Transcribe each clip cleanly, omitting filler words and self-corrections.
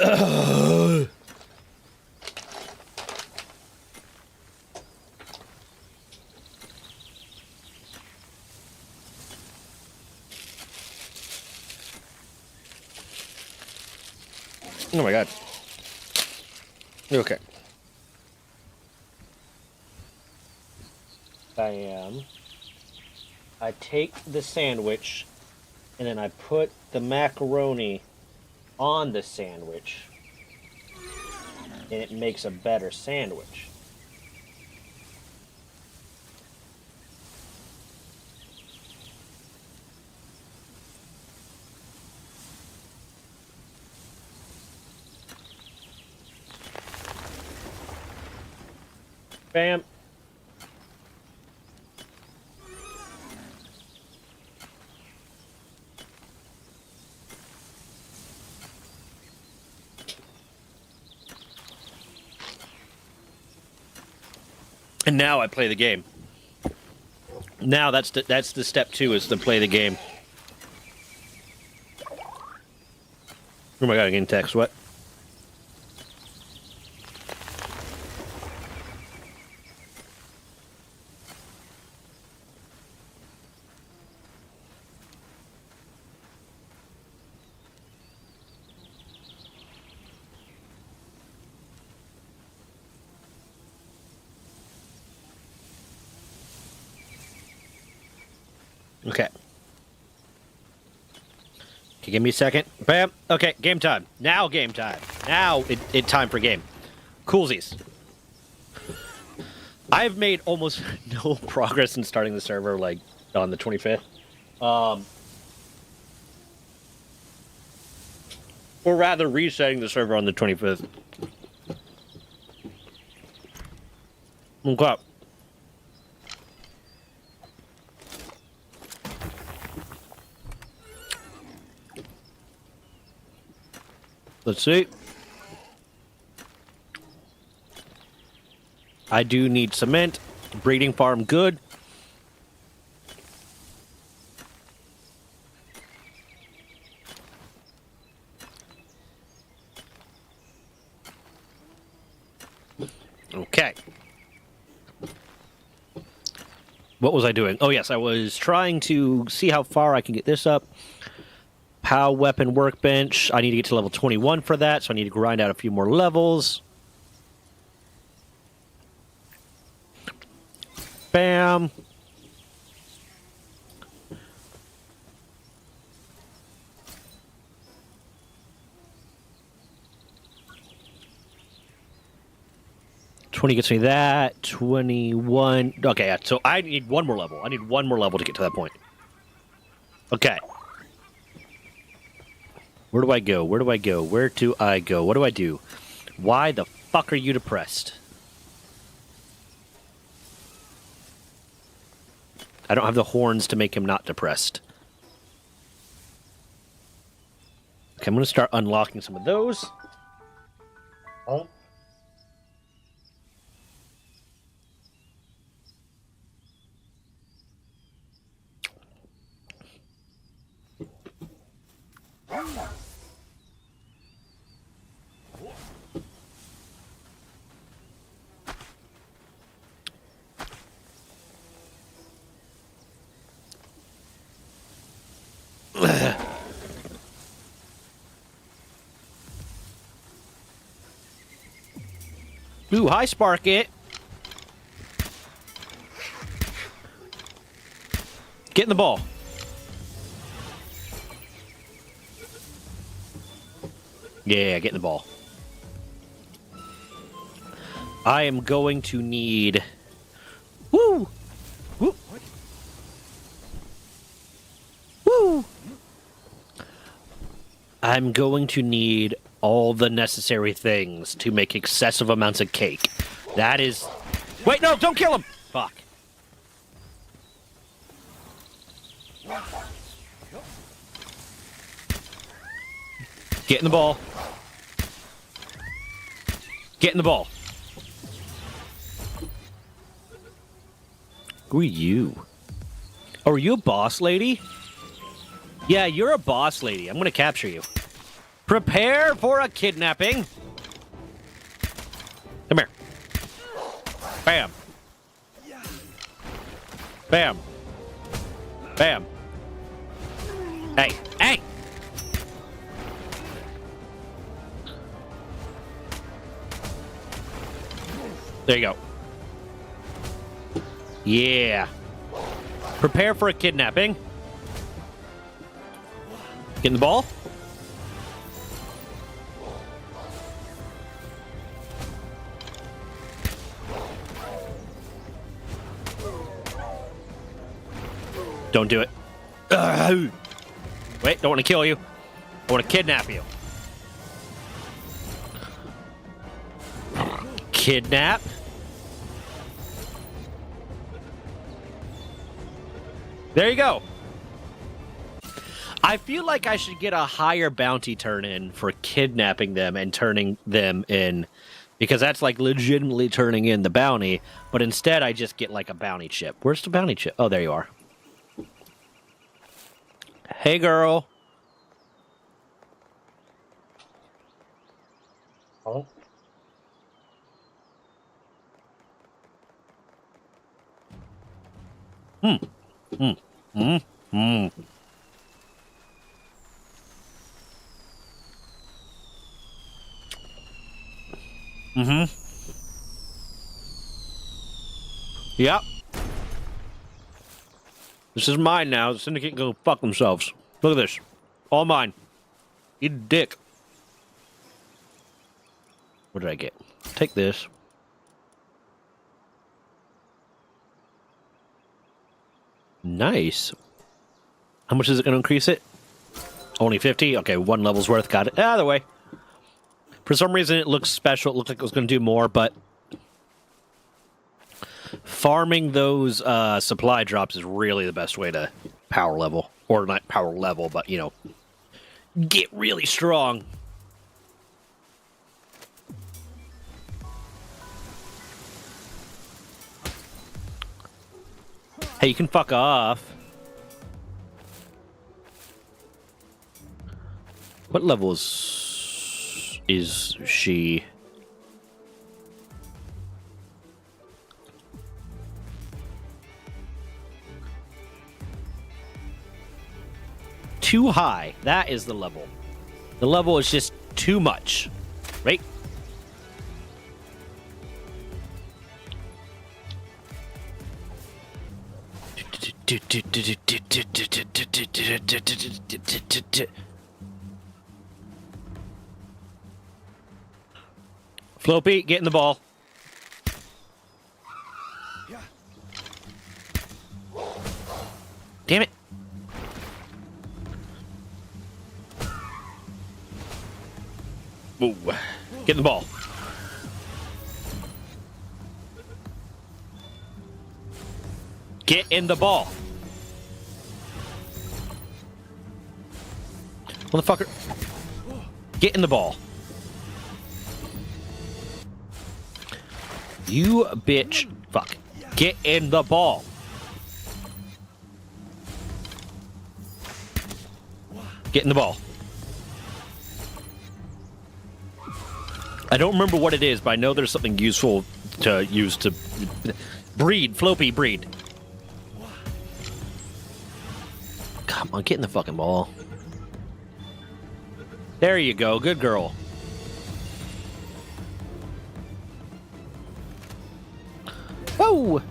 Oh my god. Okay. I take the sandwich and then I put the macaroni on the sandwich and it makes a better sandwich. Bam. And now I play the game. Now that's the step 2 is to play the game. Oh my god, I'm getting text. What? Okay. Okay, give me a second. Bam. Okay, game time. Now game time. Now it time for game. Coolsies. I've made almost no progress in starting the server, like, on the 25th. Or rather, resetting the server on the 25th. Okay. Let's see. I do need cement. Breeding farm good. Okay. What was I doing? Oh, yes, I was trying to see how far I can get this up. POW weapon workbench. I need to get to level 21 for that, so I need to grind out a few more levels. Bam. $20 gets me that. 21. Okay, yeah, so I need one more level. I need one more level to get to that point. Okay. Where do I go? Where do I go? Where do I go? What do I do? Why the fuck are you depressed? I don't have the horns to make him not depressed. Okay, I'm going to start unlocking some of those. Oh. Ooh, hi, Sparkit. Get in the ball. Yeah, get in the ball. I am going to need... Woo! Woo! Woo! I'm going to need all the necessary things to make excessive amounts of cake. That is... Wait, no, don't kill him! Fuck. Get in the ball. Get in the ball. Who are you? Oh, are you a boss lady? Yeah, you're a boss lady. I'm gonna capture you. Prepare for a kidnapping. Come here. Bam. Bam. Bam. Hey. Hey! There you go. Yeah. Prepare for a kidnapping. Getting the ball. Don't do it. Wait, don't want to kill you. I want to kidnap you. Kidnap. There you go. I feel like I should get a higher bounty turn in for kidnapping them and turning them in, because that's like legitimately turning in the bounty, but instead I just get like a bounty chip. Where's the bounty chip? Oh, there you are. Hey, girl. Oh. Yep. This is mine now. The Syndicate can go fuck themselves. Look at this. All mine. Eat a dick. What did I get? Take this. Nice. How much is it going to increase it? Only 50? Okay, 1 level's worth. Got it. Either way. For some reason, it looks special. It looked like it was going to do more, but farming those supply drops is really the best way to power level. Or not power level, but, you know, get really strong. Hey, you can fuck off. What level is she? Too high. That is the level. The level is just too much. Right? Floppy, get in the ball. Damn it. Ooh. Get in the ball. Get in the ball. Motherfucker. Get in the ball. You bitch. Fuck. Get in the ball. Get in the ball. I don't remember what it is, but I know there's something useful to use to breed. Floppy, breed. Come on, get in the fucking ball. There you go. Good girl. Whoa!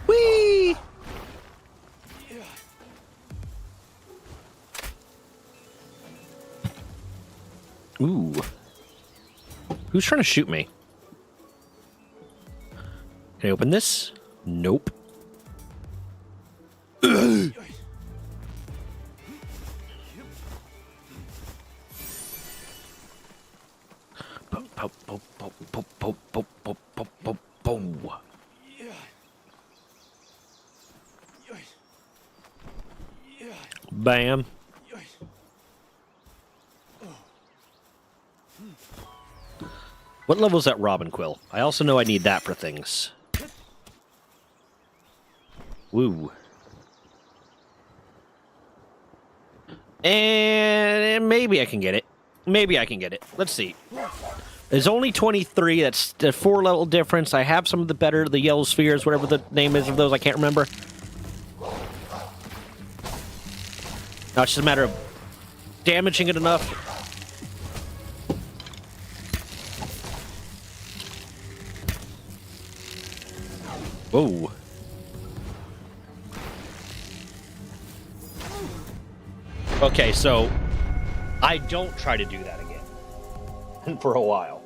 Whee! Ooh. Who's trying to shoot me? Can I open this? Nope. Bam. What level is that Robin Quill? I also know I need that for things. Woo. And maybe I can get it. Maybe I can get it. Let's see. There's only 23. That's a 4-level difference. I have some of the yellow spheres, whatever the name is of those. I can't remember. Now it's just a matter of damaging it enough. Whoa. Okay, so I don't try to do that again for a while.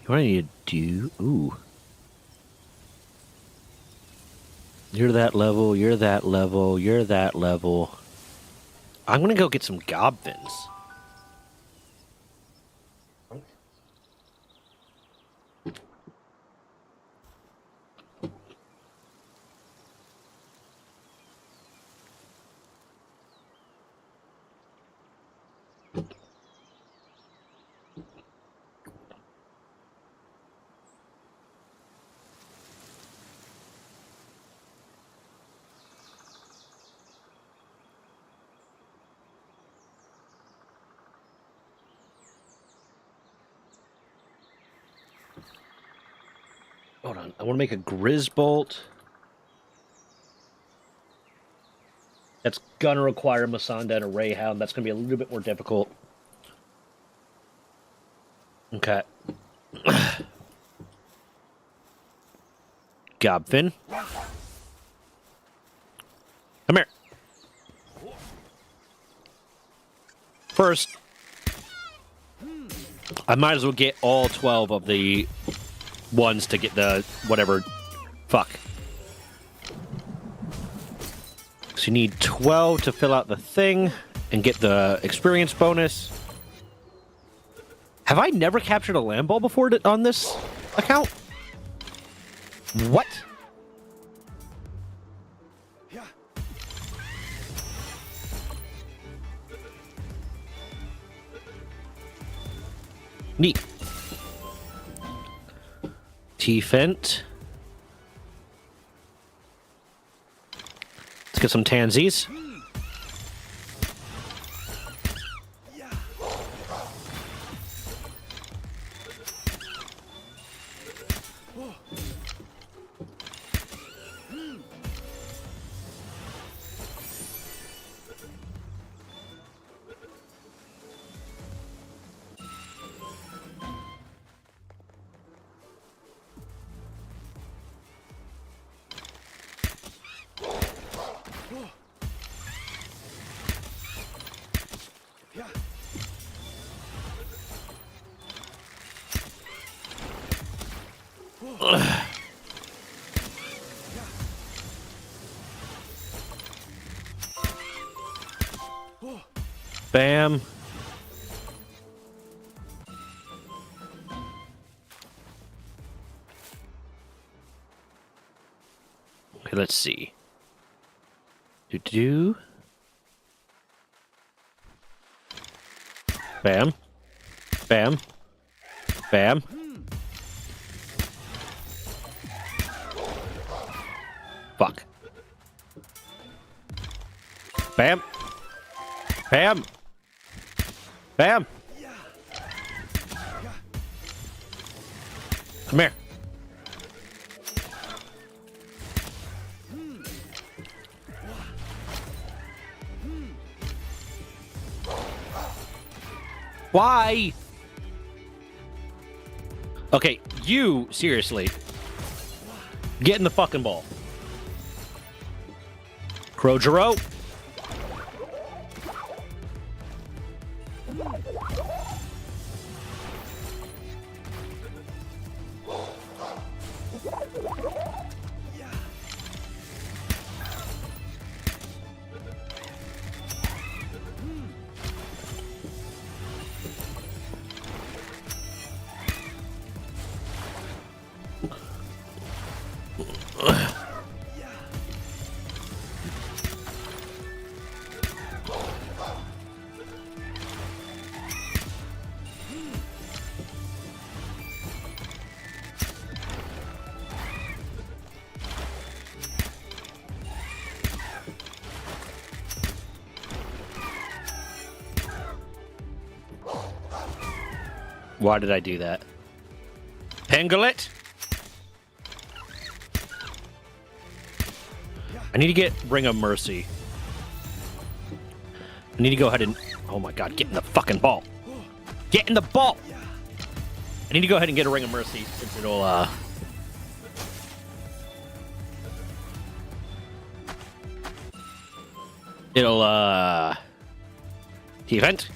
What I need to do? Ooh. You're that level, you're that level, you're that level. I'm gonna go get some Gobfins. Hold on, I want to make a Grizzbolt. That's gonna require Masanda and a Rayhound. That's gonna be a little bit more difficult. Okay. Gobfin. Come here. First, I might as well get all 12 of the ones to get the whatever. Fuck. So you need 12 to fill out the thing and get the experience bonus. Have I never captured a land ball before on this account? What? Neat. T-Fent. Let's get some Tansies. Bam. Okay, let's see. Do. Bam. Bam. Bam. Fuck. Bam. Bam. Bam. Come here. Why? Okay, you, seriously. Get in the fucking ball. Crojero. Why did I do that? Pangolin? I need to get Ring of Mercy. I need to go ahead and... Oh my god, get in the fucking ball. Get in the ball! I need to go ahead and get a Ring of Mercy since it'll, Event.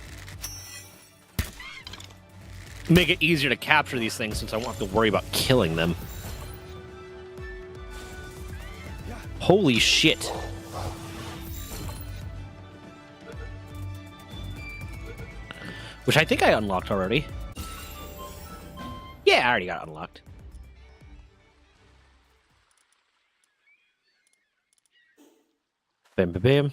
Make it easier to capture these things since I won't have to worry about killing them. Holy shit. Which I think I unlocked already. Yeah, I already got it unlocked. Bam, bam, bam.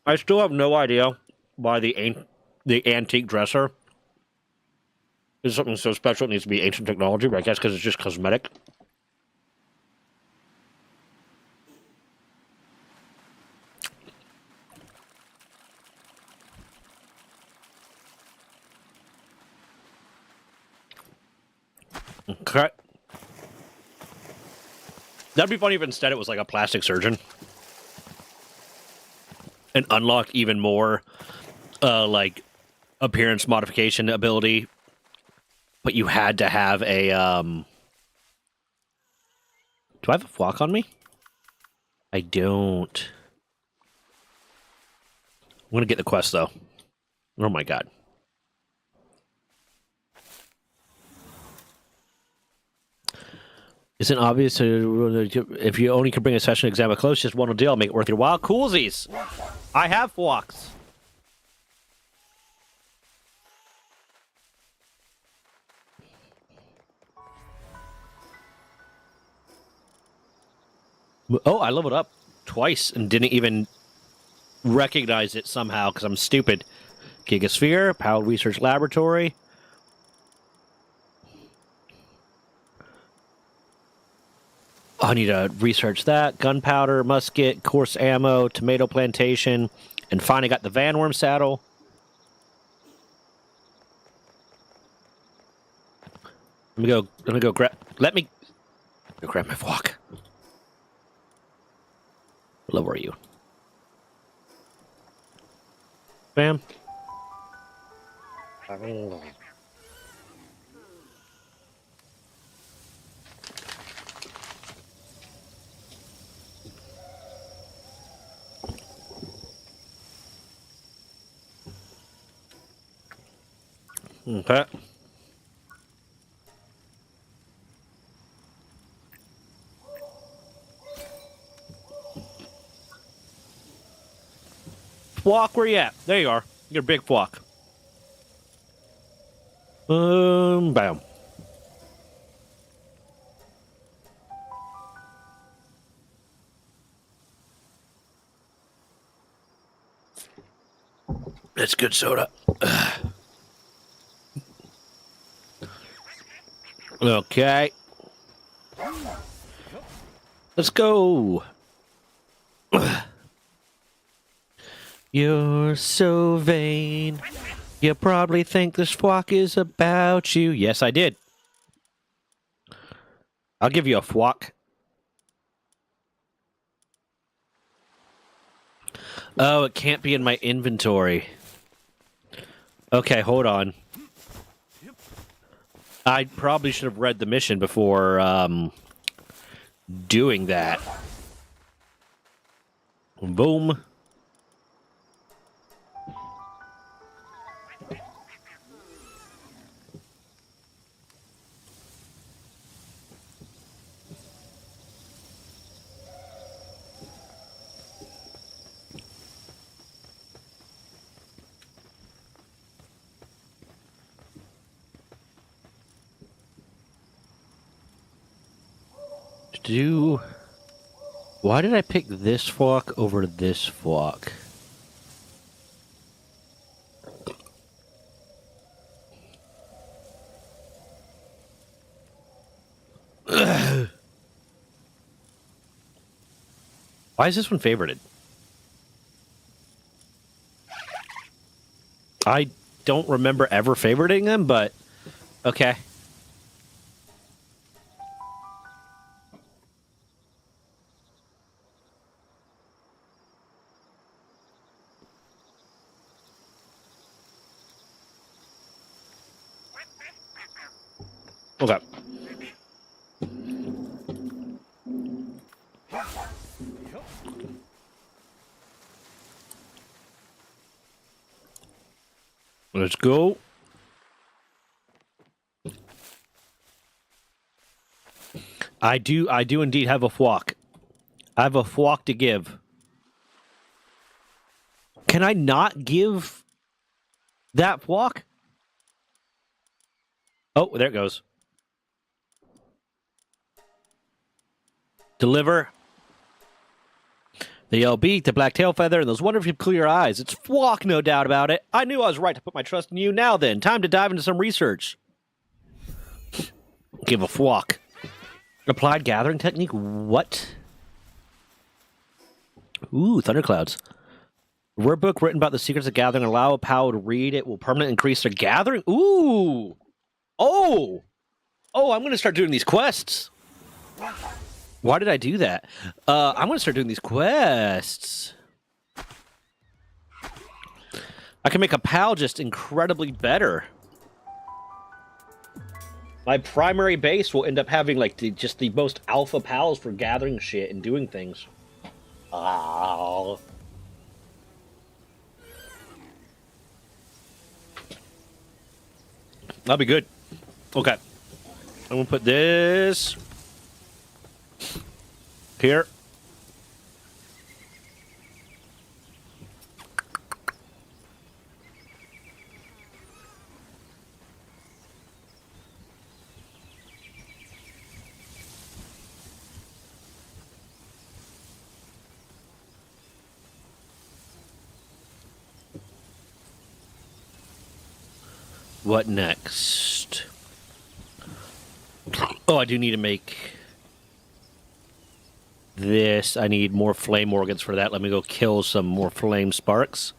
I still have no idea why the antique dresser is something so special. It needs to be ancient technology, but I guess because it's just cosmetic. Okay. That'd be funny if instead it was like a plastic surgeon. And unlock even more, like, appearance modification ability. But you had to have a, Do I have a flock on me? I don't. I'm gonna get the quest, though. Oh my god. Isn't obvious if you only can bring a session exam close, just one will deal, make it worth your while. Coolsies! I have flocks. Oh, I leveled up twice and didn't even recognize it somehow because I'm stupid. Gigasphere, Powell Research Laboratory. I need to research that. Gunpowder, musket, coarse ammo, tomato plantation, and finally got the Vanworm saddle. Let me go grab go grab my flock. What level are you? Bam. Okay. Flock, where you at? There you are. You're a big flock. Bam. That's good soda. Okay. Let's go. You're so vain. You probably think this flock is about you. Yes, I did. I'll give you a flock. Oh, it can't be in my inventory. Okay, hold on. I probably should have read the mission before doing that. Boom. Why did I pick this flock over this flock? Why is this one favorited? I don't remember ever favoriting them, but okay. Okay. Let's go. I do indeed have a flock. I have a flock to give. Can I not give that flock? Oh, there it goes. Deliver. The yellow beak, the black tail feather, and those wonderfully clear eyes. It's flock, no doubt about it. I knew I was right to put my trust in you. Now then, time to dive into some research. Give a flock. Applied gathering technique? What? Ooh, thunderclouds. A word book written about the secrets of gathering. Allow a pal to read it. Will permanently increase their gathering. Ooh. Oh. Oh, I'm going to start doing these quests. Why did I do that? I'm going to start doing these quests. I can make a pal just incredibly better. My primary base will end up having like just the most alpha pals for gathering shit and doing things. Oh. That'll be good. Okay. I'm going to put this here. What next? Oh, I do need to make this. I need more flame organs for that. Let me go kill some more flame sparks.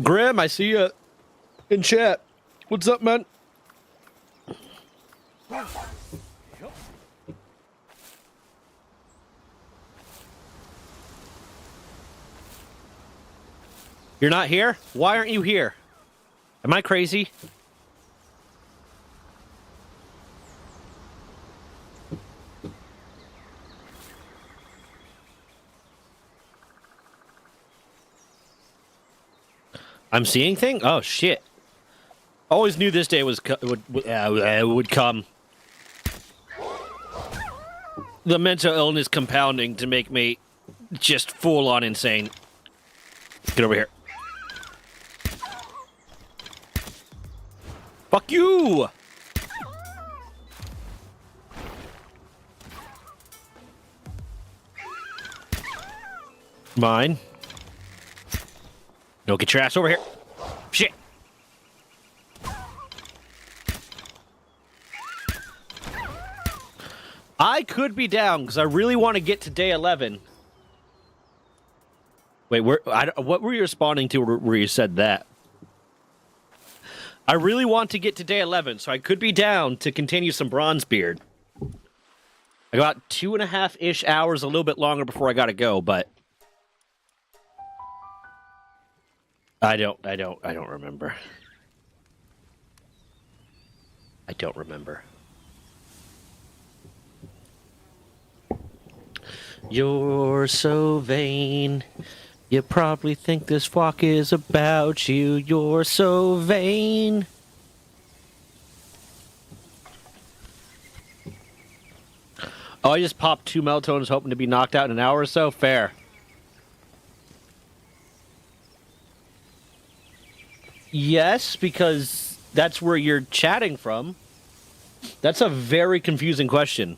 Grim, I see you in chat. What's up, man? You're not here? Why aren't you here? Am I crazy? I'm seeing things? Oh, shit. Always knew this day would come. The mental illness compounding to make me just full-on insane. Get over here. Fuck you! Mine. No, get your ass over here. Shit. I could be down because I really want to get to day 11. Wait, what were you responding to where you said that? I really want to get to day 11, so I could be down to continue some Bronzebeard. I got 2.5-ish hours, a little bit longer before I gotta go, but I don't remember. I don't remember. You're so vain. You probably think this walk is about you. You're so vain. Oh, I just popped 2 melatones hoping to be knocked out in an hour or so? Fair. Yes, because that's where you're chatting from. That's a very confusing question.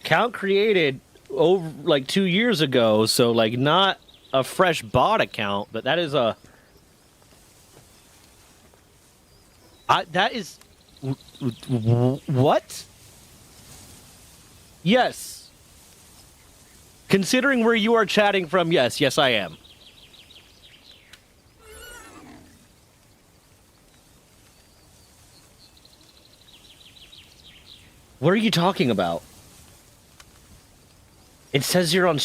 Account created over like 2 years ago, so like not a fresh bot account, but that is a that is what? Yes. Considering where you are chatting from, yes, I am. What are you talking about? It says you're on...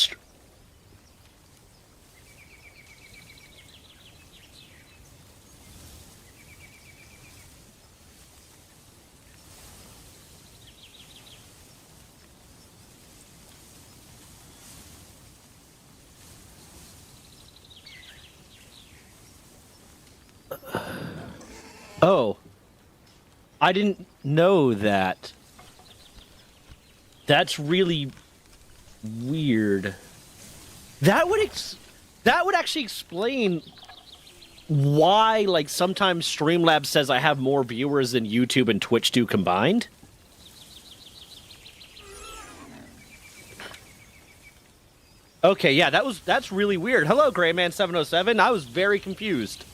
Oh. I didn't know that. That's really weird. That would actually explain why, like, sometimes Streamlabs says I have more viewers than YouTube and Twitch do combined. Okay, yeah, that's really weird. Hello, Grayman707. I was very confused.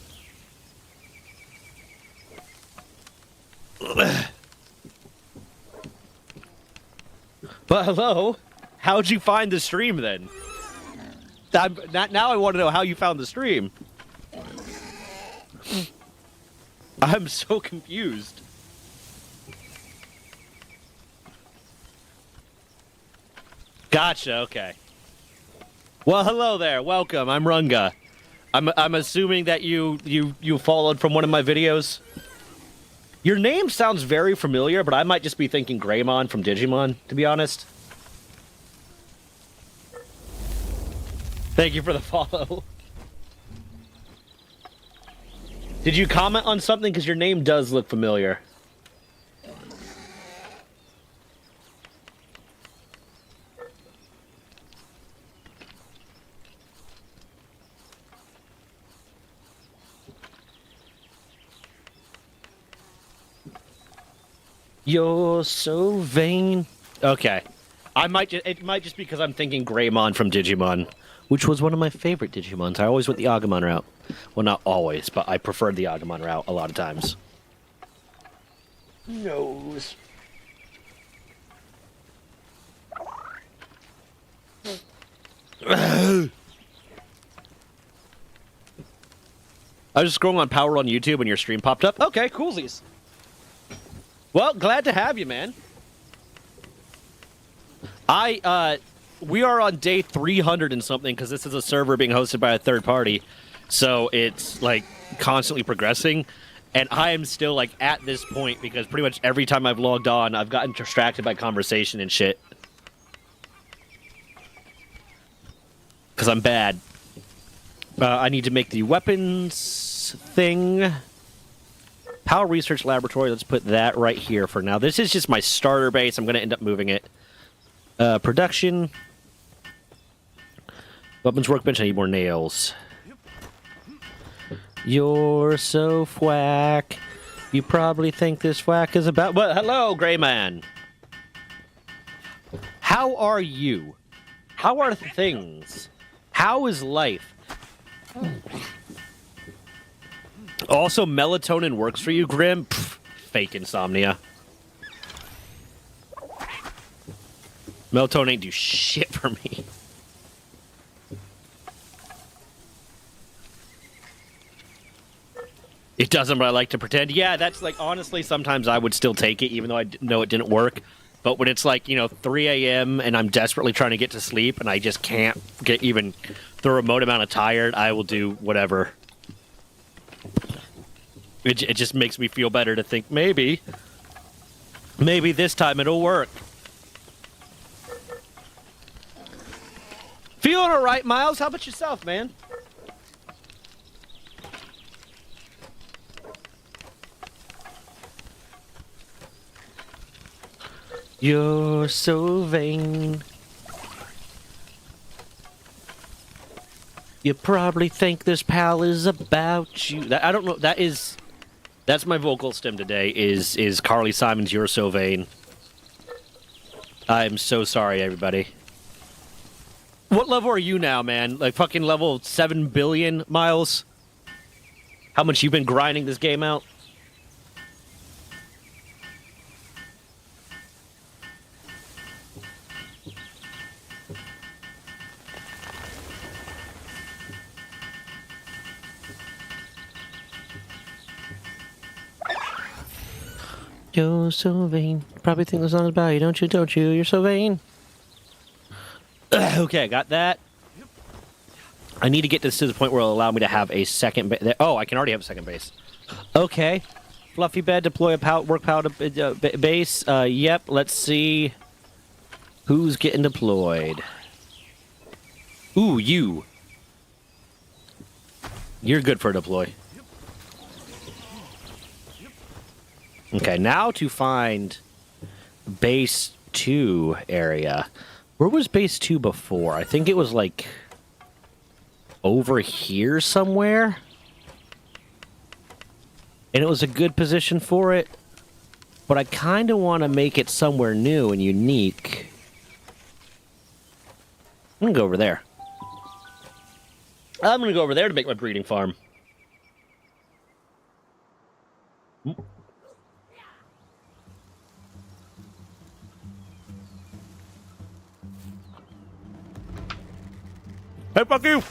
But hello, how'd you find the stream then? Now I want to know how you found the stream. I'm so confused. Gotcha, okay. Well, hello there, welcome, I'm Runga. I'm assuming that you followed from one of my videos. Your name sounds very familiar, but I might just be thinking Greymon from Digimon, to be honest. Thank you for the follow. Did you comment on something? Because your name does look familiar. You're so vain. Okay. It might just be because I'm thinking Greymon from Digimon, which was one of my favorite Digimons. I always went the Agumon route. Well, not always, but I preferred the Agumon route a lot of times. Nose. I was just scrolling on Power on YouTube and your stream popped up. Okay, coolsies. Well, glad to have you, man. We are on day 300 and something because this is a server being hosted by a third party. So it's, like, constantly progressing. And I am still, like, at this point because pretty much every time I've logged on, I've gotten distracted by conversation and shit. Because I'm bad. I need to make the weapons thing. Power Research Laboratory, let's put that right here for now. This is just my starter base. I'm going to end up moving it. Production. Weapons Workbench, I need more nails. You're so whack. You probably think this whack is about... Well, hello, Grayman. How are you? How are things? How is life? Also, melatonin works for you, Grim? Pff, fake insomnia. Melatonin ain't do shit for me. It doesn't, but I like to pretend. Yeah, that's like, honestly, sometimes I would still take it, even though I know it didn't work. But when it's like, 3 a.m. and I'm desperately trying to get to sleep and I just can't get even the remote amount of tired, I will do whatever. It just makes me feel better to think, maybe this time it'll work. Feeling all right, Miles? How about yourself, man? You're so vain. You probably think this pal is about you. I don't know. That's my vocal stem today. Is Carly Simon's "You're So Vain." I'm so sorry, everybody. What level are you now, man? Like fucking level 7 billion, Miles? How much you been grinding this game out? You're so vain. Probably think the song's about you, don't you? Don't you? You're so vain. Okay, got that. I need to get this to the point where it'll allow me to have a second base. Oh, I can already have a second base. Okay. Fluffy bed, deploy a work power base. Yep, let's see who's getting deployed. Ooh, you. You're good for a deploy. Okay, now to find base 2 area. Where was base 2 before? I think it was like over here somewhere. And it was a good position for it. But I kind of want to make it somewhere new and unique. I'm going to go over there. I'm going to go over there to make my breeding farm. Hey, fuck you!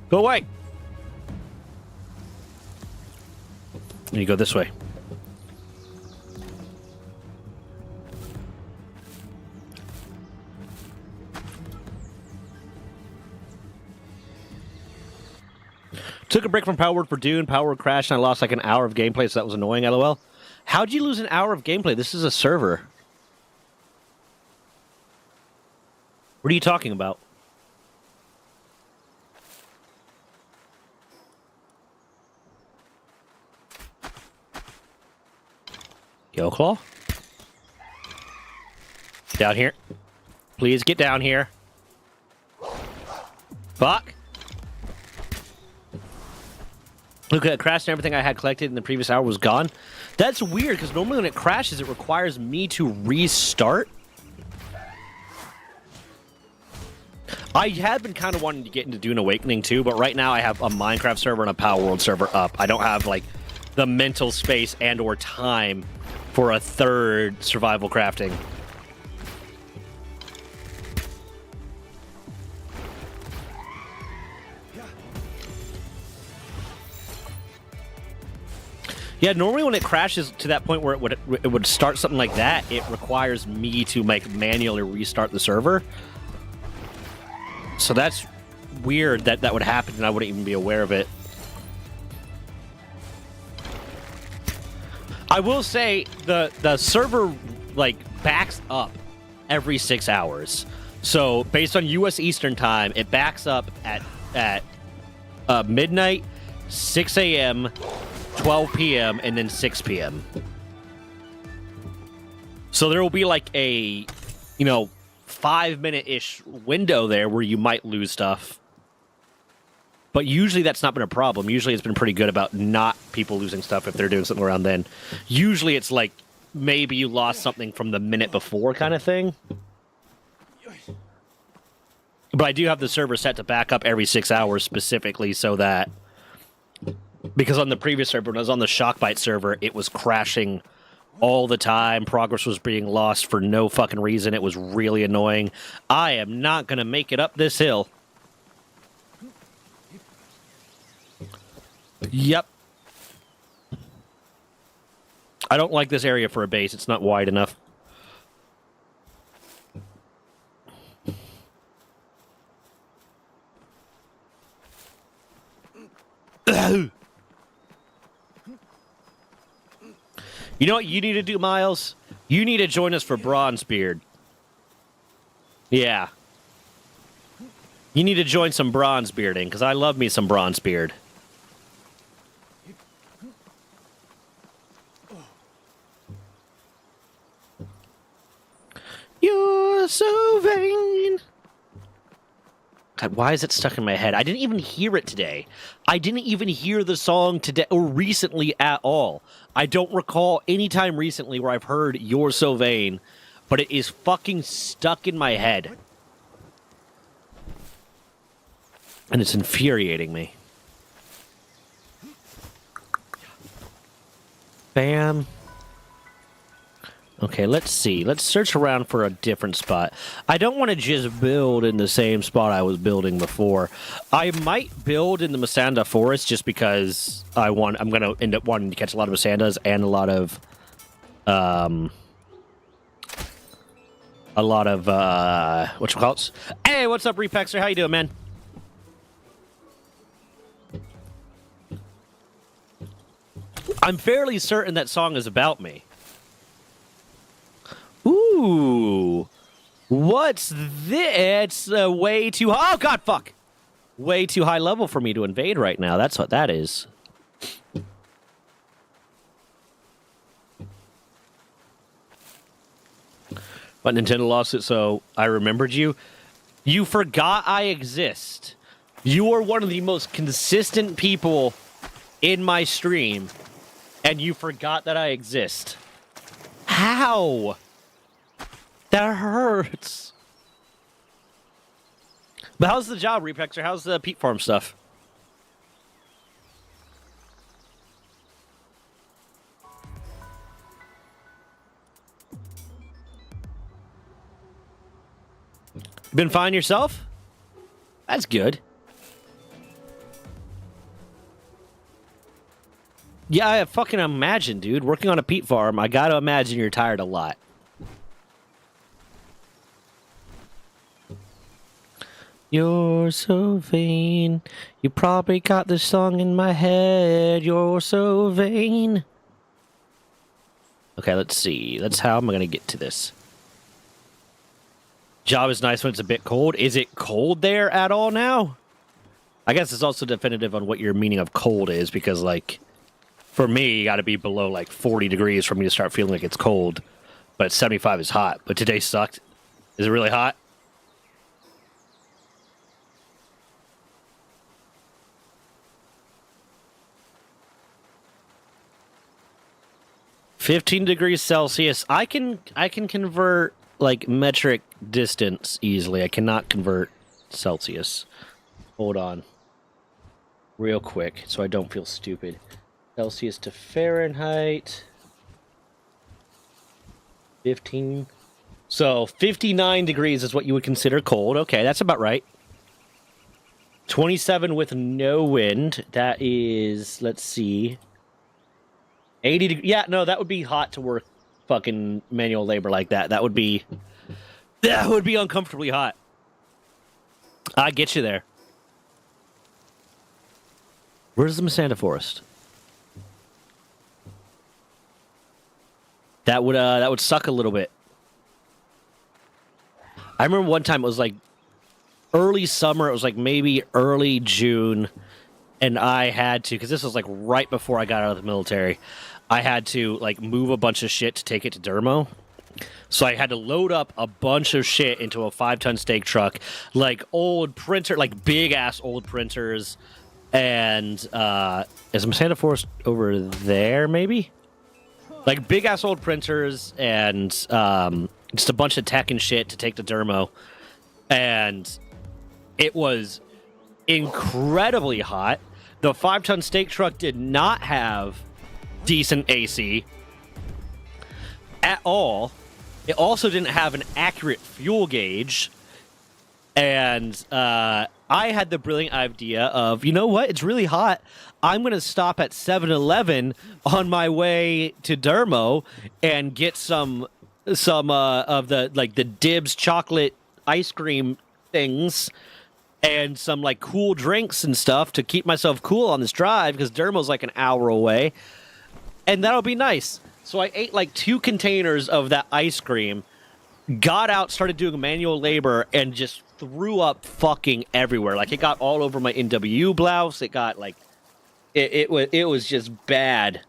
Go away! You go this way. Took a break from Power Word for Dune. Power Word crashed and I lost like an hour of gameplay, so that was annoying, LOL. How'd you lose an hour of gameplay? This is a server. What are you talking about? Yoclaw? Down here. Please get down here. Fuck. Look, it crashed and everything I had collected in the previous hour was gone. That's weird, because normally when it crashes, it requires me to restart. I had been kind of wanting to get into Dune Awakening too, but right now I have a Minecraft server and a Power World server up. I don't have like the mental space and or time for a third survival crafting. Yeah, normally when it crashes to that point where it would start something like that, it requires me to like manually restart the server. So that's weird that that would happen and I wouldn't even be aware of it. I will say the server like backs up every 6 hours. So based on US Eastern time, it backs up at midnight, 6 a.m., 12 p.m., and then 6 p.m. So there will be like a, 5-minute-ish window there where you might lose stuff. But usually that's not been a problem. Usually it's been pretty good about not people losing stuff if they're doing something around then. Usually it's like maybe you lost something from the minute before kind of thing. But I do have the server set to back up every 6 hours specifically so that... Because on the previous server, when I was on the Shockbite server, it was crashing all the time. Progress was being lost for no fucking reason. It was really annoying. I am not going to make it up this hill. Yep. I don't like this area for a base. It's not wide enough. You know what you need to do, Miles? You need to join us for Bronzebeard. Yeah. You need to join some Bronzebearding, because I love me some Bronzebeard. You're so vain. God, why is it stuck in my head? I didn't even hear it today. I didn't even hear the song today or recently at all. I don't recall any time recently where I've heard You're So Vain, but it is fucking stuck in my head. And it's infuriating me. Bam. Okay, let's see. Let's search around for a different spot. I don't want to just build in the same spot I was building before. I might build in the Masanda Forest just because I'm going to end up wanting to catch a lot of Masandas and a lot of whatchamacallits. Hey, what's up, Repexer? How you doing, man? I'm fairly certain that song is about me. Ooh. What's this? It's way too high. Oh, God, fuck. Way too high level for me to invade right now. That's what that is. But Nintendo lost it, so I remembered you. You forgot I exist. You are one of the most consistent people in my stream, and you forgot that I exist. How? That hurts. But how's the job, Repexer? How's the peat farm stuff? Been fine yourself? That's good. Yeah, I fucking imagine, dude. Working on a peat farm, I gotta imagine you're tired a lot. You're so vain. You probably got this song in my head. You're so vain. Okay, let's see. How am I gonna get to this? Job is nice when it's a bit cold. Is it cold there at all now? I guess it's also definitive on what your meaning of cold is, because, like, for me, you gotta be below, like, 40 degrees for me to start feeling like it's cold. But 75 is hot. But today sucked. Is it really hot? (15°C). I can convert like metric distance easily. I cannot convert Celsius. Hold on. Real quick so I don't feel stupid. Celsius to Fahrenheit. 15. So 59 degrees is what you would consider cold. Okay, that's about right. 27 with no wind. That is, let's see, 80 degrees. Yeah, no, that would be hot to work fucking manual labor like that. That would be uncomfortably hot. I get you there. Where's the Masanda Forest? That would suck a little bit. I remember one time it was like early summer. It was like maybe early June, and I had to, because this was like right before I got out of the military. I had to like move a bunch of shit to take it to Dermo. So I had to load up a bunch of shit into a 5-ton stake truck, like old printer, like big ass old printers, and is Masanda Forest over there? Maybe, like big ass old printers and just a bunch of tech and shit to take to Dermo, and it was incredibly hot. The 5-ton stake truck did not have decent AC. at all. It also didn't have an accurate fuel gauge. And I had the brilliant idea of, you know what? It's really hot. I'm going to stop at 7-Eleven on my way to Dermo and get some of the Dibs chocolate ice cream things and some like cool drinks and stuff to keep myself cool on this drive because Dermo's like an hour away. And that'll be nice. So I ate like 2 containers of that ice cream, got out, started doing manual labor, and just threw up fucking everywhere. Like, it got all over my NWU blouse. It got like, it was just bad.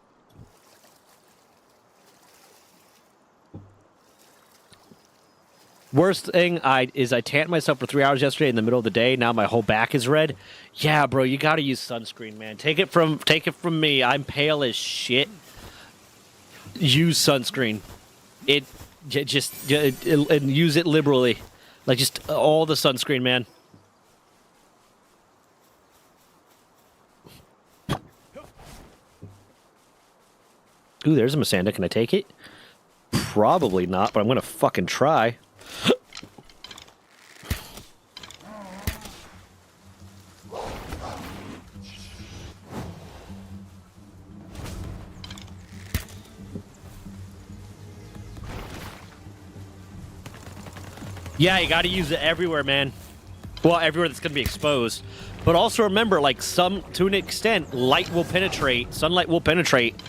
Worst thing is I tanned myself for 3 hours yesterday in the middle of the day. Now my whole back is red. Yeah, bro, you gotta use sunscreen, man. Take it from me. I'm pale as shit. Use sunscreen. And use it liberally. Like, just all the sunscreen, man. Ooh, there's a Masanda. Can I take it? Probably not, but I'm gonna fucking try. Yeah, you gotta use it everywhere, man. Well, everywhere that's gonna be exposed. But also remember, like, to an extent, sunlight will penetrate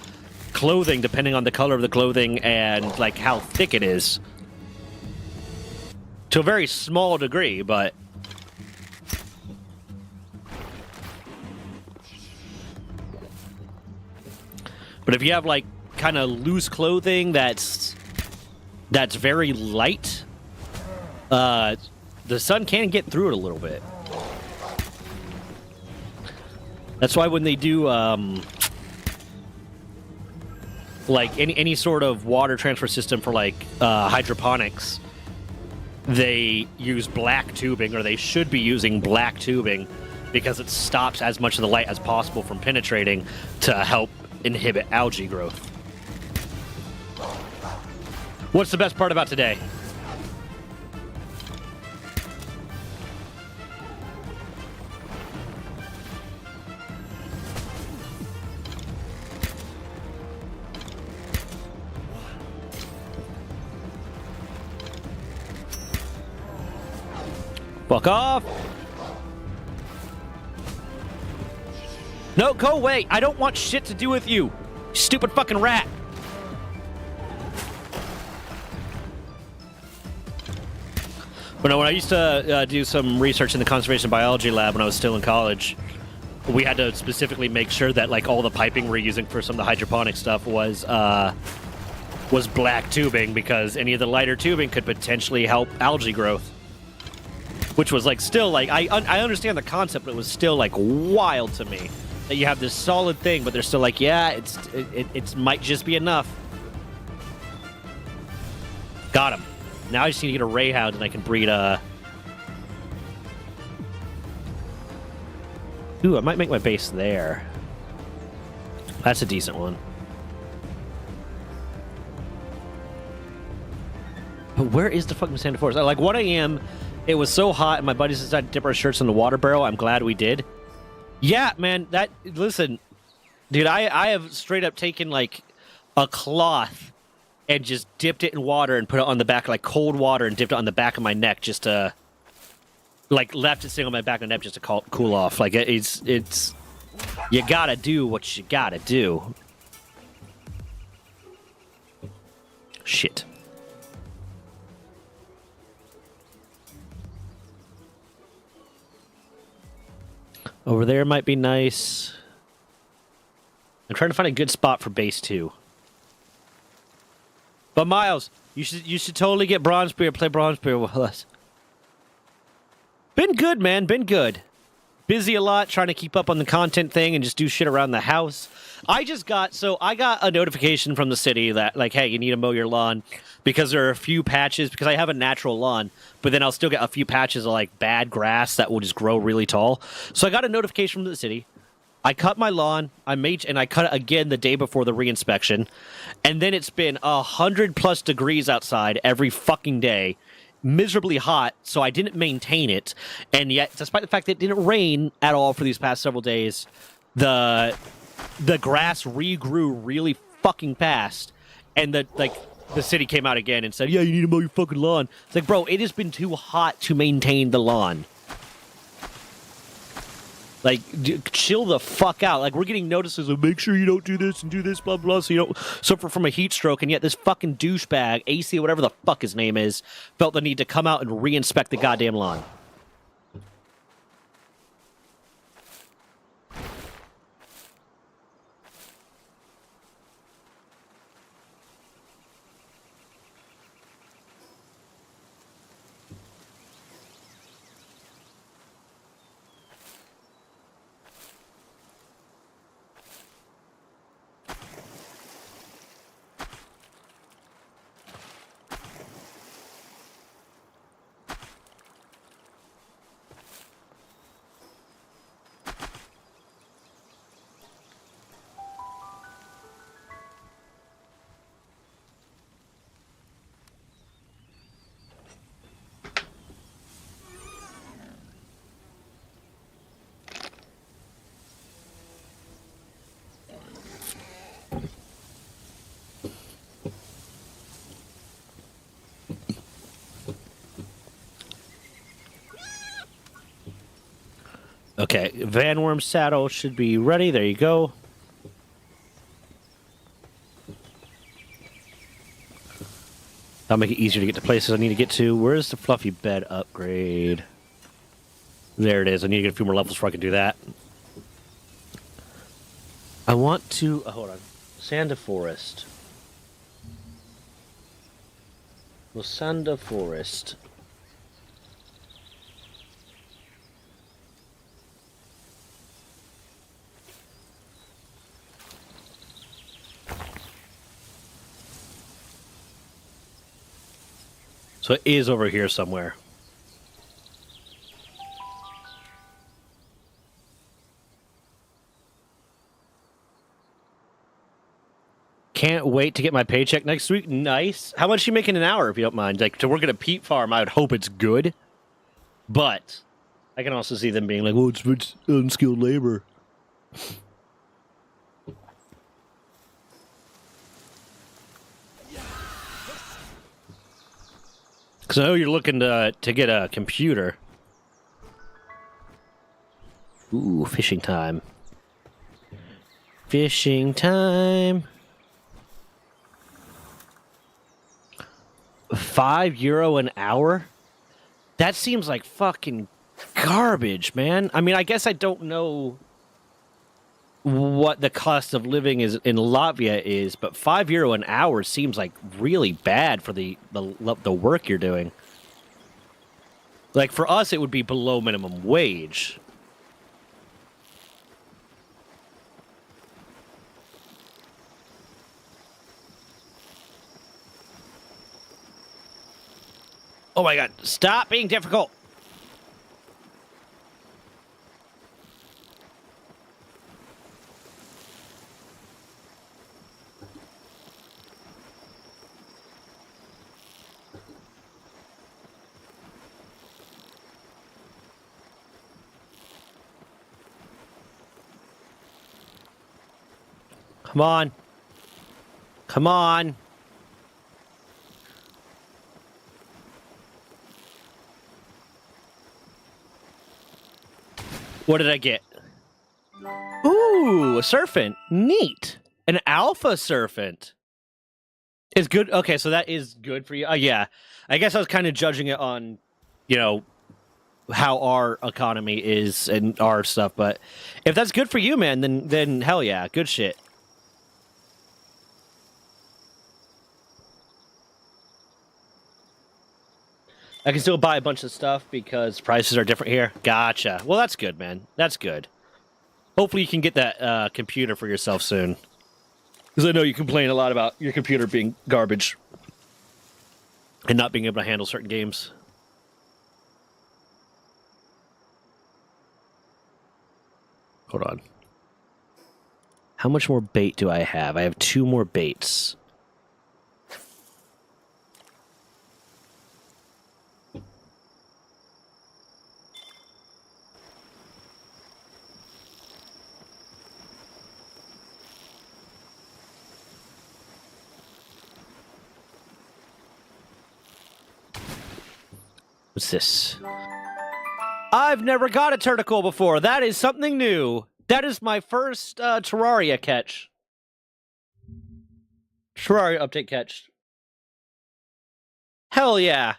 clothing depending on the color of the clothing and, like, how thick it is. To a very small degree, but... But if you have, like, kind of loose clothing that's very light... the sun can get through it a little bit. That's why when they do, like any sort of water transfer system for like hydroponics, they use black tubing, or they should be using black tubing, because it stops as much of the light as possible from penetrating to help inhibit algae growth. What's the best part about today? Fuck off! No, go away! I don't want shit to do with you! Stupid fucking rat! When I used to do some research in the conservation biology lab when I was still in college, we had to specifically make sure that like all the piping we're using for some of the hydroponic stuff was black tubing, because any of the lighter tubing could potentially help algae growth. Which was like still like I understand the concept, but it was still like wild to me that you have this solid thing, but they're still like, yeah, it might just be enough. Got him. Now I just need to get a Rayhound and I can breed a. Ooh, I might make my base there. That's a decent one. But where is the fucking Santa Forest? Like 1 a.m. It was so hot, and my buddies decided to dip our shirts in the water barrel. I'm glad we did. Yeah, man, listen, dude, I have straight up taken, like, a cloth and just dipped it in water and put it on the back, like, cold water, and dipped it on the back of my neck just to, like, left it sitting on my back of the neck just to cool off. Like, it's, you gotta do what you gotta do. Shit. Over there might be nice. I'm trying to find a good spot for base 2. But Miles, you should totally get Bronzebeard, play Bronzebeard with us. Been good, man. Been good. Busy a lot, trying to keep up on the content thing and just do shit around the house. I got a notification from the city that, like, hey, you need to mow your lawn, because there are a few patches, because I have a natural lawn, but then I'll still get a few patches of, like, bad grass that will just grow really tall. So I got a notification from the city. I cut my lawn. I cut it again the day before the reinspection, and then it's been 100+ degrees outside every fucking day, miserably hot. So I didn't maintain it, and yet, despite the fact that it didn't rain at all for these past several days, the grass regrew really fucking fast, and the city came out again and said, "Yeah, you need to mow your fucking lawn." It's like, bro, it has been too hot to maintain the lawn. Like, chill the fuck out. Like, we're getting notices of make sure you don't do this and do this, blah, blah, so you don't suffer from a heat stroke. And yet this fucking douchebag, AC, whatever the fuck his name is, felt the need to come out and reinspect the goddamn lawn. Okay, Van Worm's saddle should be ready. There you go. That'll make it easier to get to places I need to get to. Where's the fluffy bed upgrade? There it is. I need to get a few more levels before I can do that. I want to... hold on. Sanda Forest. Losanda Forest. So it is over here somewhere. Can't wait to get my paycheck next week. Nice. How much are you making an hour, if you don't mind? Like, to work at a peat farm, I would hope it's good. But I can also see them being like, well, it's unskilled labor. Because I know you're looking to get a computer. Ooh, fishing time. Fishing time. €5 an hour? That seems like fucking garbage, man. I mean, I guess I don't know what the cost of living is in Latvia is, but €5 an hour seems like really bad for the work you're doing. Like, for us, it would be below minimum wage. Oh my god, stop being difficult! Come on. Come on. What did I get? Ooh, a serpent. Neat. An alpha serpent. Is good. Okay, so that is good for you. Yeah. I guess I was kind of judging it on, you know, how our economy is and our stuff, but if that's good for you, man, then hell yeah, good shit. I can still buy a bunch of stuff because prices are different here. Gotcha. Well, that's good, man. That's good. Hopefully you can get that computer for yourself soon. Because I know you complain a lot about your computer being garbage and not being able to handle certain games. Hold on. How much more bait do I have? I have 2 more baits. What's this? I've never got a turtle before. That is something new. That is my first Terraria catch. Terraria update catch. Hell yeah.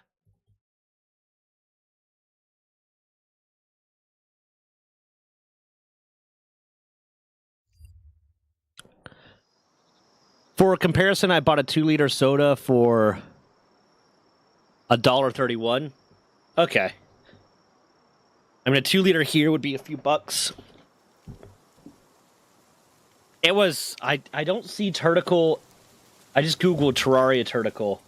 For a comparison, I bought a 2-liter soda for $1.31. Okay. I mean, a 2-liter here would be a few bucks. It was... I don't see turtle... I just googled Terraria turtle.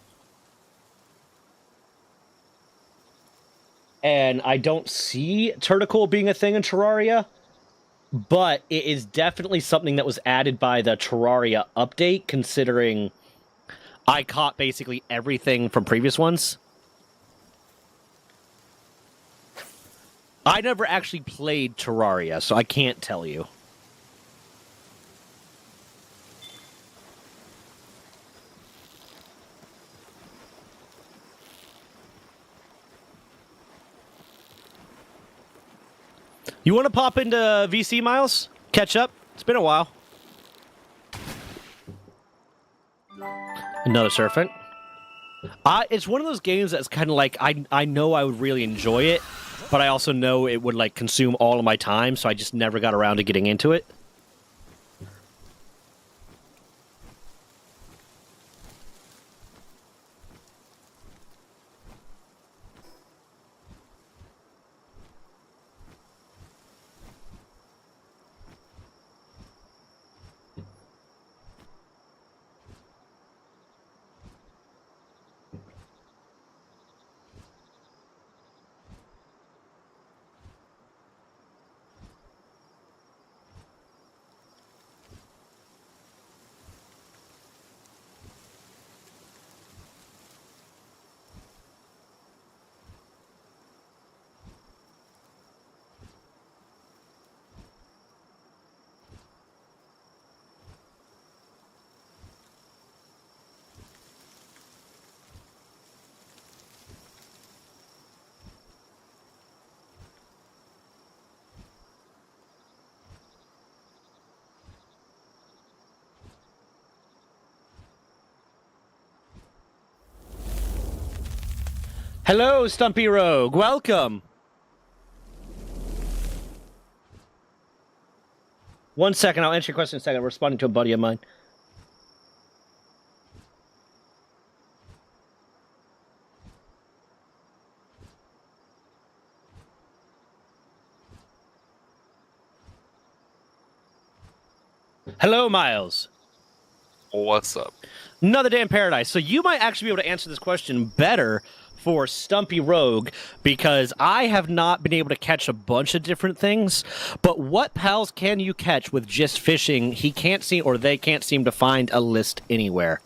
And I don't see turtle being a thing in Terraria. But it is definitely something that was added by the Terraria update, considering I caught basically everything from previous ones. I never actually played Terraria, so I can't tell you. You want to pop into VC, Miles? Catch up? It's been a while. Another serpent. It's one of those games that's kind of like, I know I would really enjoy it, but I also know it would like consume all of my time, so I just never got around to getting into it. Hello, Stumpy Rogue. Welcome. 1 second. I'll answer your question in a second. I'm responding to a buddy of mine. Hello, Miles. What's up? Another day in paradise. So you might actually be able to answer this question better for Stumpy Rogue, because I have not been able to catch a bunch of different things. But what pals can you catch with just fishing? He can't see, or they can't seem to find a list anywhere.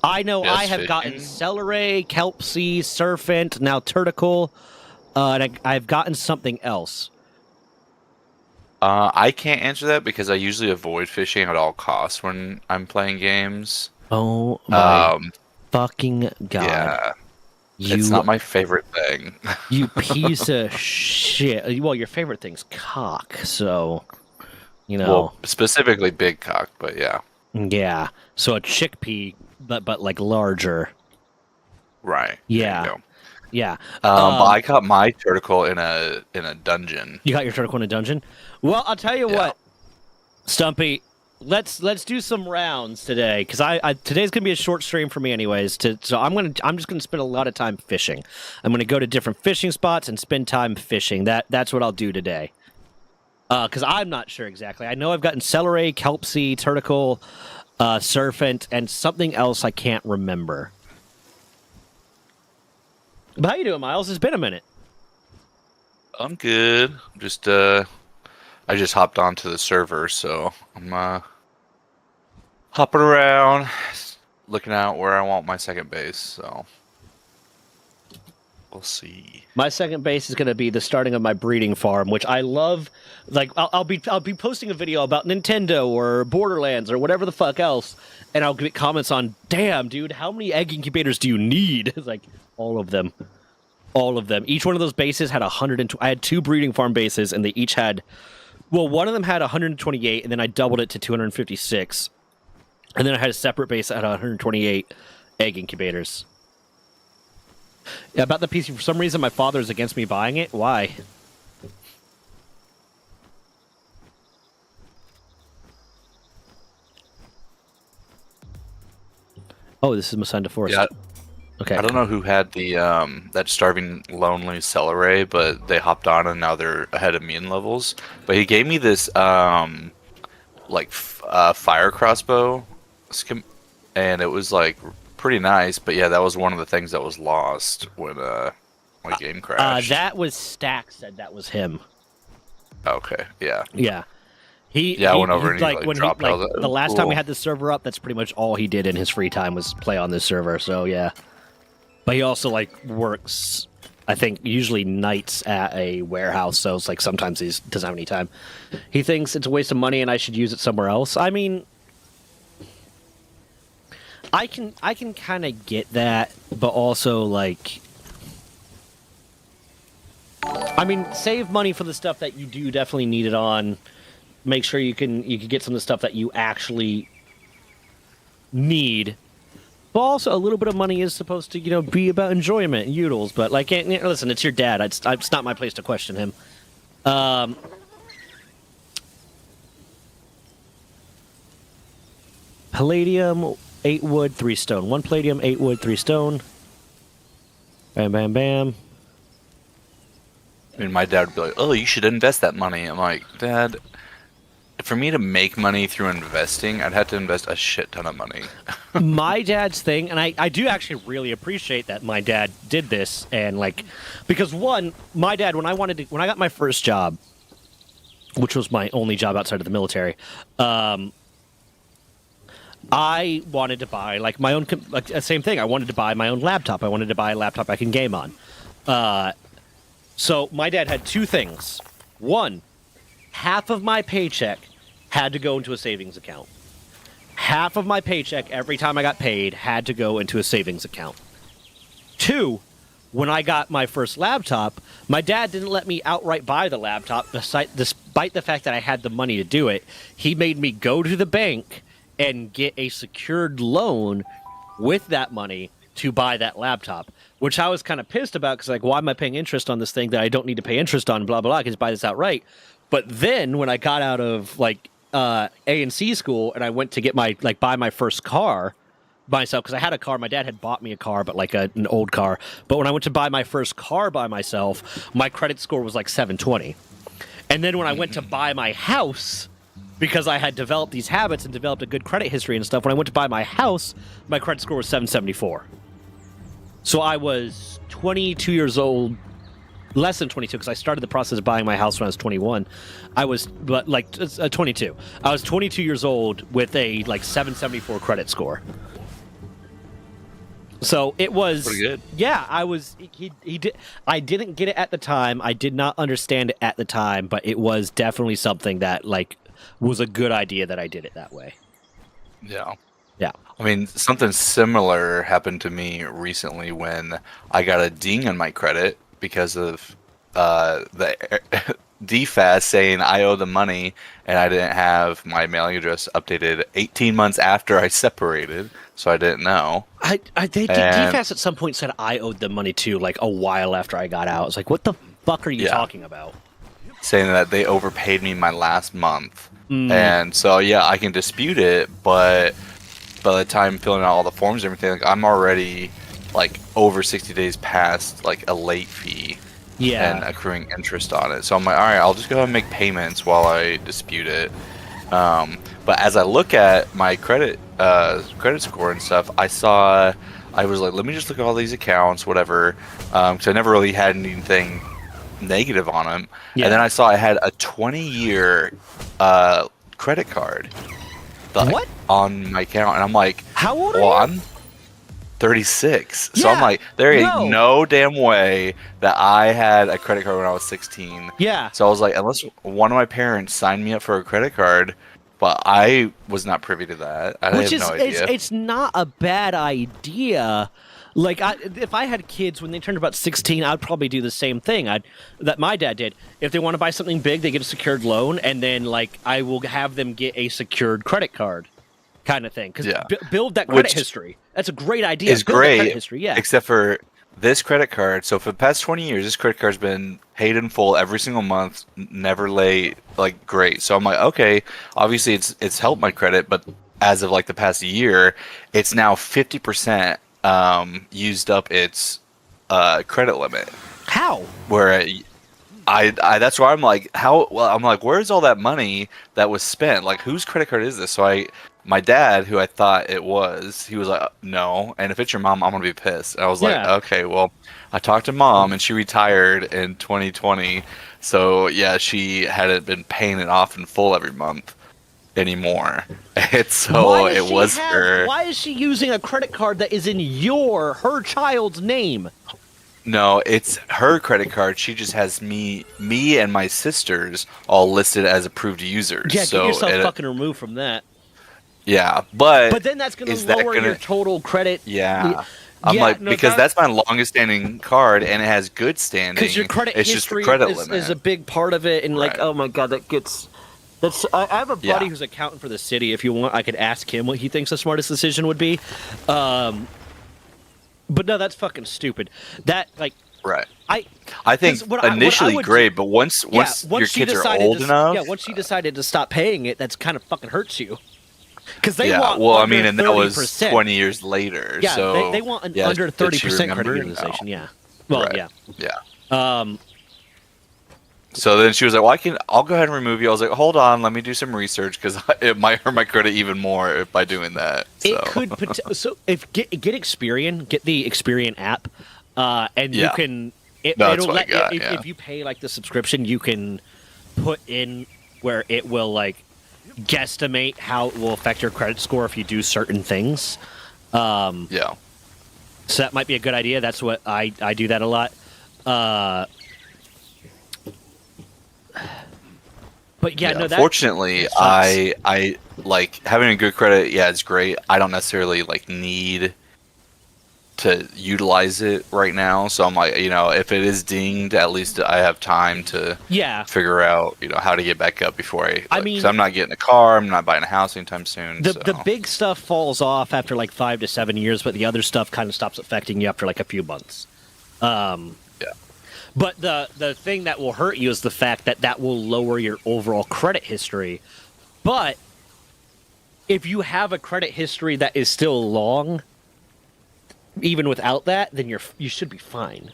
I know Just I have fishing? gotten celery, kelp sea, serpent, now turtle, and I've gotten something else. I can't answer that because I usually avoid fishing at all costs when I'm playing games. Oh my Um, fucking god! yeah, You, it's not my favorite thing. you piece of shit. Well, your favorite thing's cock, so you know. Well, specifically big cock, but yeah, Yeah. So a chickpea, but like larger. right. Yeah. There you Yeah. go. But I caught my turtle in a dungeon. You got your turtle in a dungeon? Well, I'll tell you Yeah. what, Stumpy. Let's do some rounds today, because I today's gonna be a short stream for me anyways. So I'm just gonna spend a lot of time fishing. I'm gonna go to different fishing spots and spend time fishing. That's what I'll do today. Because I'm not sure exactly. I know I've gotten celery, kelp sea, turtle, serpent, and something else I can't remember. But how you doing, Miles? It's been a minute. I'm good. Just I just hopped onto the server, so I'm hopping around, looking out where I want my second base. So we'll see. My second base is going to be the starting of my breeding farm, which I love. Like I'll be posting a video about Nintendo or Borderlands or whatever the fuck else, and I'll get comments on, "Damn, dude, how many egg incubators do you need?" It's like all of them, all of them. Each one of those bases had 120. I had 2 breeding farm bases, and they each had. Well, one of them had 128, and then I doubled it to 256, and then I had a separate base that had 128 egg incubators. Yeah, about the PC, for some reason, my father is against me buying it. Why? Oh, this is Masanda Forest. Yeah, Okay. I don't know who had the that starving lonely Celeray, but they hopped on and now they're ahead of me in levels. But he gave me this fire crossbow and it was like pretty nice. But yeah, that was one of the things that was lost when my game crashed. That was Stack said that was him. Okay, yeah. Yeah. I went over and he, like when dropped he, out. like, the last time we had this server up, that's pretty much all he did in his free time was play on this server. So yeah, but he also like works, I think, usually nights at a warehouse. So it's like sometimes he doesn't have any time. He thinks it's a waste of money and I should use it somewhere else. I mean, I can kind of get that, but also like, I mean, save money for the stuff that you do definitely need it on. Make sure you can get some of the stuff that you actually need. But also, a little bit of money is supposed to, be about enjoyment and utils. But like, listen, it's your dad. It's not my place to question him. Palladium, 8 wood, 3 stone. 1 palladium, 8 wood, 3 stone. Bam, bam, bam. I mean, my dad would be like, "Oh, you should invest that money." I'm like, "Dad, for me to make money through investing, I'd have to invest a shit ton of money." My dad's thing, and I do actually really appreciate that my dad did this, and like, because one, my dad, when I got my first job, which was my only job outside of the military, I wanted to buy like my own, same thing. I wanted to buy my own laptop. I wanted to buy a laptop I can game on. So my dad had 2 things. One, half of my paycheck had to go into a savings account. Half of my paycheck every time I got paid had to go into a savings account. 2, when I got my first laptop, my dad didn't let me outright buy the laptop, despite the fact that I had the money to do it. He made me go to the bank and get a secured loan with that money to buy that laptop, which I was kind of pissed about because, like, why am I paying interest on this thing that I don't need to pay interest on, blah, blah, blah, I can just buy this outright. But then when I got out of, like, A&C school and I went to get buy my first car myself, because I had a car, my dad had bought me a car, but like an old car. But when I went to buy my first car by myself, my credit score was like 720. And then when I went to buy my house, because I had developed these habits and developed a good credit history and stuff, when I went to buy my house, my credit score was 774. So I was 22 years old, less than 22, because I started the process of buying my house when I was 21. I was, 22. I was 22 years old with a, 774 credit score. So it was pretty good. Yeah, I didn't get it at the time. I did not understand it at the time, but it was definitely something that, was a good idea that I did it that way. Yeah. Yeah. I mean, something similar happened to me recently when I got a ding on my credit because of the DFAS saying I owe the money and I didn't have my mailing address updated 18 months after I separated, so I didn't know. DFAS at some point said I owed them money too, a while after I got out. I was like, what the fuck are you talking about? Saying that they overpaid me my last month. And so, yeah, I can dispute it, but by the time filling out all the forms and everything, I'm already, over 60 days past, a late fee. Yeah. And accruing interest on it. So I'm like, all right, I'll just go ahead and make payments while I dispute it. But as I look at my credit score and stuff, I was like, let me just look at all these accounts, whatever. Because I never really had anything negative on them. Yeah. And then I saw I had a 20-year credit card What? on my account, and I'm like, How old are well, you? I'm 36. So Yeah, I'm like, there ain't no. no damn way that I had a credit card when I was 16. Yeah. So I was like, unless one of my parents signed me up for a credit card, but I was not privy to that. I Which had is no idea. it's not a bad idea. Like if I had kids when they turned about 16, I'd probably do the same thing. That my dad did. If they want to buy something big, they get a secured loan, and then like I will have them get a secured credit card, kind of thing. Because Yeah. build that credit Which history. That's a great idea. Is Build that great, credit history. Yeah. except for this credit card. So for the past 20 years, this credit card's been paid in full every single month, never late, like great. So I'm like, okay, obviously it's helped my credit, but as of like the past year, it's now 50% used up its credit limit. How? Where I that's why I'm like, how? Well, I'm like, where's all that money that was spent? Like, whose credit card is this? So my dad, who I thought it was, he was like, no. And if it's your mom, I'm gonna be pissed. And I was like, Yeah. okay, well, I talked to mom, and she retired in 2020. So yeah, she hadn't been paying it off in full every month anymore. And so Why does it she was have- her. Why is she using a credit card that is in her child's name? No, it's her credit card. She just has me and my sisters all listed as approved users. Yeah, so get yourself it- fucking removed from that. yeah, but But then that's going is to that lower gonna- your total credit. yeah. I'm Yeah, like, no, because that- that's my longest standing card and it has good standing. Because your credit it's just the history credit is limit. a big part of it, and like, Right. oh my god, that's. I have a buddy Yeah. who's accountant for the city. If you want, I could ask him what he thinks the smartest decision would be. But no, that's fucking stupid. That like right. I think 'cause what I initially would great, do- but once your she kids are decided old to, enough, Yeah, once she decided to stop paying it, that's kind of fucking hurts you. Because they yeah. want Well, I under mean, and that was 30%. 20 years later. Yeah, so they want an yeah, under did she 30% credit remember? utilization. No. Yeah. Well, Right. yeah. Yeah. So then she was like, "Well, I'll go ahead and remove you." I was like, "Hold on, let me do some research because it might hurt my credit even more by doing that." So. It could so if get Experian, get the Experian app, and you Yeah. can That's it'll what I let got, if, yeah. if you pay like the subscription, you can put in where it will like guesstimate how it will affect your credit score if you do certain things. Yeah. So that might be a good idea. That's what I do that a lot. But yeah, no. That Fortunately, sucks. I like having a good credit. Yeah, it's great. I don't necessarily like need to utilize it right now. So I'm like, if it is dinged, at least I have time to yeah. figure out, how to get back up before I mean- 'cause I'm not getting a car. I'm not buying a house anytime soon. The so. big stuff falls off after like 5 to 7 years, but the other stuff kind of stops affecting you after like a few months. Yeah. But the thing that will hurt you is the fact that will lower your overall credit history. But if you have a credit history that is still long, even without that, then you should be fine.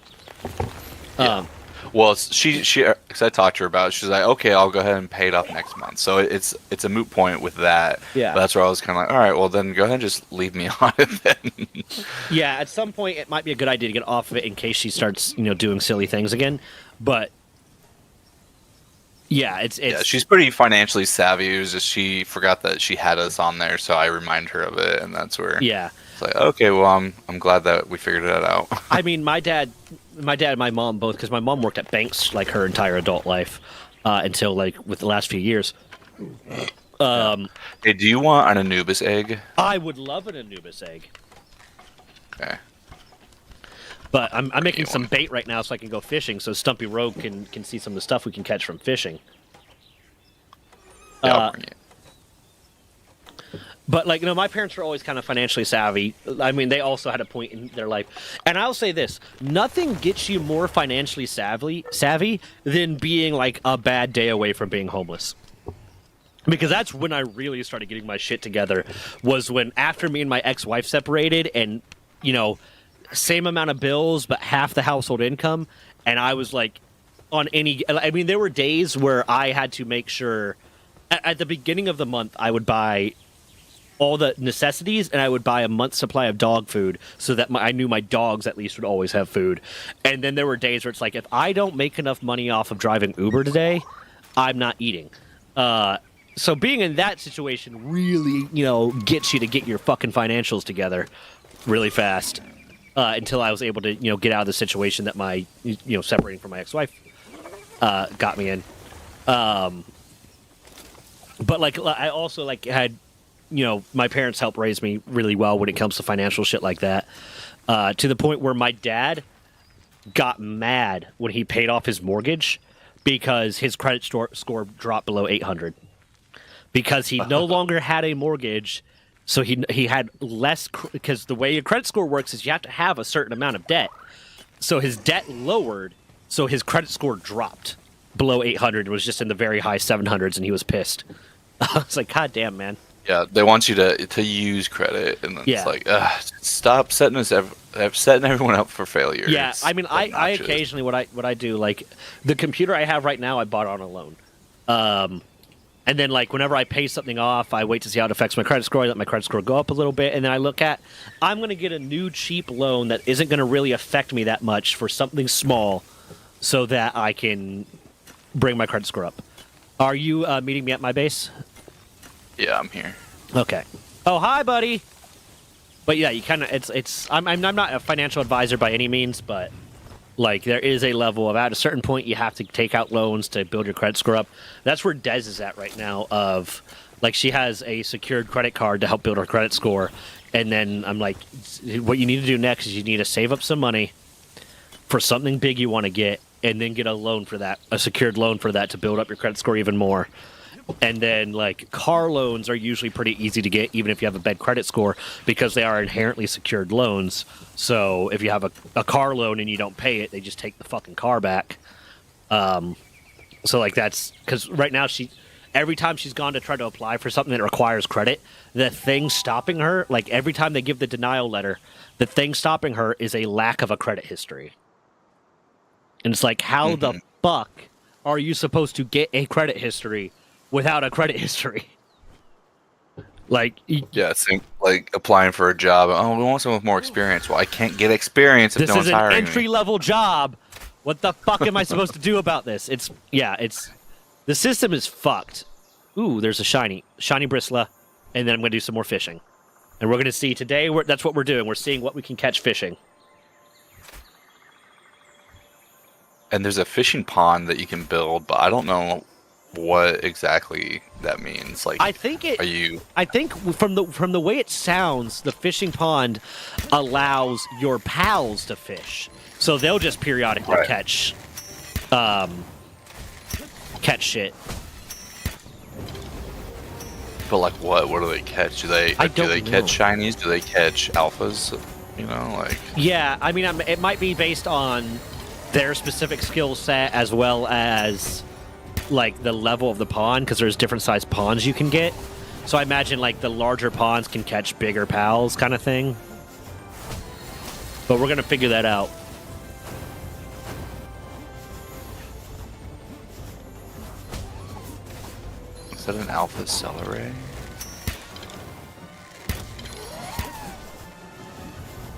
Yeah. Well, she because I talked to her about it, she's like, okay, I'll go ahead and pay it off next month. So it's a moot point with that. Yeah. But that's where I was kind of like, all right, well then go ahead and just leave me on it then. Yeah, at some point it might be a good idea to get off of it in case she starts, doing silly things again. But yeah, it's Yeah, she's pretty financially savvy. It was just she forgot that she had us on there, so I remind her of it, and that's where yeah. it's like, okay, well, I'm glad that we figured that out. I mean, my dad and my mom both, because my mom worked at banks like her entire adult life until like with the last few years. Hey, do you want an Anubis egg? I would love an Anubis egg, Okay. but I'm making you some one. bait right now so I can go fishing, so Stumpy Rogue can see some of the stuff we can catch from fishing. Yeah, I'll bring it. But like, my parents were always kind of financially savvy. I mean, they also had a point in their life. And I'll say this, nothing gets you more financially savvy than being like a bad day away from being homeless. Because that's when I really started getting my shit together, was when after me and my ex-wife separated and, same amount of bills but half the household income, and I was like there were days where I had to make sure at the beginning of the month I would buy all the necessities, and I would buy a month's supply of dog food so that I knew my dogs at least would always have food. And then there were days where it's like, if I don't make enough money off of driving Uber today, I'm not eating. So being in that situation really, gets you to get your fucking financials together really fast. Until I was able to, get out of the situation that my, separating from my ex-wife got me in. But like, I also like had, my parents helped raise me really well when it comes to financial shit like that. To the point where my dad got mad when he paid off his mortgage because his credit score dropped below 800. Because he no longer had a mortgage. So he had less, because the way your credit score works is you have to have a certain amount of debt. So his debt lowered, so his credit score dropped below 800. It was just in the very high 700s, and he was pissed. I was like, God damn, man. Yeah, they want you to use credit, and it's like, stop setting everyone up for failure. Yeah, It's I mean, I obnoxious. occasionally what I do, like the computer I have right now, I bought on a loan. And then, like, whenever I pay something off, I wait to see how it affects my credit score. I let my credit score go up a little bit. And then I look at, I'm going to get a new cheap loan that isn't going to really affect me that much for something small so that I can bring my credit score up. Are you meeting me at my base? Yeah, I'm here. Okay. Oh, hi, buddy. But yeah, you kind of, I'm not a financial advisor by any means, but like, there is a level of, at a certain point, you have to take out loans to build your credit score up. That's where Des is at right now. Of, like, she has a secured credit card to help build her credit score. And then I'm like, what you need to do next is you need to save up some money for something big you want to get, and then get a loan for that, a secured loan for that to build up your credit score even more. And then, like, car loans are usually pretty easy to get, even if you have a bad credit score, because they are inherently secured loans. So if you have a car loan and you don't pay it, they just take the fucking car back. So, like, that's because right now every time she's gone to try to apply for something that requires credit, the thing stopping her, like, every time they give the denial letter, the thing stopping her is a lack of a credit history. And it's like, how the fuck are you supposed to get a credit history without a credit history? Like, Yeah, same, like applying for a job. Oh, we want someone with more experience. Well, I can't get experience if this no is one's an hiring me. entry-level job. What the fuck am I supposed to do about this? The system is fucked. Ooh, there's a shiny Bristla, and then I'm going to do some more fishing. And we're going to see today, that's what we're doing. We're seeing what we can catch fishing. And there's a fishing pond that you can build, but I don't know what exactly that means. Like, I think from the way it sounds, the fishing pond allows your pals to fish, so they'll just periodically catch shit. But like, what do they catch? Do they I don't catch know. shinies? Do they catch alphas? Like, Yeah, I mean, it might be based on their specific skill set as well as like the level of the pond, because there's different sized ponds you can get. So I imagine like the larger ponds can catch bigger pals, kind of thing. But we're gonna figure that out. is that an alpha celery?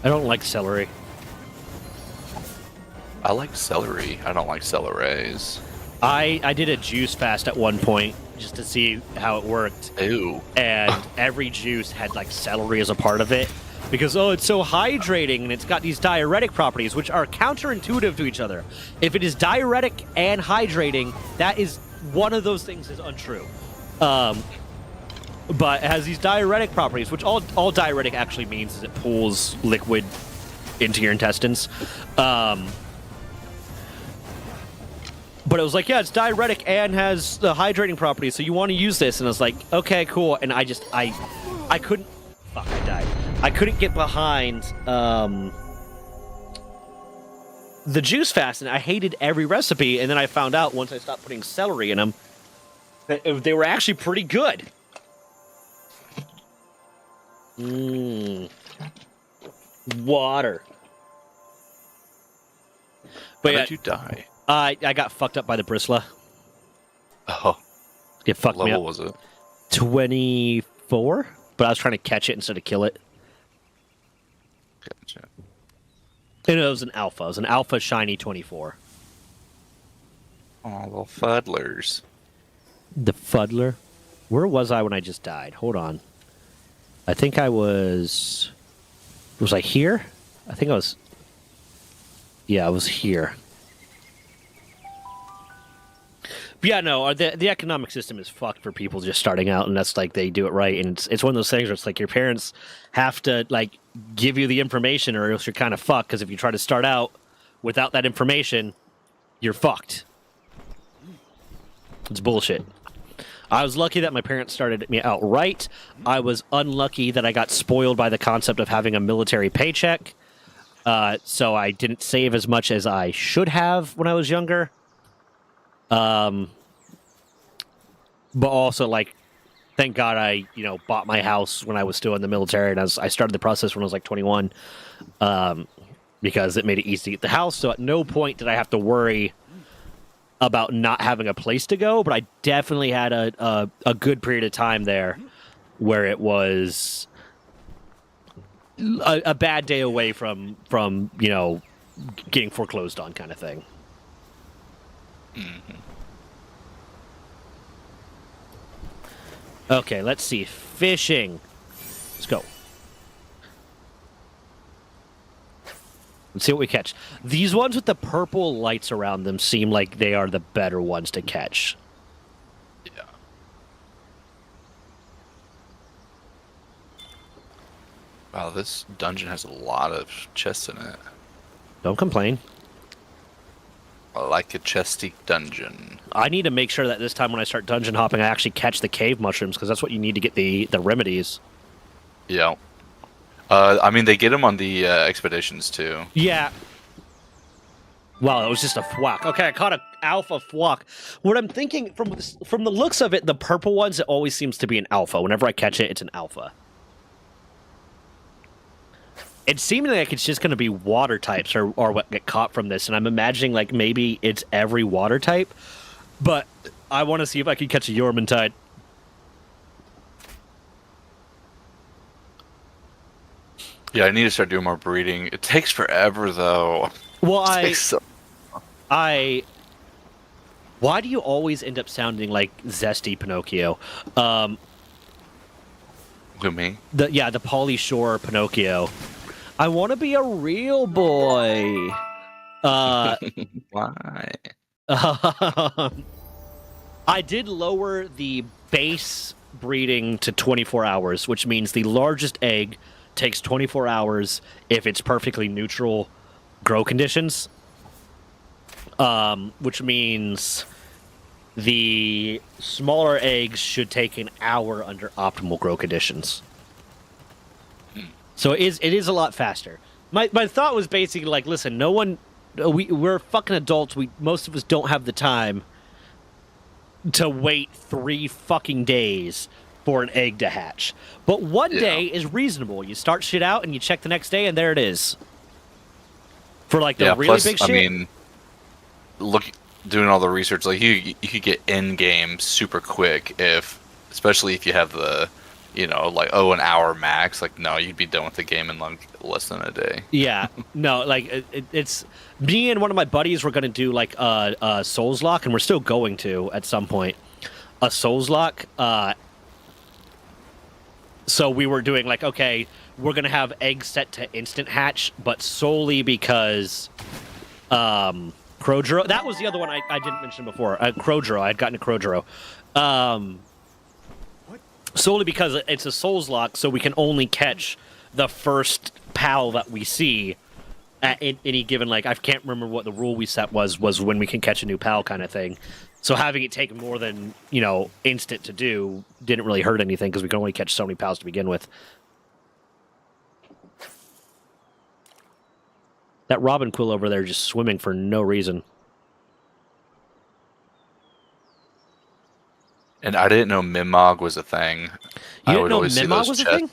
I don't like celery. I like celery. I don't like celeries. I did a juice fast at one point just to see how it worked. Ew. And every juice had like celery as a part of it because it's so hydrating and it's got these diuretic properties which are counterintuitive to each other. If it is diuretic and hydrating, that is one of those things is untrue. But it has these diuretic properties, which all diuretic actually means is it pulls liquid into your intestines. But it was like, yeah, it's diuretic and has the hydrating properties, so you want to use this. And I was like, okay, cool. And I couldn't, fuck, I died. I couldn't get behind the juice fast, and I hated every recipe. And then I found out once I stopped putting celery in them, that they were actually pretty good. Water. But How yeah, did you die? I got fucked up by the Bristla. Oh, It fucked what me level up. was it? 24? but I was trying to catch it instead of kill it. Gotcha. And it was an alpha. It was an alpha shiny 24. Oh, little fuddlers. The Fuddler. Where was I when I just died? Hold on. I think I was... Was I here? I think I was... Yeah, I was here. But yeah, no, the economic system is fucked for people just starting out, and that's like they do it right. And it's one of those things where it's like your parents have to like give you the information, or else you're kind of fucked. Because if you try to start out without that information, you're fucked. It's bullshit. I was lucky that my parents started me out right. I was unlucky that I got spoiled by the concept of having a military paycheck. So I didn't save as much as I should have when I was younger. But also, like, thank God I, bought my house when I was still in the military, and I started the process when I was like 21, because it made it easy to get the house. So at no point did I have to worry about not having a place to go. But I definitely had a good period of time there where it was a bad day away from getting foreclosed on, kind of thing. Mm-hmm. Okay, let's see. Fishing. Let's go. Let's see what we catch. These ones with the purple lights around them seem like they are the better ones to catch. Yeah. Wow, this dungeon has a lot of chests in it. Don't complain. I like a chesty dungeon. I need to make sure that this time when I start dungeon hopping, I actually catch the cave mushrooms, because that's what you need to get the remedies. Yeah. I mean, they get them on the expeditions, too. Yeah. Wow, it was just a thwack. Okay, I caught an alpha thwack. What I'm thinking, from the looks of it, the purple ones, it always seems to be an alpha. Whenever I catch it, it's an alpha. It seems like it's just going to be water types or what get caught from this, and I'm imagining like maybe it's every water type, but I want to see if I can catch a Yormantide. Yeah, I need to start doing more breeding. It takes forever, though. Well, It takes why do you always end up sounding like zesty Pinocchio? Who, me? The Pauly Shore Pinocchio. I want to be a real boy. Why? I did lower the base breeding to 24 hours, which means the largest egg takes 24 hours if it's perfectly neutral grow conditions. Which means the smaller eggs should take an hour under optimal grow conditions. So it is a lot faster. My thought was basically like, listen, we're fucking adults. Most of us don't have the time to wait 3 fucking days for an egg to hatch. But one day is reasonable. You start shit out and you check the next day and there it is. For like the really big shit. I mean, doing all the research, like you could get in game super quick especially if you have the, like an hour max. Like no, you'd be done with the game in like less than a day. Yeah, no, like it's me and one of my buddies were gonna do like a Souls Lock, and we're still going to at some point a Souls Lock. So we were doing like, okay, we're gonna have eggs set to instant hatch, but solely because Crodro. That was the other one I didn't mention before. Crodro. I had gotten a Crodro. Solely because it's a Souls Lock, so we can only catch the first pal that we see at any given, like, I can't remember what the rule we set was when we can catch a new pal kind of thing. So having it take more than, instant to do didn't really hurt anything because we can only catch so many pals to begin with. That robin quill over there just swimming for no reason. And I didn't know Mimog was a thing. You didn't know Mimog was a thing?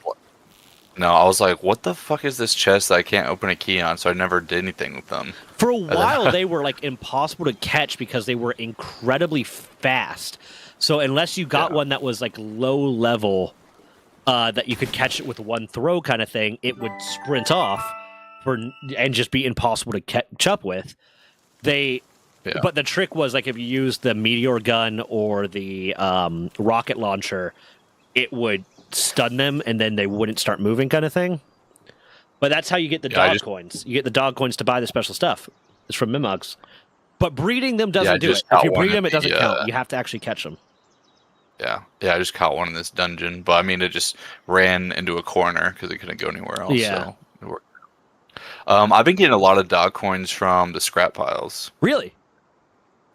No, I was like, what the fuck is this chest that I can't open a key on? So I never did anything with them. For a while, they were like impossible to catch because they were incredibly fast. So unless you got one that was like low level, that you could catch it with one throw kind of thing, it would sprint off and just be impossible to catch up with. But the trick was like if you used the meteor gun or the rocket launcher, it would stun them and then they wouldn't start moving, kind of thing. But that's how you get the dog coins. You get the dog coins to buy the special stuff. It's from Mimogs. But breeding them doesn't do it. If you breed them, it doesn't count. You have to actually catch them. Yeah, I just caught one in this dungeon, but I mean, it just ran into a corner because it couldn't go anywhere else. Yeah. So it worked. I've been getting a lot of dog coins from the scrap piles. Really?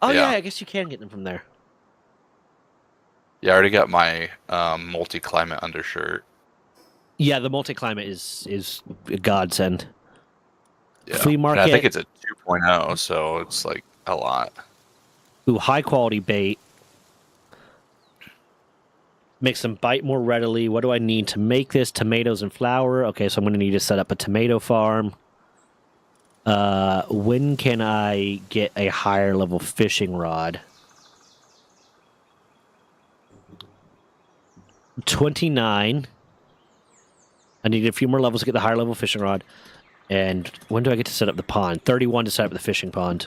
Oh Yeah. yeah, I guess you can get them from there. Yeah, I already got my multi-climate undershirt. Yeah, the multi-climate is a godsend. Yeah. Flea market. And I think it's a 2.0, so it's like a lot. Ooh, high quality bait. Makes them bite more readily. What do I need to make this? Tomatoes and flour. Okay, so I'm going to need to set up a tomato farm. When can I get a higher level fishing rod? 29. I need a few more levels to get the higher level fishing rod. And when do I get to set up the pond? 31 to set up the fishing pond.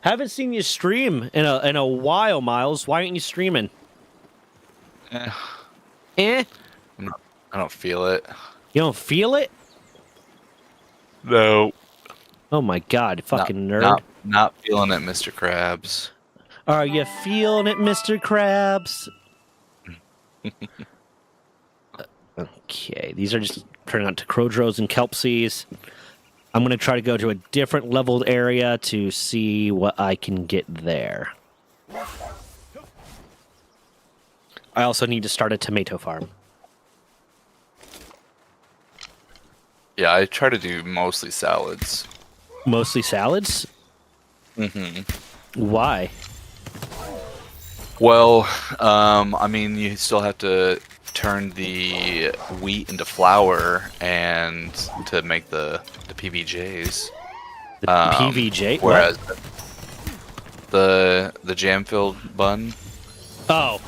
Haven't seen you stream in a while, Miles. Why aren't you streaming? Eh, Eh? I don't feel it. You don't feel it? No. Oh my god, fucking nerd. Not feeling it, Mr. Krabs. Are you feeling it, Mr. Krabs? Okay, these are just turning out to Crodros and Kelpsies. I'm going to try to go to a different leveled area to see what I can get there. I also need to start a tomato farm. Yeah, I try to do mostly salads. Mostly salads? Mm-hmm. Why? Well, I mean, you still have to turn the wheat into flour and to make the PBJs. The PVJ? Whereas the jam-filled bun. Oh.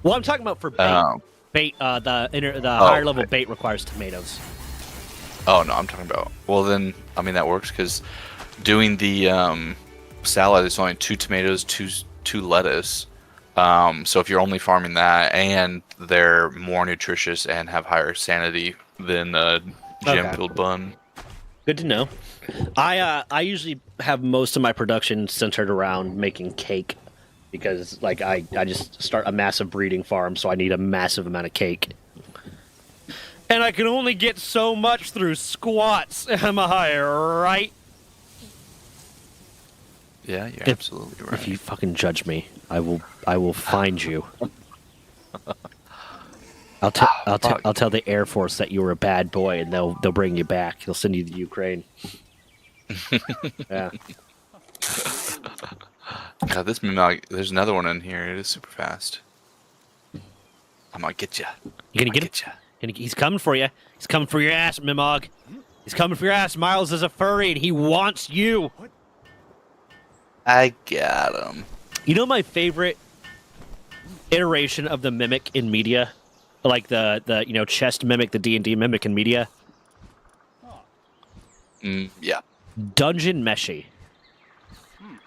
Well, I'm talking about for bait. Oh. Bait, the higher level bait requires tomatoes. Oh no, I'm talking about. Well, then I mean that works because doing the salad is only 2 tomatoes, two lettuce. So if you're only farming that, and they're more nutritious and have higher sanity than jam-filled bun. Good to know. I usually have most of my production centered around making cake because like I just start a massive breeding farm, so I need a massive amount of cake. And I can only get so much through squats. Am I right? Yeah, you're absolutely right. If you fucking judge me, I will find you. I'll tell the Air Force that you were a bad boy, and they'll bring you back. They'll send you to Ukraine. Yeah. God, this Mimog, there's another one in here. It is super fast. I'm gonna get you. You gonna get him? He's coming for you. He's coming for your ass, Mimog. He's coming for your ass. Miles is a furry, and he wants you. I got him. You know my favorite iteration of the mimic in media, like the chest mimic, the D&D mimic in media. Yeah. Dungeon Meshi.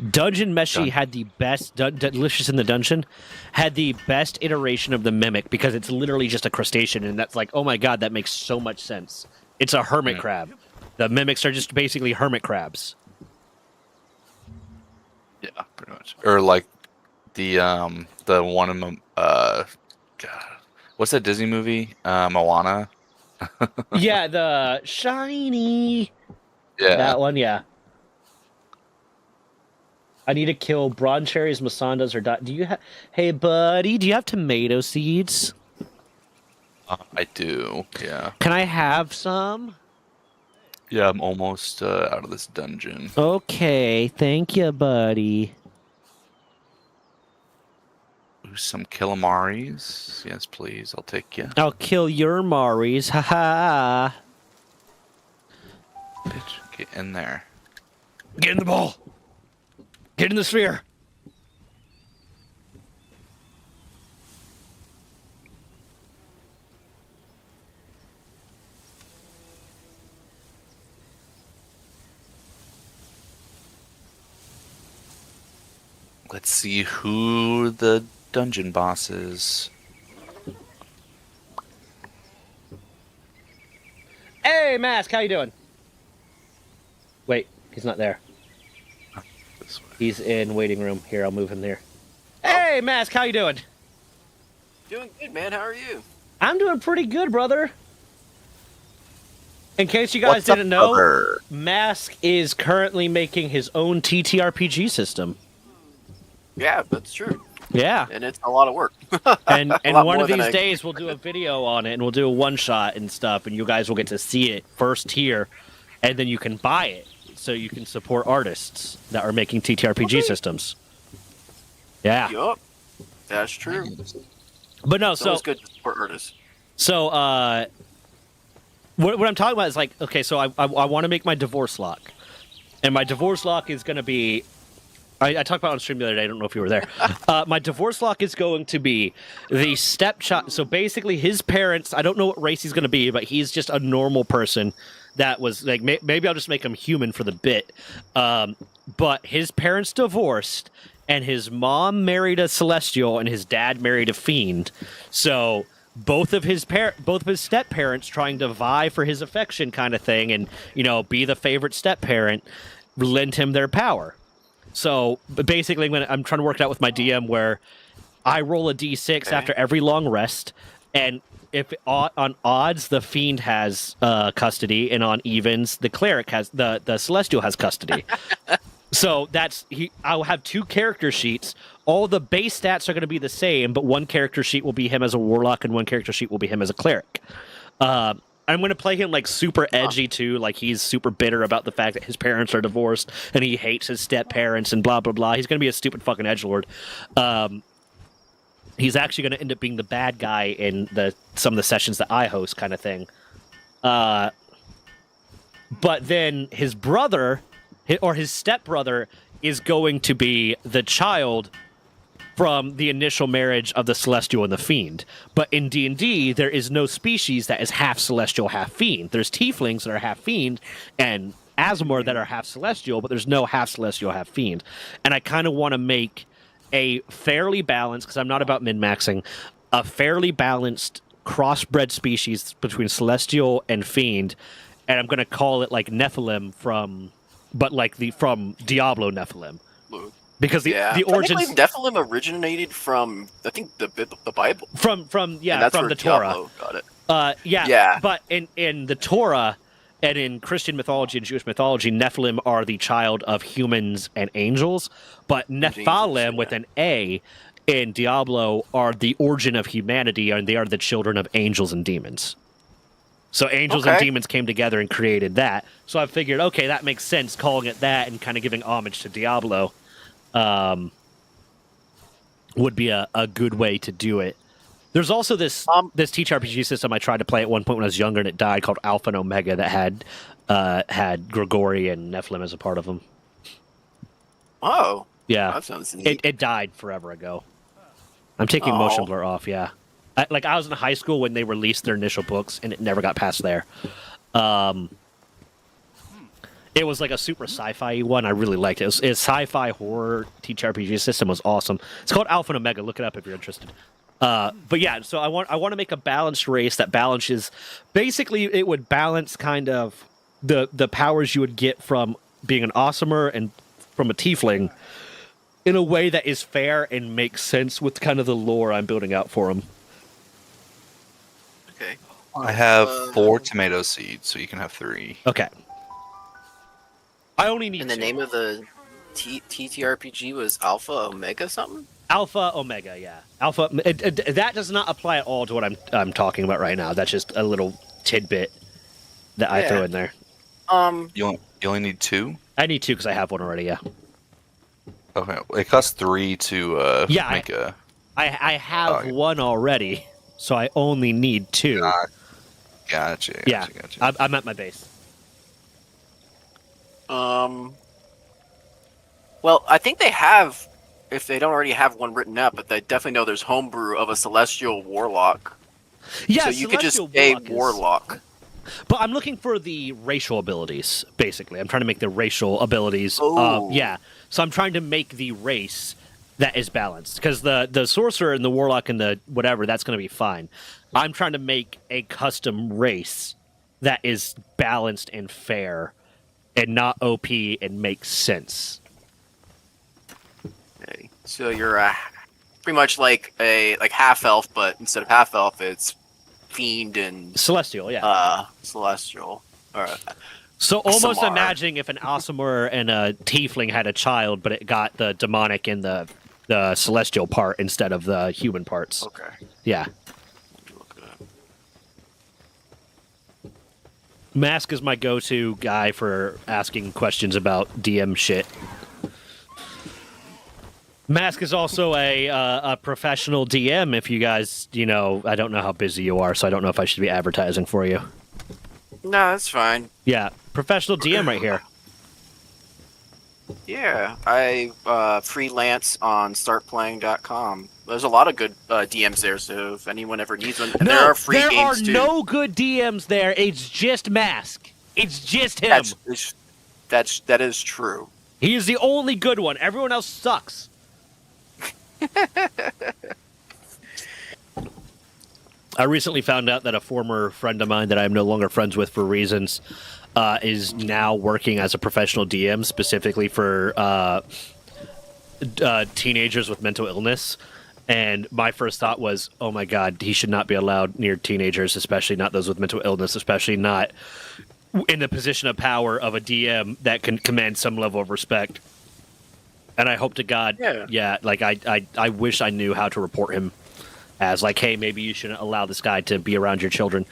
Dungeon Meshi had the best. Delicious in the Dungeon had the best iteration of the mimic because it's literally just a crustacean, and that's like, oh my god, that makes so much sense. It's a hermit crab. The mimics are just basically hermit crabs. Yeah, pretty much. Or like the one in God, what's that Disney movie? Moana. Yeah, the shiny. Yeah, that one. Yeah. I need to kill broad cherries, masandas, or do you have? Hey, buddy, do you have tomato seeds? I do. Yeah. Can I have some? Yeah, I'm almost out of this dungeon. Okay, thank you, buddy. Ooh, some Kilamaris. Yes, please. I'll take you. I'll kill your Maris. Ha ha. Bitch, get in there. Get in the ball. Get in the sphere. Let's see who the dungeon boss is. Hey, Mask, how you doing? Wait, he's not there. This way. He's in waiting room. Here, I'll move him there. Hey, Mask, how you doing? Doing good, man. How are you? I'm doing pretty good, brother. In case you guys What's up, didn't know, brother? Mask is currently making his own TTRPG system. Yeah, that's true. Yeah. And it's a lot of work. And lot one more of than these I days we'll do a video on it and we'll do a one shot and stuff and you guys will get to see it first here and then you can buy it so you can support artists that are making TTRPG systems. Yeah. Yup. That's true. But no, It's so always good to support artists. so what I'm talking about is like, okay, so I want to make my divorce lock. And my divorce lock is going to be I talked about it on stream the other day. I don't know if you were there. My divorce lock is going to be the stepchild. So basically, his parents. I don't know what race he's going to be, but he's just a normal person. That was like maybe I'll just make him human for the bit. But his parents divorced, and his mom married a celestial, and his dad married a fiend. So both of his step parents trying to vie for his affection, kind of thing, and be the favorite step parent, lend him their power. So basically, I'm trying to work it out with my DM where I roll a d6 after every long rest, and if on odds the fiend has custody, and on evens the cleric has the celestial has custody. So I'll have 2 character sheets. All the base stats are going to be the same, but one character sheet will be him as a warlock, and one character sheet will be him as a cleric. I'm going to play him like super edgy too, like he's super bitter about the fact that his parents are divorced and he hates his step parents and blah blah blah. He's going to be a stupid fucking edgelord. He's actually going to end up being the bad guy in some of the sessions that I host, kind of thing. But then his brother or his stepbrother is going to be the child from the initial marriage of the Celestial and the Fiend. But in D&D, there is no species that is half Celestial, half Fiend. There's Tieflings that are half Fiend, and Aasimar that are half Celestial, but there's no half Celestial, half Fiend. And I kind of want to make a fairly balanced, because I'm not about min-maxing, a fairly balanced crossbred species between Celestial and Fiend, and I'm going to call it like Nephilim from Diablo Nephilim. Because the origins Nephilim originated from, I think, the Bible. From the Torah. Got it. Yeah. But in the Torah and in Christian mythology and Jewish mythology, Nephilim are the child of humans and angels. But Nephalim with an A in Diablo are the origin of humanity, and they are the children of angels and demons. So angels and demons came together and created that. So I figured, okay, that makes sense, calling it that and kind of giving homage to Diablo. Would be a good way to do it. There's also this TTRPG system I tried to play at one point when I was younger and it died, called Alpha and Omega, that had Grigori and Nephilim as a part of them. Oh. Yeah. That sounds neat. It died forever ago. I'm taking motion blur off, yeah. I was in high school when they released their initial books and it never got past there. It was like a super sci-fi one. I really liked it. It's sci-fi horror TTRPG system was awesome. It's called Alpha and Omega. Look it up if you're interested. But yeah, so I want to make a balanced race that balances. Basically, it would balance kind of the powers you would get from being an Aasimar and from a Tiefling in a way that is fair and makes sense with kind of the lore I'm building out for them. Okay. I have 4 tomato seeds, so you can have 3. Okay. I only need And the 2. name of the TTRPG was Alpha Omega something? Alpha Omega, yeah. Alpha. That does not apply at all to what I'm talking about right now. That's just a little tidbit that I throw in there. You only need 2? I need 2 because I have one already. Yeah. Okay. It costs 3 to make a. I have one already, so I only need 2. Gotcha. Yeah. I'm at my base. Well, I think they have, if they don't already have one written up, but they definitely know there's homebrew of a celestial warlock. Yeah, So you could just Celestial say Warlock is- warlock. But I'm looking for the racial abilities, basically. I'm trying to make the racial abilities. Oh. Yeah. So I'm trying to make the race that is balanced. Because the sorcerer and the warlock and the whatever, that's going to be fine. I'm trying to make a custom race that is balanced and fair and not OP and makes sense. Okay. So you're pretty much like a half elf, but instead of half elf, it's fiend and Celestial, yeah. celestial. All right. So almost Aasimar. imagining if an Aasimar and a Tiefling had a child, but it got the demonic and the celestial part instead of the human parts. Okay. Yeah. Look at that. Mask is my go-to guy for asking questions about DM shit. Mask is also a professional DM. If you guys, I don't know how busy you are, so I don't know if I should be advertising for you. No, that's fine. Yeah, professional DM right here. Yeah, I freelance on startplaying.com. There's a lot of good DMs there, so if anyone ever needs one, and there are free there games are too. no good DMs there. It's just Mask. It's just him. That is true. He is the only good one. Everyone else sucks. I recently found out that a former friend of mine that I'm no longer friends with for reasons is now working as a professional DM specifically for teenagers with mental illness. And my first thought was, oh my God, he should not be allowed near teenagers, especially not those with mental illness, especially not in the position of power of a DM that can command some level of respect. And I hope to God, I wish I knew how to report him as like, hey, maybe you shouldn't allow this guy to be around your children.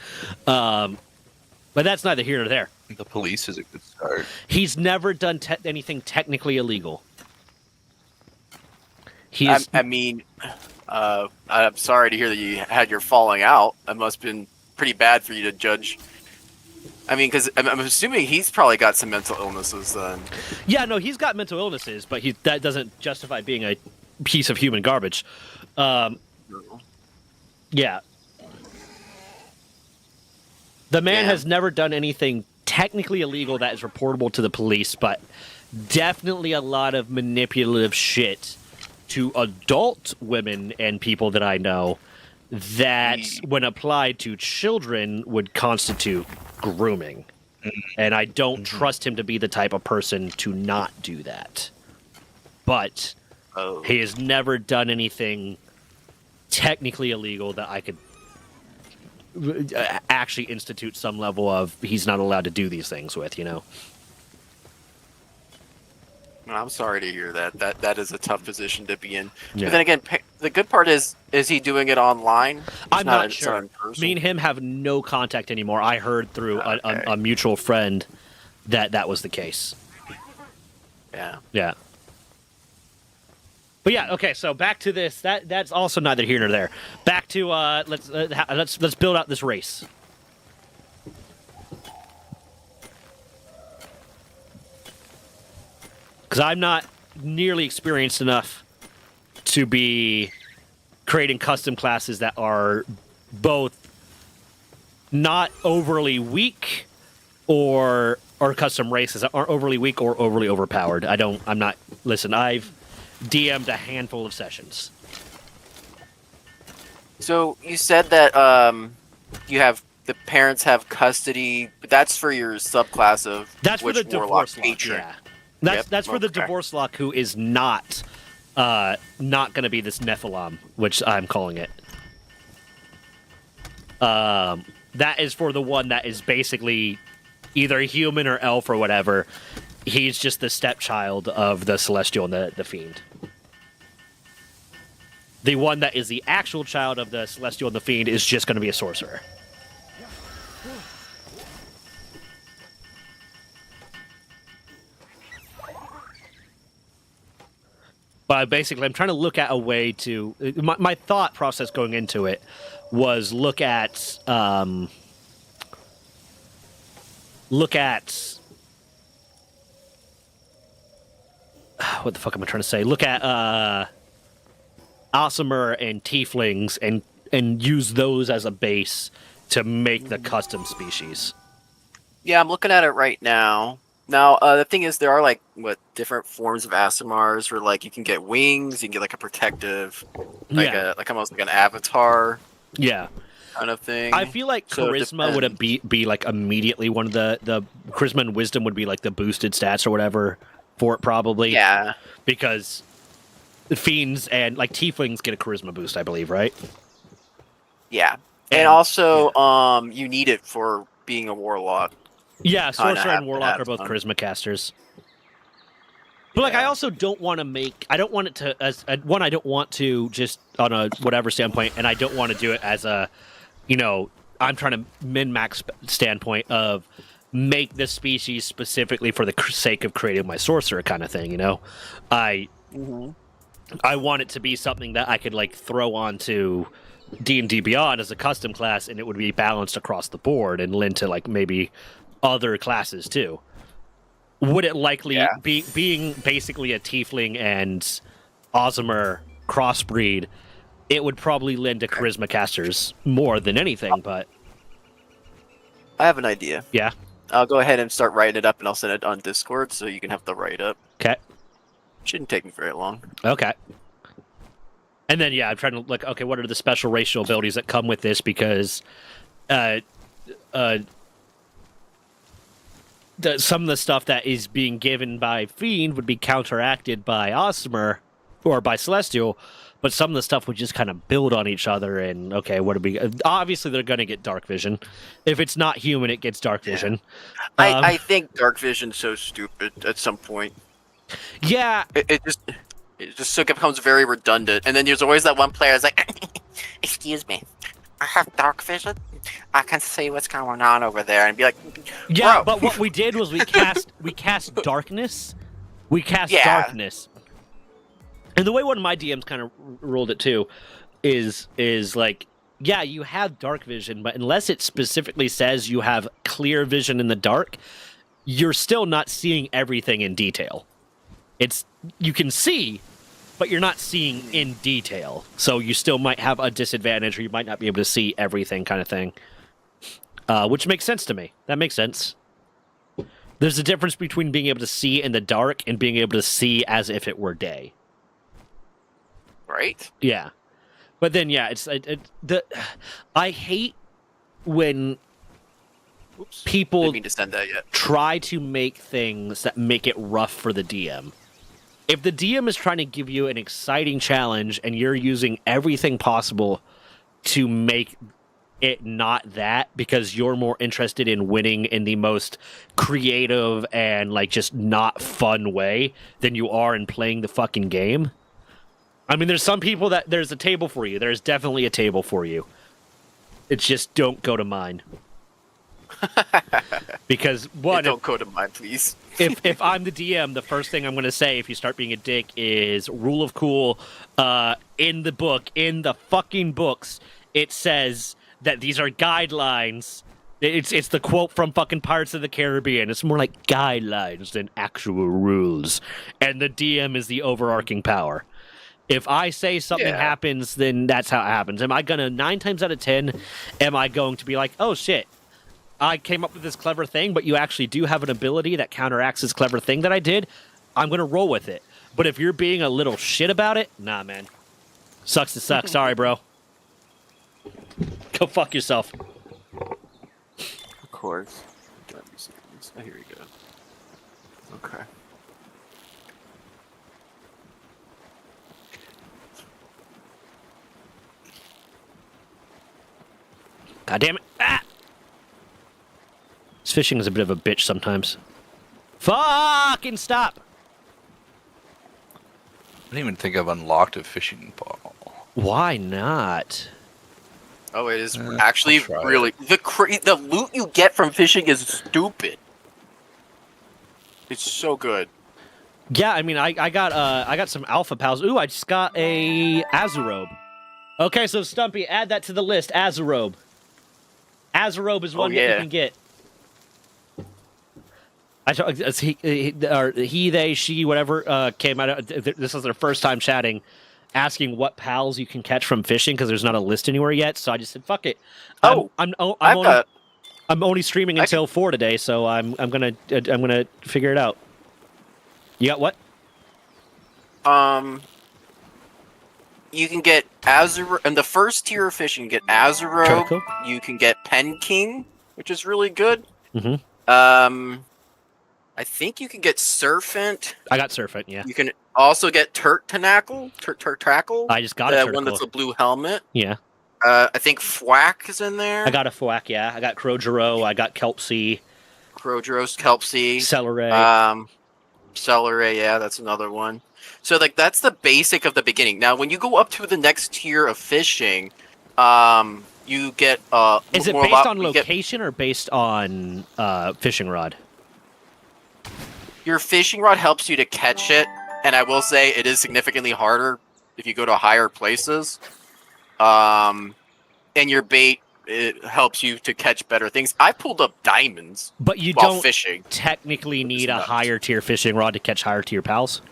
But that's neither here nor there. The police is a good start. He's never done anything technically illegal. I'm sorry to hear that you had your falling out. That must have been pretty bad for you to judge. I mean, because I'm assuming he's probably got some mental illnesses then. Yeah, no, he's got mental illnesses, but that doesn't justify being a piece of human garbage. Yeah. The man has never done anything technically illegal that is reportable to the police, but definitely a lot of manipulative shit to adult women and people that I know that, when applied to children, would constitute grooming. And I don't trust him to be the type of person to not do that. But he has never done anything technically illegal that I could actually institute some level of he's not allowed to do these things with, I'm sorry to hear that. That is a tough position to be in. Yeah. But then again, the good part is he doing it online? I'm not it's sure. in person? Me and him have no contact anymore. I heard through a mutual friend that was the case. Yeah. Yeah. But yeah, okay. So back to this. That's also neither here nor there. Back to let's build out this race. Because I'm not nearly experienced enough to be creating custom classes that are both not overly weak or custom races that aren't overly weak or overly overpowered. Listen, I've DM'd a handful of sessions. So you said that the parents have custody, but that's for your subclass of That's for the divorce lock. patron. Yeah. That's for the divorce lock who is not going to be this Nephilim, which I'm calling it. That is for the one that is basically either human or elf or whatever. He's just the stepchild of the Celestial and the Fiend. The one that is the actual child of the Celestial and the Fiend is just going to be a sorcerer. But basically, I'm trying to look at a way to... My thought process going into it was look at... what the fuck am I trying to say? Look at Aasimar and Tieflings and use those as a base to make the custom species. Yeah, I'm looking at it right now. Now, the thing is, there are like different forms of Aasimars, where like you can get wings, you can get like a protective, like almost like an avatar Yeah. kind of thing. I feel like So it charisma would be like immediately one of the charisma and wisdom would be like the boosted stats or whatever for it probably. Yeah. Because fiends and like tieflings get a charisma boost, I believe, right? Yeah. And also, you need it for being a warlock. Yeah, Kinda sorcerer have and to warlock have are both some. charisma casters. But like, I also don't want to make. I don't want it to as one. I don't want to just on a whatever standpoint, and I don't want to do it as a, I'm trying to min max standpoint of make this species specifically for the sake of creating my sorcerer kind of thing. I want it to be something that I could like throw onto D&D Beyond as a custom class, and it would be balanced across the board and lend to like maybe other classes too. Would it likely be being basically a tiefling and Aasimar crossbreed? It would probably lend to charisma casters more than anything, but I have an idea. yeah. I'll go ahead and start writing it up, and I'll send it on Discord so you can have the write up. Okay. Shouldn't take me very long. Okay. And then I'm trying to look. Okay, what are the special racial abilities that come with this? Because, some of the stuff that is being given by Fiend would be counteracted by Aasimar or by Celestial, but some of the stuff would just kind of build on each other. And okay, what do we? Obviously, they're going to get dark vision. If it's not human, it gets dark vision. I think dark vision's so stupid at some point. Yeah. It just so becomes very redundant, and then there's always that one player that's like, "Excuse me, I have dark vision. I can see what's going on over there," and be like, Yeah, "Bro." but what we did was we cast darkness. We cast darkness. And the way one of my DMs kind of ruled it too is like, yeah, you have dark vision, but unless it specifically says you have clear vision in the dark, you're still not seeing everything in detail. You can see, but you're not seeing in detail. So you still might have a disadvantage, or you might not be able to see everything kind of thing. Which makes sense to me. That makes sense. There's a difference between being able to see in the dark and being able to see as if it were day. Right? Yeah. But then, I hate when people Didn't mean to send that yet. try to make things that make it rough for the DM. If the DM is trying to give you an exciting challenge and you're using everything possible to make it not that because you're more interested in winning in the most creative and like just not fun way than you are in playing the fucking game. I mean, there's some people that there's a table for you. There's definitely a table for you. It's just don't go to mine. Because one, Don't go to mine, please. if I'm the DM, the first thing I'm going to say if you start being a dick is rule of cool. In the book, in the fucking books, it says that these are guidelines. It's the quote from fucking Pirates of the Caribbean. It's more like guidelines than actual rules. And the DM is the overarching power. If I say something happens, then that's how it happens. Am I going to, 9 times out of 10, am I going to be like, oh shit, I came up with this clever thing, but you actually do have an ability that counteracts this clever thing that I did? I'm going to roll with it. But if you're being a little shit about it, nah, man. Sucks to suck. Sorry, bro. Go fuck yourself. Of course. Oh, here we go. Okay. God damn it. Ah! This fishing is a bit of a bitch sometimes. Fucking stop! I didn't even think I've unlocked a fishing ball. Why not? Oh, it is actually I'll try really the loot you get from fishing is stupid. It's so good. Yeah, I mean, I got some alpha pals. Ooh, I just got a Azurobe. Okay, so Stumpy, add that to the list. Azurobe. Azurobe is one that you can get. He, they, she, whatever came out. This is their first time chatting, asking what pals you can catch from fishing because there's not a list anywhere yet. So I just said, "Fuck it." Oh, I'm only streaming until 4 today, so I'm gonna figure it out. You got what? You can get Azure in the first tier of fishing. You can get Azuro. Charcoal? You can get Pen King, which is really good. Mm-hmm. I think you can get Surfant. I got Surfant, yeah. You can also get Turtanackle. I just got the a one that's a blue helmet. Yeah. I think Fwack is in there. I got a Fwack, yeah. I got Crojero, I got Kelpsea. Crojoros, Kelpsea. Celeray. Celeray, yeah, that's another one. So like that's the basic of the beginning. Now when you go up to the next tier of fishing, you get Is it based on location or based on fishing rod? Your fishing rod helps you to catch it, and I will say it is significantly harder if you go to higher places. And your bait, it helps you to catch better things. I pulled up diamonds, but you while don't fishing. technically need a higher tier fishing rod to catch higher tier pals.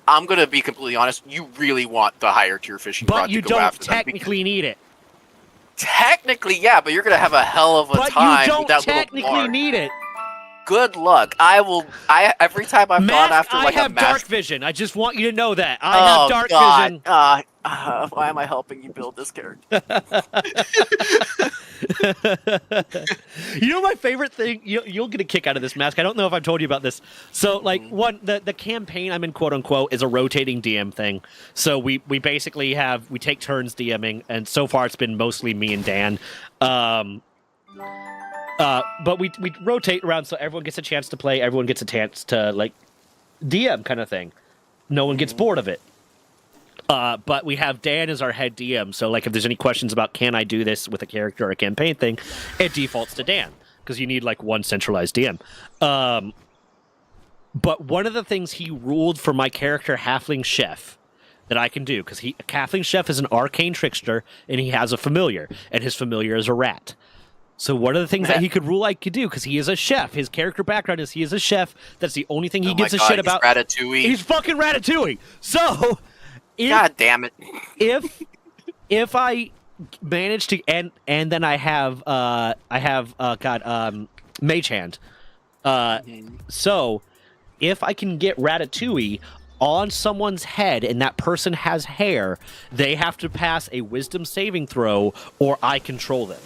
I'm gonna be completely honest. You really want the higher tier fishing rod But you to go after don't them, technically need it. Technically, yeah, but you're gonna have a hell of a But time you don't with that little technically mark. need it. Good luck. Every time I've gone after like I have a dark master. vision. I just want you to know that. I have dark vision. Why am I helping you build this character? You know my favorite thing? You'll get a kick out of this, Mask. I don't know if I've told you about this. So, like, the campaign I'm in, quote unquote, is a rotating DM thing. So we basically we take turns DMing, and so far it's been mostly me and Dan. But we rotate around so everyone gets a chance to play, everyone gets a chance to like DM kind of thing. No one gets bored of it. But we have Dan as our head DM, so like if there's any questions about can I do this with a character or a campaign thing, it defaults to Dan because you need like one centralized DM. But one of the things he ruled for my character Halfling Chef that I can do, because Halfling Chef is an arcane trickster and he has a familiar, and his familiar is a rat. So one of the things that he could rule I could do, because he is a chef, his character background is he is a chef. That's the only thing he gives a shit about. Ratatouille. He's fucking Ratatouille. So, God damn it! if I manage to and then I have Mage Hand. So if I can get Ratatouille on someone's head and that person has hair, they have to pass a Wisdom saving throw, or I control them.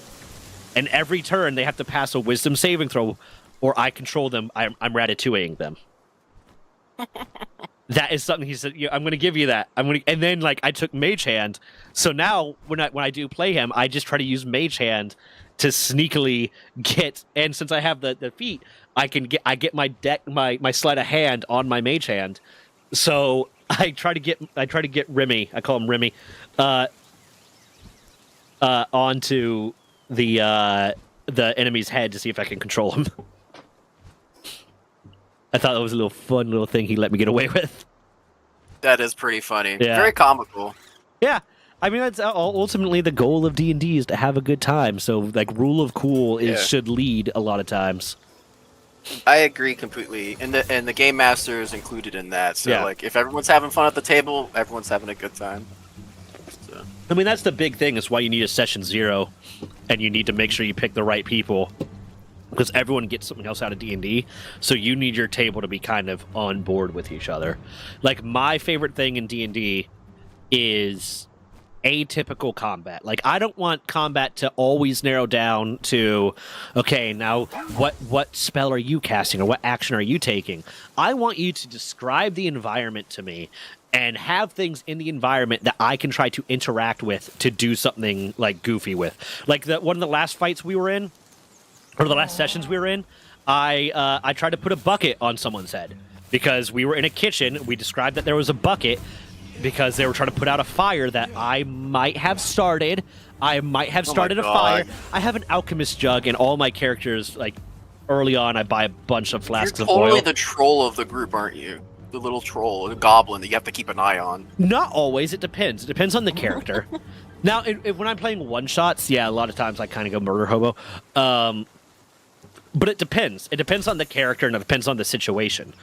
And every turn, they have to pass a Wisdom saving throw, or I control them. I'm Ratatouilleing them. That is something he said. I'm going to give you that. And then like I took Mage Hand, so now when I do play him, I just try to use Mage Hand to sneakily get. And since I have the feat, I get my sleight of hand on my Mage Hand. So I try to get Remy. I call him Remy. Onto the enemy's head to see if I can control him. I thought that was a fun little thing he let me get away with. That is pretty funny. Yeah. Very comical. Yeah, I mean that's ultimately the goal of D&D is to have a good time. So like rule of cool should lead a lot of times. I agree completely, and the game master is included in that. So like if everyone's having fun at the table, everyone's having a good time. So. I mean that's the big thing. Is why you need a session 0, and you need to make sure you pick the right people. Because everyone gets something else out of D&D, so you need your table to be kind of on board with each other. Like, my favorite thing in D&D is atypical combat. Like, I don't want combat to always narrow down to, okay, now what spell are you casting or what action are you taking? I want you to describe the environment to me and have things in the environment that I can try to interact with to do something, like, goofy with. Like, one of the last fights we were in, or the last sessions we were in, I tried to put a bucket on someone's head because we were in a kitchen. We described that there was a bucket because they were trying to put out a fire that I might have started. I might have started a fire. I have an alchemist jug, and all my characters, like, early on, I buy a bunch of flasks of oil. You're totally the troll of the group, aren't you? The little troll, the goblin that you have to keep an eye on. Not always. It depends. It depends on the character. Now, when I'm playing one-shots, yeah, a lot of times I kind of go murder hobo. But it depends. It depends on the character and it depends on the situation.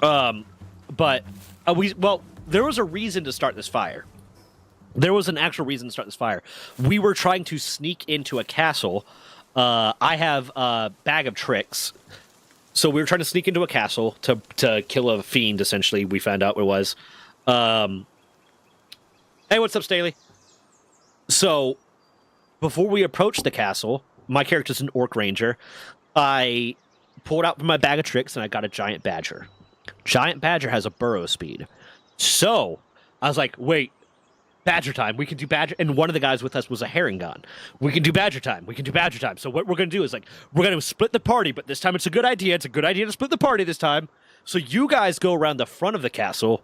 But there was a reason to start this fire. There was an actual reason to start this fire. We were trying to sneak into a castle. I have a bag of tricks. So we were trying to sneak into a castle to kill a fiend, essentially. We found out what it was. Hey, what's up, Staley? So, before we approached the castle, my character's an orc ranger. I pulled out from my bag of tricks and I got a giant badger. Giant badger has a burrow speed. So, I was like, wait, badger time. We can do badger. And one of the guys with us was a Harengon. We can do badger time. We can do badger time. So what we're going to do is we're going to split the party, but this time it's a good idea. It's a good idea to split the party this time. So you guys go around the front of the castle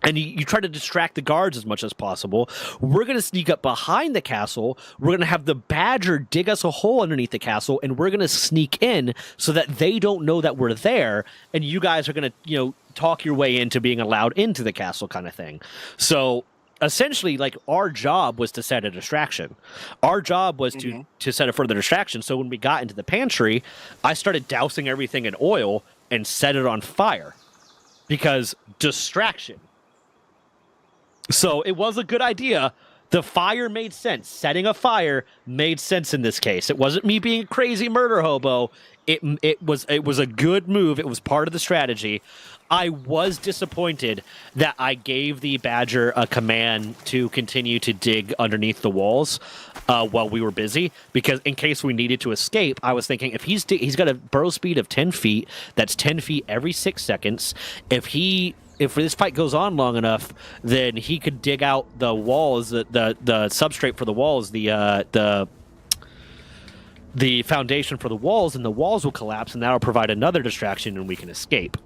and you try to distract the guards as much as possible. We're going to sneak up behind the castle. We're going to have the badger dig us a hole underneath the castle, and we're going to sneak in so that they don't know that we're there, and you guys are going to, talk your way into being allowed into the castle kind of thing. So essentially, our job was to set a distraction. Our job was to set a further distraction. So when we got into the pantry, I started dousing everything in oil and set it on fire because distraction. So it was a good idea. The fire made sense. Setting a fire made sense in this case. It wasn't me being a crazy murder hobo. It was a good move. It was part of the strategy. I was disappointed that I gave the badger a command to continue to dig underneath the walls while we were busy, because in case we needed to escape, I was thinking if he's got a burrow speed of 10 feet, that's 10 feet every 6 seconds. If this fight goes on long enough, then he could dig out the walls, the substrate for the walls, the foundation for the walls, and the walls will collapse, and that'll provide another distraction, and we can escape.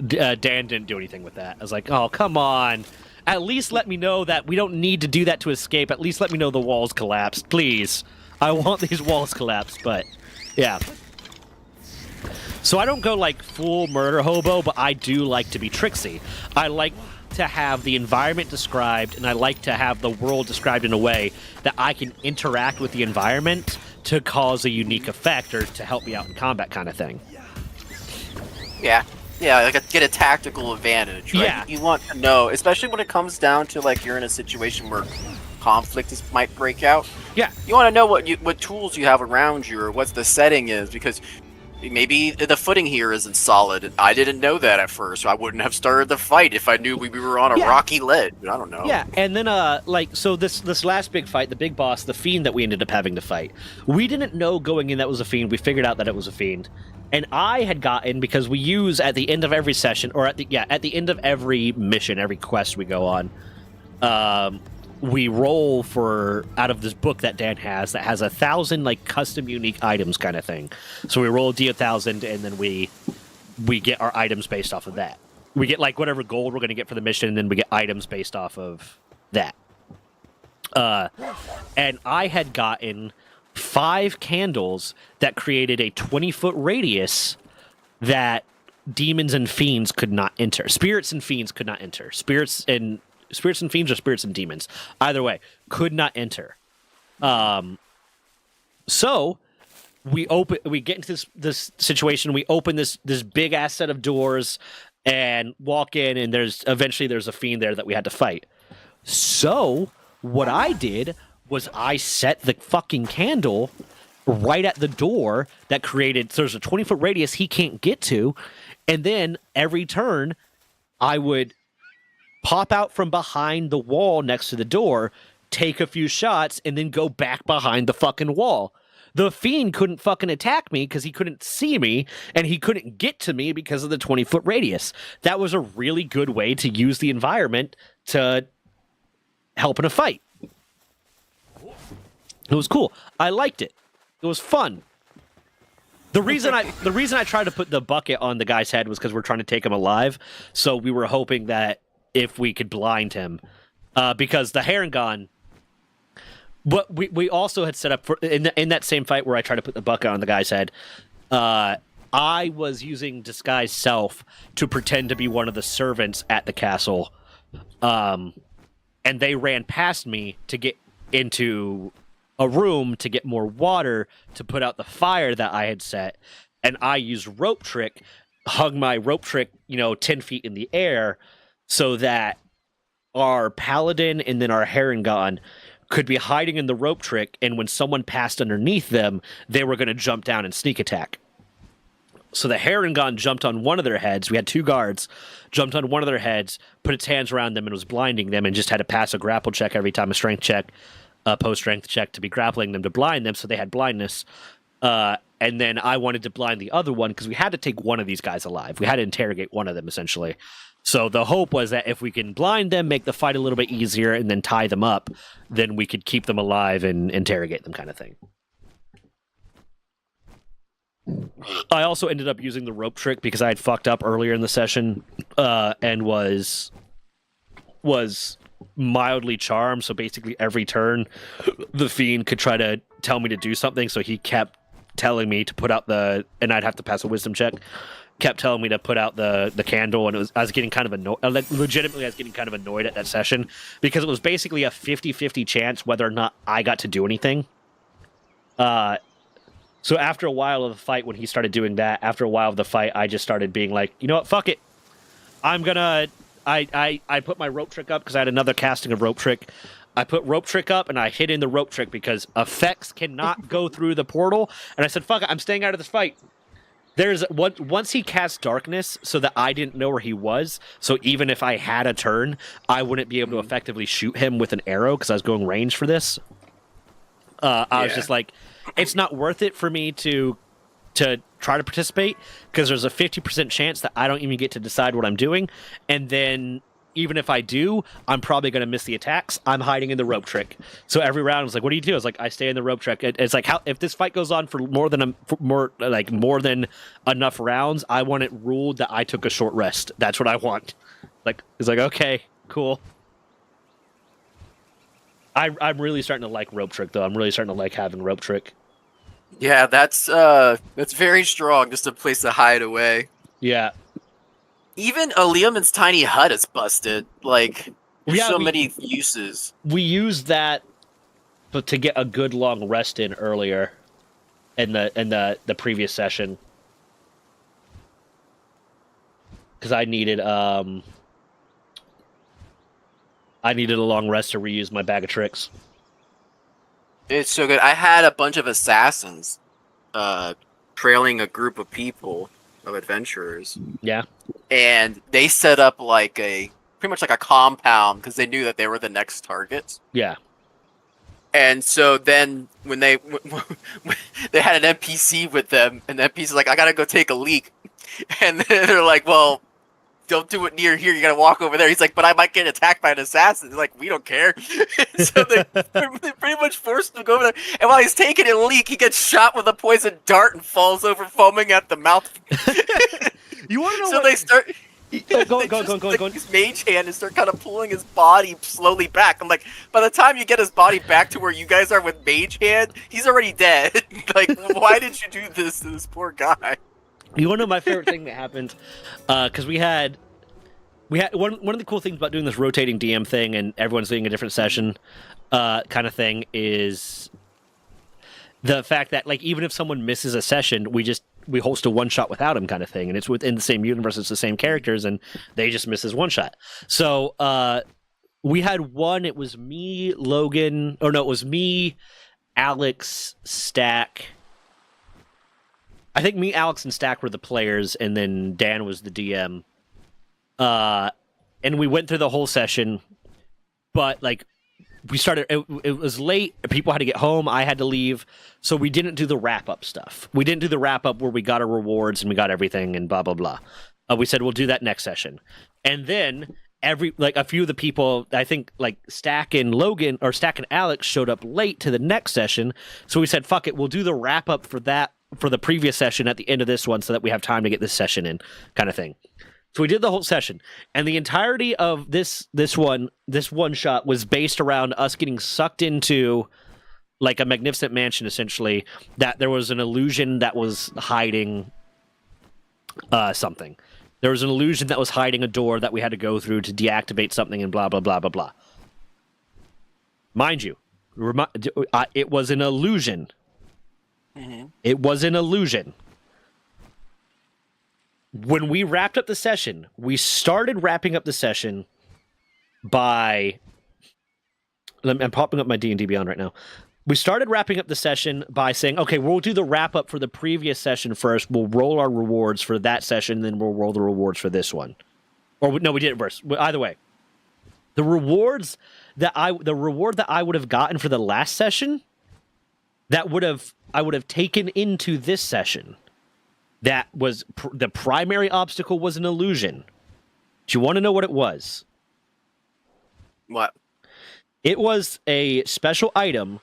Dan didn't do anything with that. I was like, oh, come on. At least let me know that we don't need to do that to escape. At least let me know the walls collapsed, please. I want these walls collapsed, but yeah. So I don't go full murder hobo, but I do like to be tricksy. I like to have the environment described, and I like to have the world described in a way that I can interact with the environment to cause a unique effect or to help me out in combat kind of thing. Yeah. Yeah, get a tactical advantage, right? Yeah. You want to know, especially when it comes down to you're in a situation where conflict might break out. Yeah. You want to know what tools you have around you or what the setting is, because maybe the footing here isn't solid. I didn't know that at first, so I wouldn't have started the fight if I knew we were on a rocky ledge. I don't know. Yeah, and then so this last big fight, the big boss, the fiend that we ended up having to fight, we didn't know going in that was a fiend. We figured out that it was a fiend. And I had gotten, because we use at the end of every session, or at the end of every mission, every quest we go on, we roll for out of this book that Dan has that has 1,000 custom unique items kind of thing. So we roll D1,000, and then we get our items based off of that. We get whatever gold we're going to get for the mission, and then we get items based off of that. And I had gotten 5 candles that created a 20-foot radius that demons and fiends could not enter. Spirits and fiends could not enter. Spirits and fiends, or spirits and demons, either way, could not enter. So we get into this situation. We open this big ass set of doors and walk in, and there's a fiend there that we had to fight. So what I did was I set the fucking candle right at the door that created, so there's a 20-foot radius he can't get to, and then every turn I would pop out from behind the wall next to the door, take a few shots, and then go back behind the fucking wall. The fiend couldn't fucking attack me because he couldn't see me, and he couldn't get to me because of the 20-foot radius. That was a really good way to use the environment to help in a fight. It was cool. I liked it. It was fun. The reason I tried to put the bucket on the guy's head was because we're trying to take him alive. So we were hoping that if we could blind him, because the Harengon. But we also had set up for in that same fight where I tried to put the bucket on the guy's head. I was using disguise self to pretend to be one of the servants at the castle, and they ran past me to get into a room to get more water to put out the fire that I had set, and I used rope trick, hung my rope trick, 10 feet in the air, so that our paladin and then our Harengon could be hiding in the rope trick, and when someone passed underneath them, they were going to jump down and sneak attack. So the Harengon jumped on one of their heads. We had 2 guards, jumped on one of their heads, put its hands around them, and was blinding them, and just had to pass a grapple check every time, a strength check, a post-strength check to be grappling them to blind them, so they had blindness. And then I wanted to blind the other one, because we had to take one of these guys alive. We had to interrogate one of them, essentially. So the hope was that if we can blind them, make the fight a little bit easier, and then tie them up, then we could keep them alive and interrogate them, kind of thing. I also ended up using the rope trick because I had fucked up earlier in the session and was mildly charmed. So basically every turn, the Fiend could try to tell me to do something. So he kept telling me to put out and I'd have to pass a wisdom check. Kept telling me to put out the candle, and I was getting kind of annoyed. Legitimately, I was getting kind of annoyed at that session because it was basically a 50-50 chance whether or not I got to do anything. So after a while of the fight, when he started doing that, after a while of the fight, I just started being like, you know what, fuck it. I'm gonna... I put my rope trick up because I had another casting of rope trick. I put rope trick up and I hid in the rope trick because effects cannot go through the portal. And I said, fuck it, I'm staying out of this fight. Once he cast darkness so that I didn't know where he was, so even if I had a turn, I wouldn't be able to effectively shoot him with an arrow because I was going range for this. I was just like, it's not worth it for me to try to participate because there's a 50% chance that I don't even get to decide what I'm doing. And then even if I do, I'm probably going to miss the attacks. I'm hiding in the rope trick. So every round I was like, what do you do? I was like, I stay in the rope trick. It's like, if this fight goes on for more than enough rounds, I want it ruled that I took a short rest. That's what I want. It's like, okay, cool. I'm really starting to like rope trick though. I'm really starting to like having rope trick. Yeah, that's very strong. Just a place to hide away. Yeah. Even Aliaman's tiny hut is busted. There's many uses. We used that, but to get a good long rest in earlier, in the previous session, because I needed a long rest to reuse my bag of tricks. It's so good. I had a bunch of assassins trailing a group of people, of adventurers. Yeah. And they set up pretty much like a compound because they knew that they were the next targets. Yeah. And so then when they had an NPC with them, and the NPC's like, I gotta go take a leak. And they're like, well, don't do it near here. You gotta walk over there. He's like, but I might get attacked by an assassin. He's like, we don't care. So they pretty much forced him to go over there. And while he's taking a leak, he gets shot with a poison dart and falls over, foaming at the mouth. You want to know? So they start. Go. His mage hand and start kind of pulling his body slowly back. I'm like, by the time you get his body back to where you guys are with mage hand, he's already dead. Why did you do this to this poor guy? You want to know my favorite thing that happened? Because we had one of the cool things about doing this rotating DM thing and everyone's doing a different session kind of thing is the fact that even if someone misses a session, we host a one shot without him kind of thing, and it's within the same universe, it's the same characters, and they just miss his one shot. So we had one. It was me, Logan. Or no, it was me, Alex, Stack. I think me, Alex, and Stack were the players, and then Dan was the DM. And we went through the whole session, but we started. It was late. People had to get home. I had to leave, so we didn't do the wrap up stuff. We didn't do the wrap up where we got our rewards and we got everything and blah blah blah. We said we'll do that next session, and then a few of the people, I think Stack and Logan or Stack and Alex showed up late to the next session, so we said fuck it, we'll do the wrap up for the previous session at the end of this one, so that we have time to get this session in, kind of thing. So we did the whole session, and the entirety of this one shot was based around us getting sucked into a magnificent mansion, essentially, that there was an illusion that was hiding something. There was an illusion that was hiding a door that we had to go through to deactivate something and blah, blah, blah, blah, blah. Mind you, It was an illusion. Mm-hmm. It was an illusion. When we wrapped up the session, we started wrapping up the session by... I'm popping up my D&D Beyond right now. We started wrapping up the session by saying, okay, we'll do the wrap-up for the previous session first. We'll roll our rewards for that session, then we'll roll the rewards for this one. Or, no, we did it first. Either way. The reward that I would have gotten for the last session, I would have taken into this session. That was the primary obstacle was an illusion. Do you want to know what it was? What? It was a special item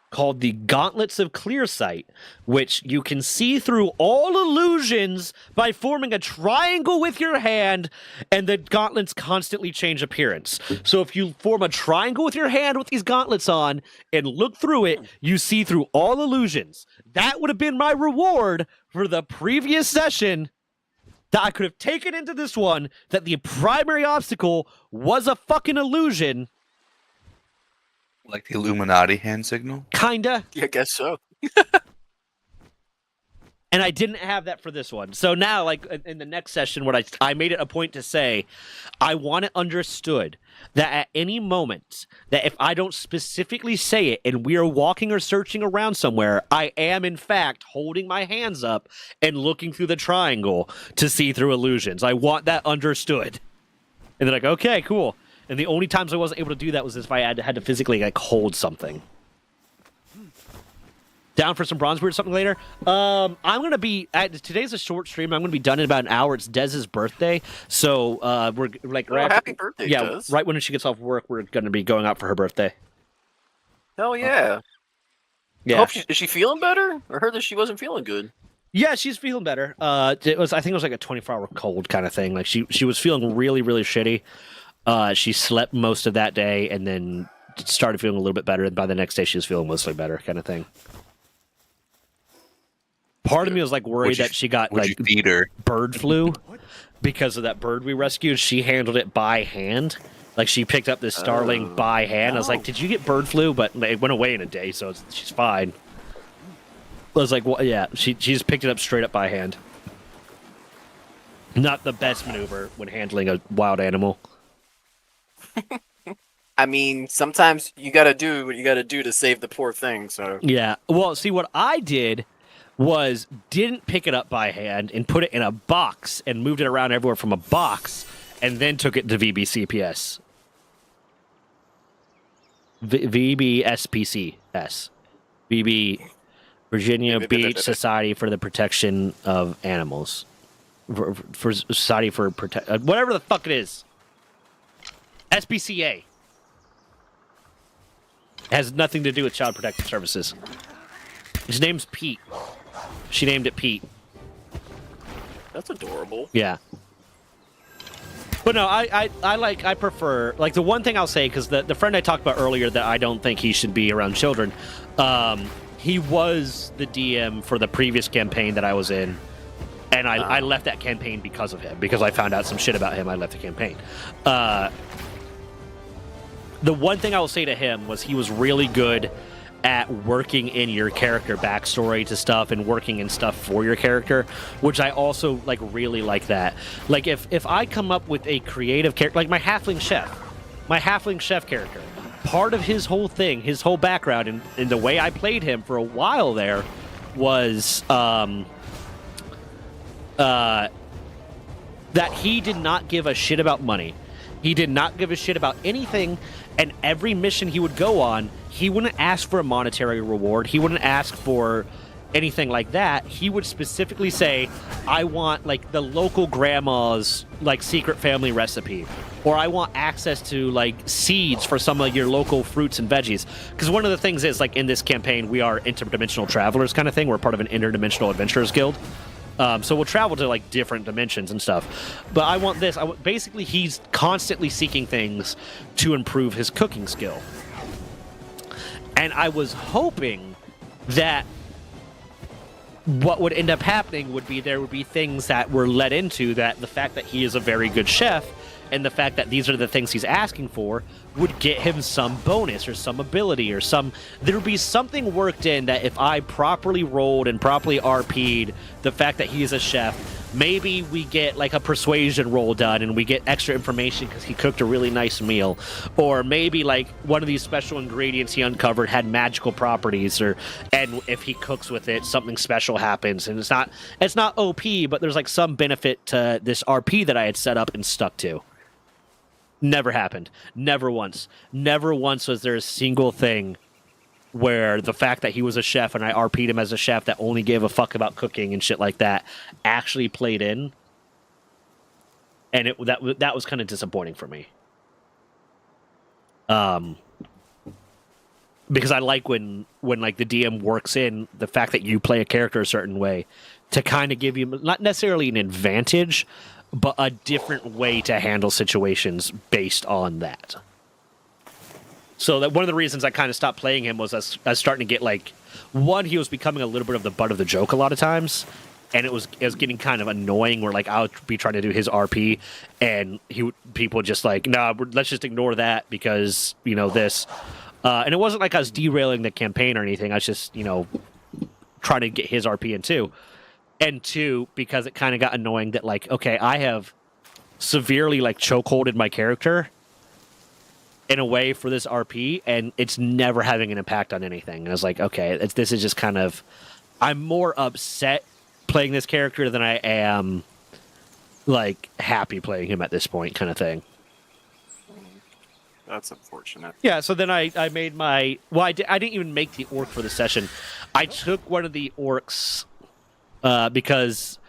called the Gauntlets of Clearsight, which you can see through all illusions by forming a triangle with your hand, and the gauntlets constantly change appearance. So if you form a triangle with your hand with these gauntlets on and look through it, you see through all illusions. That would have been my reward for the previous session that I could have taken into this one, that the primary obstacle was a fucking illusion. Like the Illuminati hand signal? Kinda. Yeah, I guess so. And I didn't have that for this one. So now, like, in the next session, what I made it a point to say, I want it understood that at any moment, that if I don't specifically say it and we are walking or searching around somewhere, I am, in fact, holding my hands up and looking through the triangle to see through illusions. I want that understood. And they're like, okay, cool. And the only times I wasn't able to do that was if I had to physically, like, hold something. Down for some Bronzebeard or something later? I'm going to be... today's a short stream. I'm going to be done in about an hour. It's Dez's birthday. So, we're like... happy birthday, yeah, Dez. right when she gets off work, we're going to be going out for her birthday. Hell yeah. Yeah. Is she feeling better? I heard that she wasn't feeling good. Yeah, she's feeling better. I think it was like a 24-hour cold kind of thing. Like, she was feeling really, really shitty. She slept most of that day and then started feeling a little bit better. And by the next day, she was feeling mostly better, kind of thing. Part of me was like worried that she got like feed her? Bird flu because of that bird we rescued. She handled it by hand. Like she picked up this starling by hand. I was like, "Did you get bird flu?" But it went away in a day, so she's fine. I was like, "Well, yeah." She just picked it up straight up by hand. Not the best maneuver when handling a wild animal. I mean, sometimes you gotta do what you gotta do to save the poor thing, so... Yeah. Well, see, what I did was didn't pick it up by hand and put it in a box and moved it around everywhere from a box and then took it to VBCPS. VBSPCS. VB Virginia Beach Society for the Protection of Animals. For Society for whatever the fuck it is. SPCA. Has nothing to do with Child Protective Services. His name's Pete. She named it Pete. That's adorable. Yeah. But no, I prefer, like, the one thing I'll say, because the friend I talked about earlier that I don't think he should be around children, he was the DM for the previous campaign that I was in, and I left that campaign because of him, because I found out some shit about him. I left the campaign. The one thing I will say to him was he was really good at working in your character backstory to stuff and working in stuff for your character, which I also like really like that. Like if I come up with a creative character, like my halfling chef character, part of his whole thing, his whole background and the way I played him for a while there was that he did not give a shit about money. He did not give a shit about anything, and every mission he would go on, he wouldn't ask for a monetary reward. He wouldn't ask for anything like that. He would specifically say, I want, like, the local grandma's, like, secret family recipe. Or I want access to, like, seeds for some of your local fruits and veggies. Because one of the things is, like, in this campaign, we are interdimensional travelers kind of thing. We're part of an interdimensional adventurers guild. So we'll travel to, like, different dimensions and stuff. But I want this. Basically, he's constantly seeking things to improve his cooking skill. And I was hoping that what would end up happening would be there would be things that were led into that the fact that he is a very good chef and the fact that these are the things he's asking for would get him some bonus or some ability or there would be something worked in that if I properly rolled and properly RP'd the fact that he is a chef, maybe we get like a persuasion roll done and we get extra information because he cooked a really nice meal. Or maybe like one of these special ingredients he uncovered had magical properties, and if he cooks with it, something special happens. And it's not OP, but there's like some benefit to this RP that I had set up and stuck to. Never happened. Never once. Never once was there a single thing where the fact that he was a chef and I RP'd him as a chef that only gave a fuck about cooking and shit like that actually played in. And that was kind of disappointing for me. Because I like when like the DM works in the fact that you play a character a certain way to kind of give you not necessarily an advantage, but a different way to handle situations based on that. So that one of the reasons I kind of stopped playing him was I was starting to get like, one, he was becoming a little bit of the butt of the joke a lot of times, and it was getting kind of annoying where like I would be trying to do his RP, and people just like, nah, let's just ignore that because this, and it wasn't like I was derailing the campaign or anything. I was just trying to get his RP in too, and two, because it kind of got annoying that like, okay, I have severely like chokeholded my character in a way for this RP, and it's never having an impact on anything. And I was like, okay, this is just kind of, I'm more upset playing this character than I am like happy playing him at this point, kind of thing. That's unfortunate. Yeah, so then I made my, I didn't even make the orc for the session. I took one of the orcs because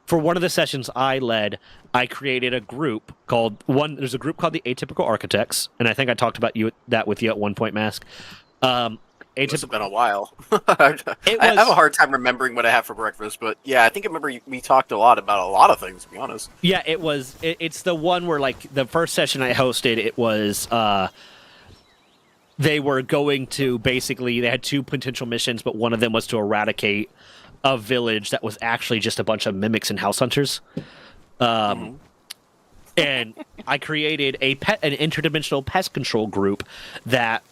for one of the sessions I led, I created a group there's a group called the Atypical Architects, and I think I talked about that with you at one point, Mask. It must have been a while. I have a hard time remembering what I had for breakfast, but yeah, I think I remember we talked a lot about a lot of things, to be honest. Yeah, it's the one where, like, the first session I hosted, it was, they were going to, basically, they had two potential missions, but one of them was to eradicate a village that was actually just a bunch of mimics and house hunters. And I created an interdimensional pest control group that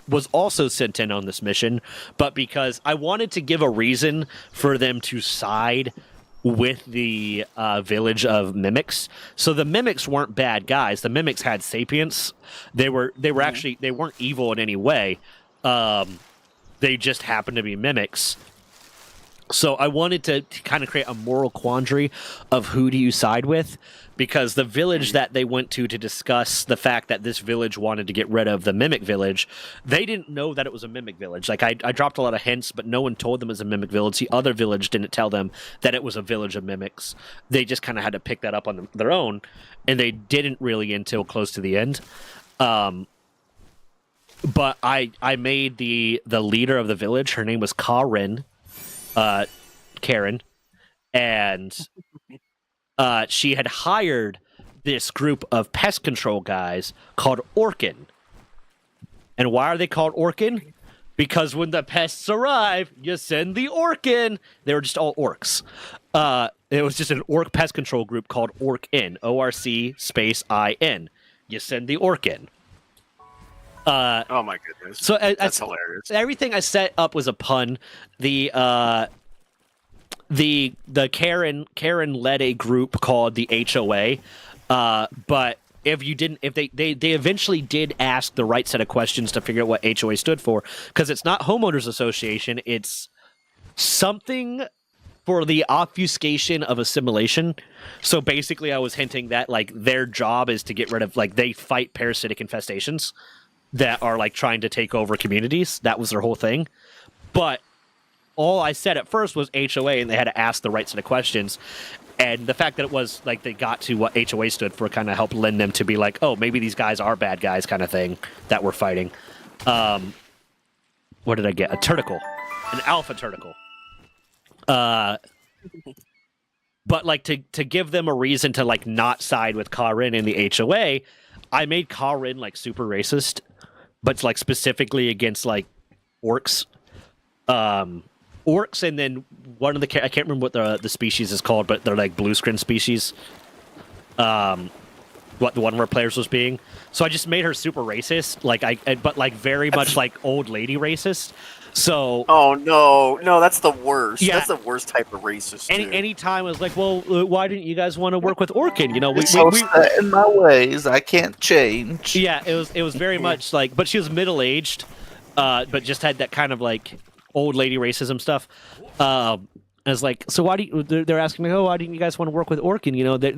was also sent in on this mission, but because I wanted to give a reason for them to side with the village of mimics. So the mimics weren't bad guys. The mimics had sapience. They were actually, they weren't evil in any way. They just happened to be mimics. So I wanted to kind of create a moral quandary of who do you side with, because the village that they went to discuss the fact that this village wanted to get rid of the mimic village, they didn't know that it was a mimic village. Like I dropped a lot of hints, but no one told them it was a mimic village. The other village didn't tell them that it was a village of mimics. They just kind of had to pick that up on their own, and they didn't really until close to the end. But I made the leader of the village. Her name was Karen, and she had hired this group of pest control guys called Orkin. And why are they called Orkin? Because when the pests arrive, you send the Orkin. They were just all orcs. It was just an orc pest control group called Orkin, ORC space IN. You send the Orkin. Oh my goodness! So that's hilarious. Everything I set up was a pun. The Karen led a group called the HOA, but if they eventually did ask the right set of questions to figure out what HOA stood for, because it's not homeowners association, it's something for the obfuscation of assimilation. So basically, I was hinting that like their job is to get rid of, like, they fight parasitic infestations that are like trying to take over communities. That was their whole thing. But all I said at first was HOA, and they had to ask the right set of questions. And the fact that it was like they got to what HOA stood for kind of helped lend them to be like, oh, maybe these guys are bad guys, kind of thing that we're fighting. What did I get? A turticle, an alpha turticle. But like to give them a reason to like not side with Karen in the HOA, I made Karen like super racist, but like specifically against like orcs. Orcs, and then one of the I can't remember what the species is called, but they're like blue screen species. what the one of our players was being. So I just made her super racist, but like very much like old lady racist. So Oh no, that's the worst. Yeah. That's the worst type of racist. Dude. any time I was like, well, why didn't you guys want to work with Orkin? You know, It's so set in my ways, I can't change. yeah, it was very much like, but she was middle aged, but just had that kind of like old lady racism stuff. I was like, so why do you? They're asking me, oh, why didn't you guys want to work with Orkin? You know, that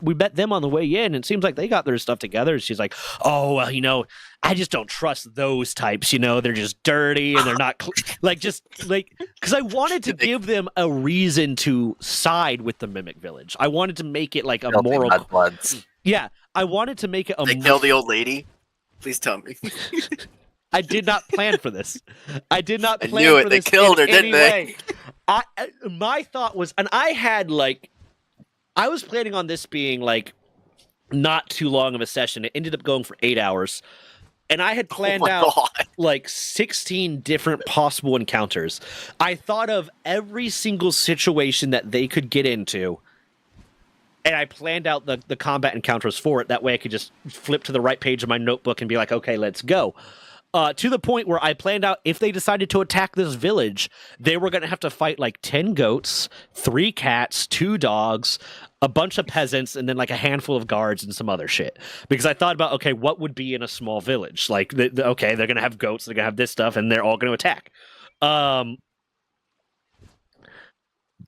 we met them on the way in, and it seems like they got their stuff together. And she's like, oh, well, you know, I just don't trust those types. You know, they're just dirty and they're not because I wanted to give them a reason to side with the Mimic Village. I wanted to make it like a Filthy moral. mudbloods. Yeah, I wanted to make it a. They kill the old lady. Please tell me. I did not plan for this. I did not I plan knew it. for They this killed in her, didn't any they? way. My thought was, and I was planning on this being like not too long of a session. It ended up going for 8 hours. And I had planned out God. like 16 different possible encounters. I thought of every single situation that they could get into. And I planned out the combat encounters for it. That way I could just flip to the right page of my notebook and be like, okay, let's go. To the point where I planned out if they decided to attack this village, they were going to have to fight like 10 goats, 3 cats, 2 dogs, a bunch of peasants, and then like a handful of guards and some other shit. Because I thought about, okay, what would be in a small village? Like, okay, they're going to have goats, they're going to have this stuff, and they're all going to attack.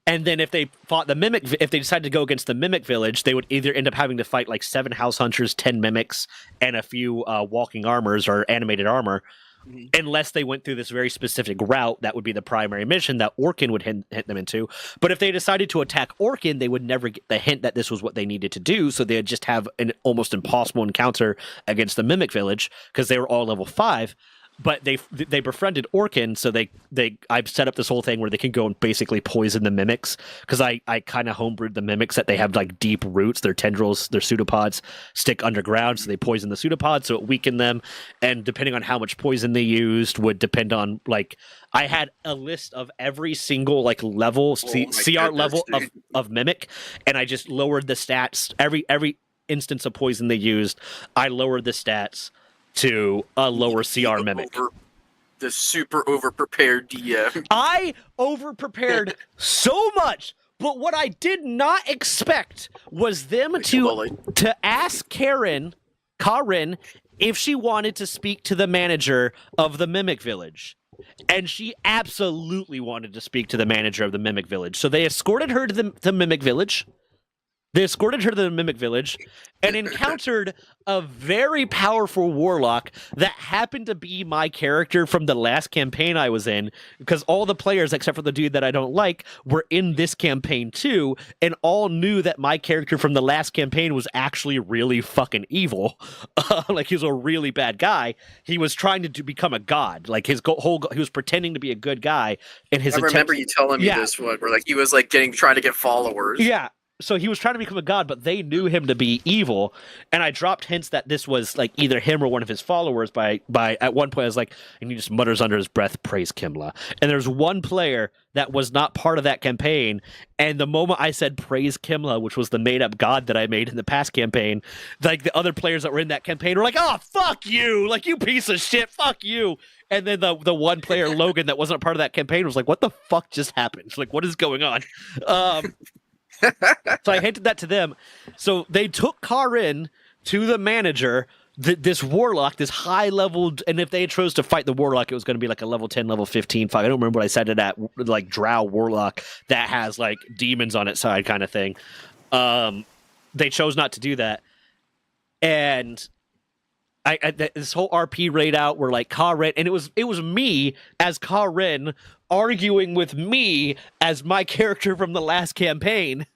And then if they fought the Mimic, if they decided to go against the Mimic Village, they would either end up having to fight like 7 House Hunters, 10 Mimics, and a few walking armors or animated armor, unless they went through this very specific route that would be the primary mission that Orkin would hint them into. But if they decided to attack Orkin, they would never get the hint that this was what they needed to do, so they'd just have an almost impossible encounter against the Mimic Village, because they were all level 5. But they befriended Orkin, so I've set up this whole thing where they can go and basically poison the mimics, because I kind of homebrewed the mimics that they have like deep roots. Their tendrils, their pseudopods stick underground, so they poison the pseudopods, so it weakened them. And depending on how much poison they used would depend on, like, I had a list of every single like level, CR level of mimic, and I just lowered the stats. Every instance of poison they used, I lowered the stats to a lower CR mimic. The super over-prepared DM. I over-prepared so much, but what I did not expect was them to ask Karin, if she wanted to speak to the manager of the Mimic Village. And she absolutely wanted to speak to the manager of the Mimic Village. So they escorted her to the Mimic Village. They escorted her to the Mimic Village and encountered a very powerful warlock that happened to be my character from the last campaign I was in, because all the players, except for the dude that I don't like, were in this campaign too, and all knew that my character from the last campaign was actually really fucking evil. Like, he was a really bad guy. He was trying to become a god. Like, he was pretending to be a good guy. And his I remember you telling me this one, where like he was like trying to get followers. Yeah. So he was trying to become a god, but they knew him to be evil. And I dropped hints that this was like either him or one of his followers by at one point I was like, and he just mutters under his breath, praise Kimla. And there's one player that was not part of that campaign. And the moment I said praise Kimla, which was the made up god that I made in the past campaign, like the other players that were in that campaign were like, oh, fuck you. Like, you piece of shit. Fuck you. And then the one player, Logan, that wasn't a part of that campaign was like, what the fuck just happened? Like, what is going on? So I hinted that to them. So they took Karin to the manager, this warlock, this high leveled, and if they chose to fight the warlock, it was going to be like a level 10, level 15 fight. I don't remember what I said to that, like drow warlock that has like demons on its side kind of thing. They chose not to do that. And this whole RP raid out where like Karin, and it was me as Karin arguing with me as my character from the last campaign,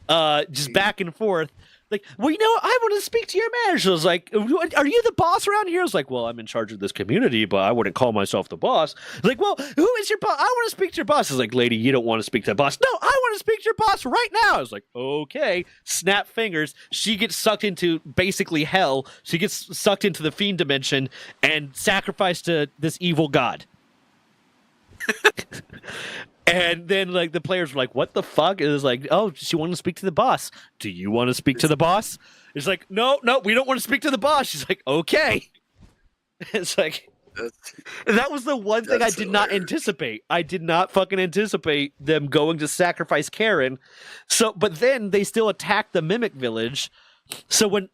just back and forth. Like, well, you know, I want to speak to your manager. I was like, are you the boss around here? I was like, well, I'm in charge of this community, but I wouldn't call myself the boss. I was like, well, who is your boss? I want to speak to your boss. I was like, lady, you don't want to speak to the boss. No, I want to speak to your boss right now. I was like, okay. Snap fingers. She gets sucked into basically hell. She gets sucked into the fiend dimension and sacrificed to this evil god. And then like the players were like, "What the fuck?" It was like, "Oh, she wanted to speak to the boss. Do you want to speak to the boss?" It's like, "No, we don't want to speak to the boss." She's like, "Okay." It's like that was the one thing I did not anticipate. I did not fucking anticipate them going to sacrifice Karen. So, but then they still attacked the Mimic Village. So when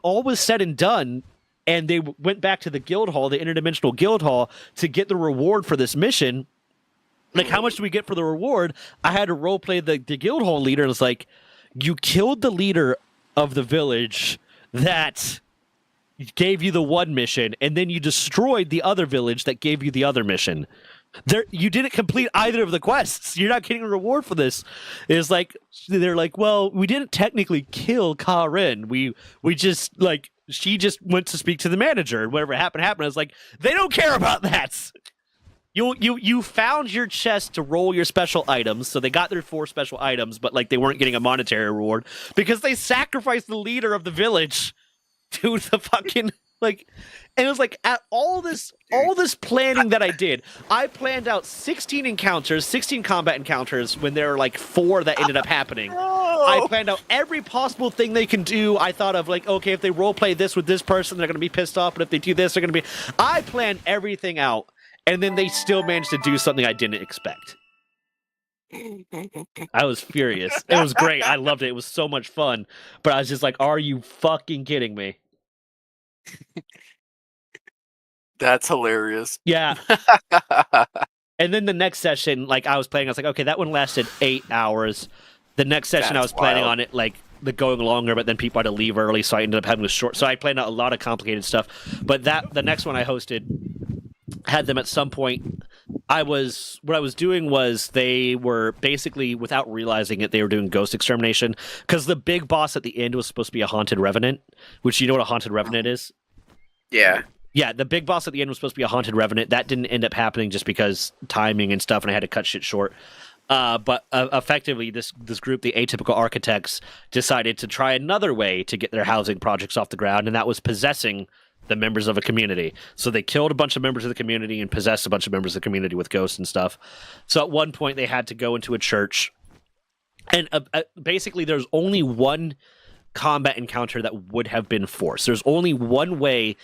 all was said and done, and they went back to the guild hall, the interdimensional guild hall, to get the reward for this mission. Like, how much do we get for the reward? I had to roleplay the guild hall leader, and it's like, you killed the leader of the village that gave you the one mission, and then you destroyed the other village that gave you the other mission. You didn't complete either of the quests. You're not getting a reward for this. It's like, they're like, well, we didn't technically kill Karen. We just, like, she just went to speak to the manager, and whatever happened. I was like, they don't care about that. You found your chest to roll your special items, so they got their 4 special items, but like they weren't getting a monetary reward because they sacrificed the leader of the village to the fucking like. And it was like at all this planning that I did, I planned out 16 encounters, 16 combat encounters when there were like 4 that ended up happening. I planned out every possible thing they can do. I thought of like, okay, if they roleplay this with this person, they're gonna be pissed off, but if they do this, they're gonna be. I planned everything out. And then they still managed to do something I didn't expect. I was furious. It was great. I loved it. It was so much fun. But I was just like, are you fucking kidding me? That's hilarious. Yeah. And then the next session, like I was playing, I was like, okay, that one lasted 8 hours. The next session I was planning on it like the going longer, but then people had to leave early, so I ended up having to short. So I planned out a lot of complicated stuff. But the next one I hosted had them at some point. What I was doing was they were basically, without realizing it, they were doing ghost extermination because the big boss at the end was supposed to be a haunted revenant, which you know what a haunted revenant is? Yeah. Yeah, the big boss at the end was supposed to be a haunted revenant. That didn't end up happening just because timing and stuff, and I had to cut shit short. But effectively, this group, the Atypical Architects, decided to try another way to get their housing projects off the ground, and that was possessing the members of a community. So they killed a bunch of members of the community and possessed a bunch of members of the community with ghosts and stuff. So at one point they had to go into a church, and basically there's only one combat encounter that would have been forced. There's only one way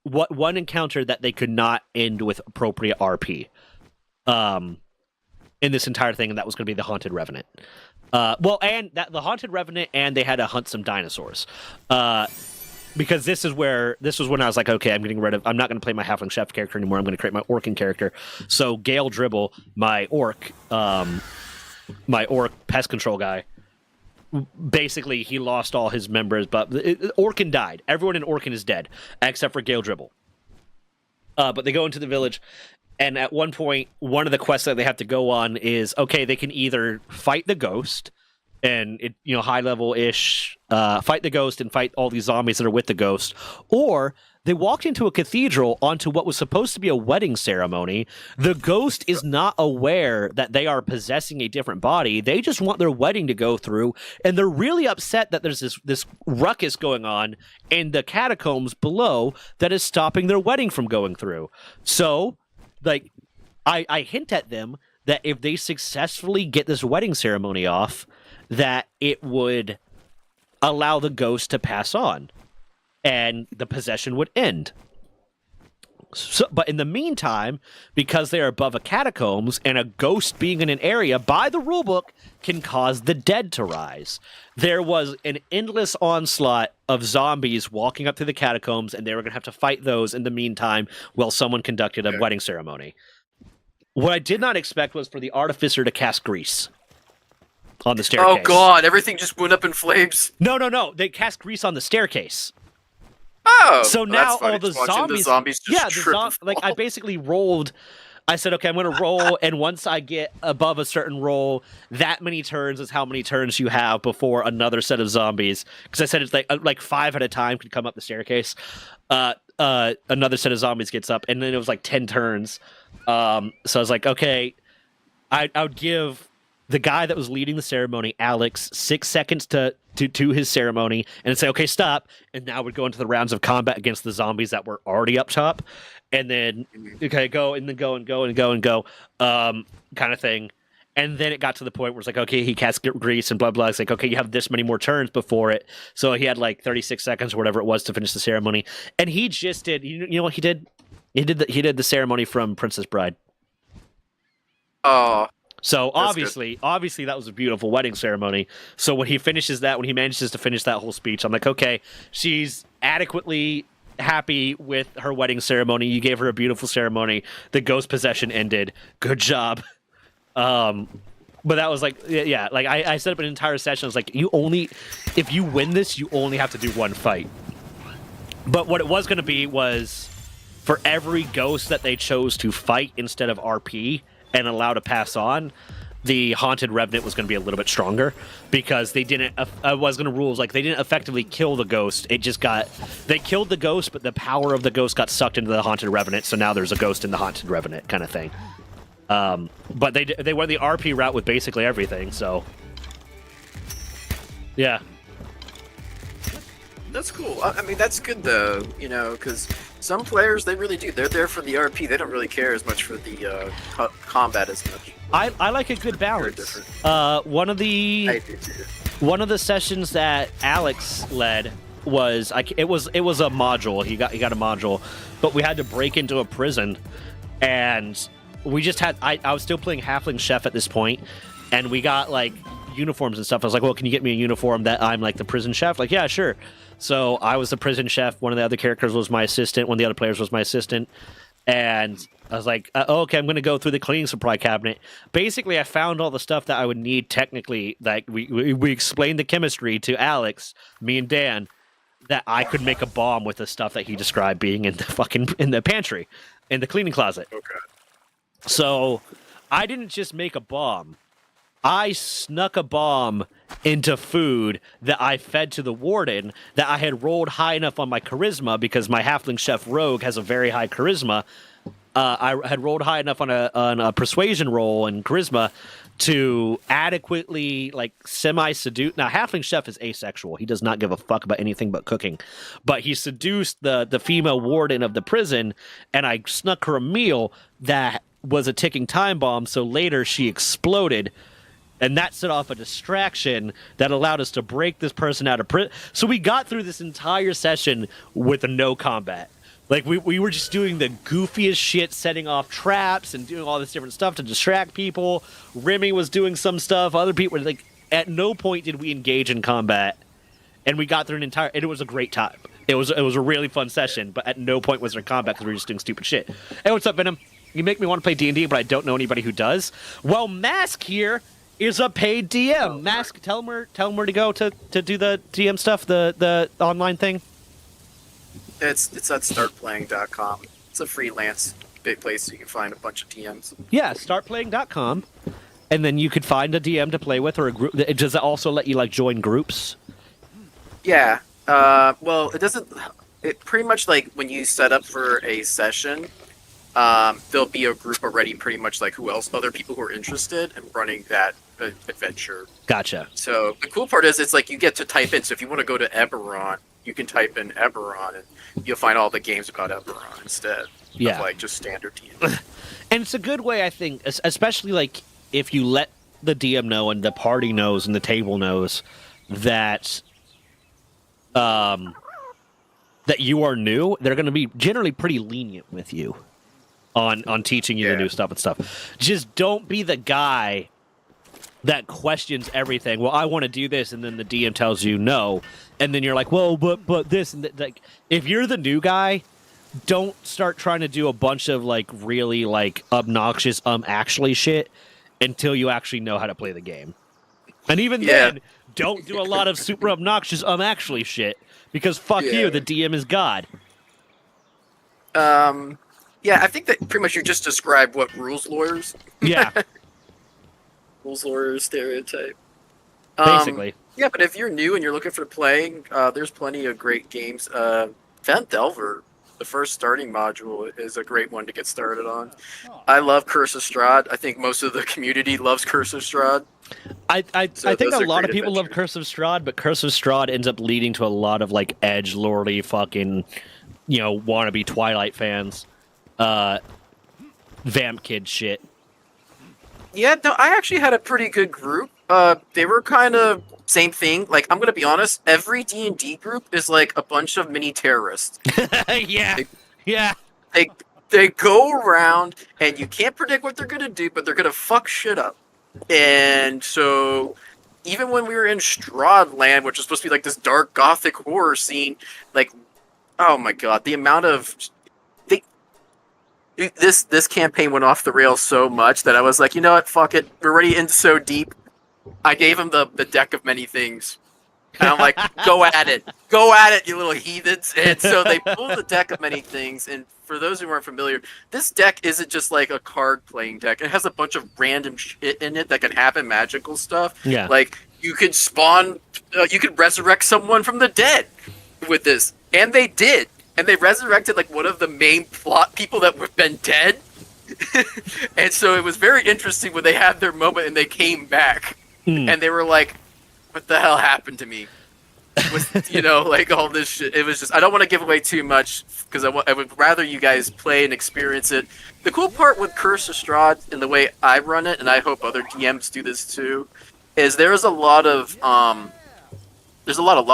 one encounter that they could not end with appropriate RP in this entire thing, and that was going to be the Haunted Revenant. The Haunted Revenant, and they had to hunt some dinosaurs. Because this was when I was like, okay, I'm not going to play my Halfling Chef character anymore. I'm going to create my Orcan character. So Gale Dribble, my orc pest control guy, basically he lost all his members, but Orcan died. Everyone in Orcan is dead except for Gale Dribble. But they go into the village, and at one point, one of the quests that they have to go on is, okay, they can either fight the ghost, and it, high level ish, fight the ghost and fight all these zombies that are with the ghost, or they walked into a cathedral onto what was supposed to be a wedding ceremony. The ghost is not aware that they are possessing a different body. They just want their wedding to go through, and they're really upset that there's this ruckus going on in the catacombs below that is stopping their wedding from going through. So, like, I hint at them that if they successfully get this wedding ceremony off, that it would allow the ghost to pass on and the possession would end. So, but in the meantime, because they are above a catacombs and a ghost being in an area by the rulebook can cause the dead to rise. There was an endless onslaught of zombies walking up through the catacombs, and they were going to have to fight those in the meantime while someone conducted a wedding ceremony. What I did not expect was for the artificer to cast grease on the staircase. Oh god, everything just went up in flames. No. They cast grease on the staircase. Oh, so now all the zombies just like I basically rolled. I said, okay, I'm going to roll, and once I get above a certain roll, that many turns is how many turns you have before another set of zombies. Because I said it's like 5 at a time could come up the staircase. Another set of zombies gets up, and then it was like 10 turns. So I was like, okay, I would give the guy that was leading the ceremony, Alex, 6 seconds to his ceremony, and say, okay, stop. And now we'd go into the rounds of combat against the zombies that were already up top. and then okay, go and then go and go and go and go, kind of thing. And then it got to the point where it's like, okay, he cast grease and blah blah. It's like, okay, you have this many more turns before it. So he had like 36 seconds or whatever it was to finish the ceremony. And he just did. You know what he did? He did the ceremony from Princess Bride. Oh, So That's obviously that was a beautiful wedding ceremony. So when he finishes that, when he manages to finish that whole speech, I'm like, okay, she's adequately happy with her wedding ceremony. You gave her a beautiful ceremony. The ghost possession ended. Good job. But that was like, yeah, like I set up an entire session. I was like, if you win this, you only have to do one fight. But what it was going to be was for every ghost that they chose to fight instead of RP and allow to pass on, the Haunted Revenant was going to be a little bit stronger because they didn't. I was going to rules like they didn't effectively kill the ghost. It just they killed the ghost, but the power of the ghost got sucked into the Haunted Revenant. So now there's a ghost in the Haunted Revenant kind of thing. But they went the RP route with basically everything. So yeah. that's cool. I mean, that's good though, because some players they really do. They're there for the RP. They don't really care as much for the combat as much. I like a good balance. different. One of the I do too. One of the sessions that Alex led was it was a module. He got a module, but we had to break into a prison, and we just had I was still playing Halfling Chef at this point, and we got like uniforms and stuff. I was like, well, can you get me a uniform that I'm like the prison chef? Like, yeah, sure. So I was the prison chef. One of the other characters was my assistant. One of the other players was my assistant. And I was like, okay, I'm going to go through the cleaning supply cabinet. Basically, I found all the stuff that I would need technically. Like we explained the chemistry to Alex, me and Dan, that I could make a bomb with the stuff that he described being in the pantry, in the cleaning closet. Okay. So I didn't just make a bomb. I snuck a bomb into food that I fed to the warden that I had rolled high enough on my charisma because my halfling chef rogue has a very high charisma. I had rolled high enough on a persuasion roll and charisma to adequately like semi-seduce. Now, halfling chef is asexual. He does not give a fuck about anything but cooking. But he seduced the female warden of the prison, and I snuck her a meal that was a ticking time bomb. So later she exploded. And that set off a distraction that allowed us to break this person out of prison. So we got through this entire session with no combat. Like, we were just doing the goofiest shit, setting off traps and doing all this different stuff to distract people. Remy was doing some stuff. Other people were like, at no point did we engage in combat. And we got through and it was a great time. It was a really fun session, but at no point was there combat because we were just doing stupid shit. Hey, what's up, Venom? You make me want to play D&D, but I don't know anybody who does. Well, Mask here is a paid DM. Mask, tell him where to go to do the DM stuff, the online thing. It's at startplaying.com. It's a freelance big place you can find a bunch of DMs. Yeah, startplaying.com. And then you could find a DM to play with or a group. Does it also let you like join groups? Yeah. Well, it doesn't. It pretty much like when you set up for a session, there'll be a group already, pretty much like other people who are interested in running that adventure. Gotcha. So the cool part is it's like you get to type in. So if you want to go to Eberron, you can type in Eberron, and you'll find all the games about Eberron instead of like just standard DM. And it's a good way, I think, especially like if you let the DM know and the party knows and the table knows that that you are new, they're going to be generally pretty lenient with you on teaching you the new stuff and stuff. Just don't be the guy that questions everything. Well, I want to do this, and then the DM tells you no, and then you're like, well, but this and that. Like, if you're the new guy, don't start trying to do a bunch of like really like obnoxious actually shit until you actually know how to play the game. And even then, don't do a lot of super obnoxious actually shit because fuck you, the DM is God. Yeah, I think that pretty much you just described what rules lawyers. Yeah. Rules lawyers stereotype. Basically. Yeah, but if you're new and you're looking for playing, there's plenty of great games. Phandelver, the first starting module, is a great one to get started on. I love Curse of Strahd. I think most of the community loves Curse of Strahd. I think a lot of people love Curse of Strahd, but Curse of Strahd ends up leading to a lot of like edgelordy fucking, wannabe Twilight fans. vamp kid shit. Yeah, no, I actually had a pretty good group. They were kind of same thing. Like, I'm gonna be honest, every D&D group is like a bunch of mini terrorists. Yeah, yeah. They go around, and you can't predict what they're gonna do, but they're gonna fuck shit up. And so, even when we were in Strahdland, which was supposed to be like this dark gothic horror scene, like, oh my god, the amount of this campaign went off the rails so much that I was like, you know what, fuck it, we're already in so deep. I gave him the deck of many things. And I'm like, go at it, you little heathens. And so they pulled the deck of many things. And for those who aren't familiar, this deck isn't just like a card playing deck. It has a bunch of random shit in it that can happen, magical stuff. Yeah. Like, you could spawn, you could resurrect someone from the dead with this. And they did. And they resurrected like one of the main plot people that were been dead. And so it was very interesting when they had their moment and they came back. And they were like, what the hell happened to me? You know, like all this shit. It was just, I don't want to give away too much because I would rather you guys play and experience it. The cool part with Curse of Strahd and the way I run it, and I hope other DMs do this too, is there's a lot of love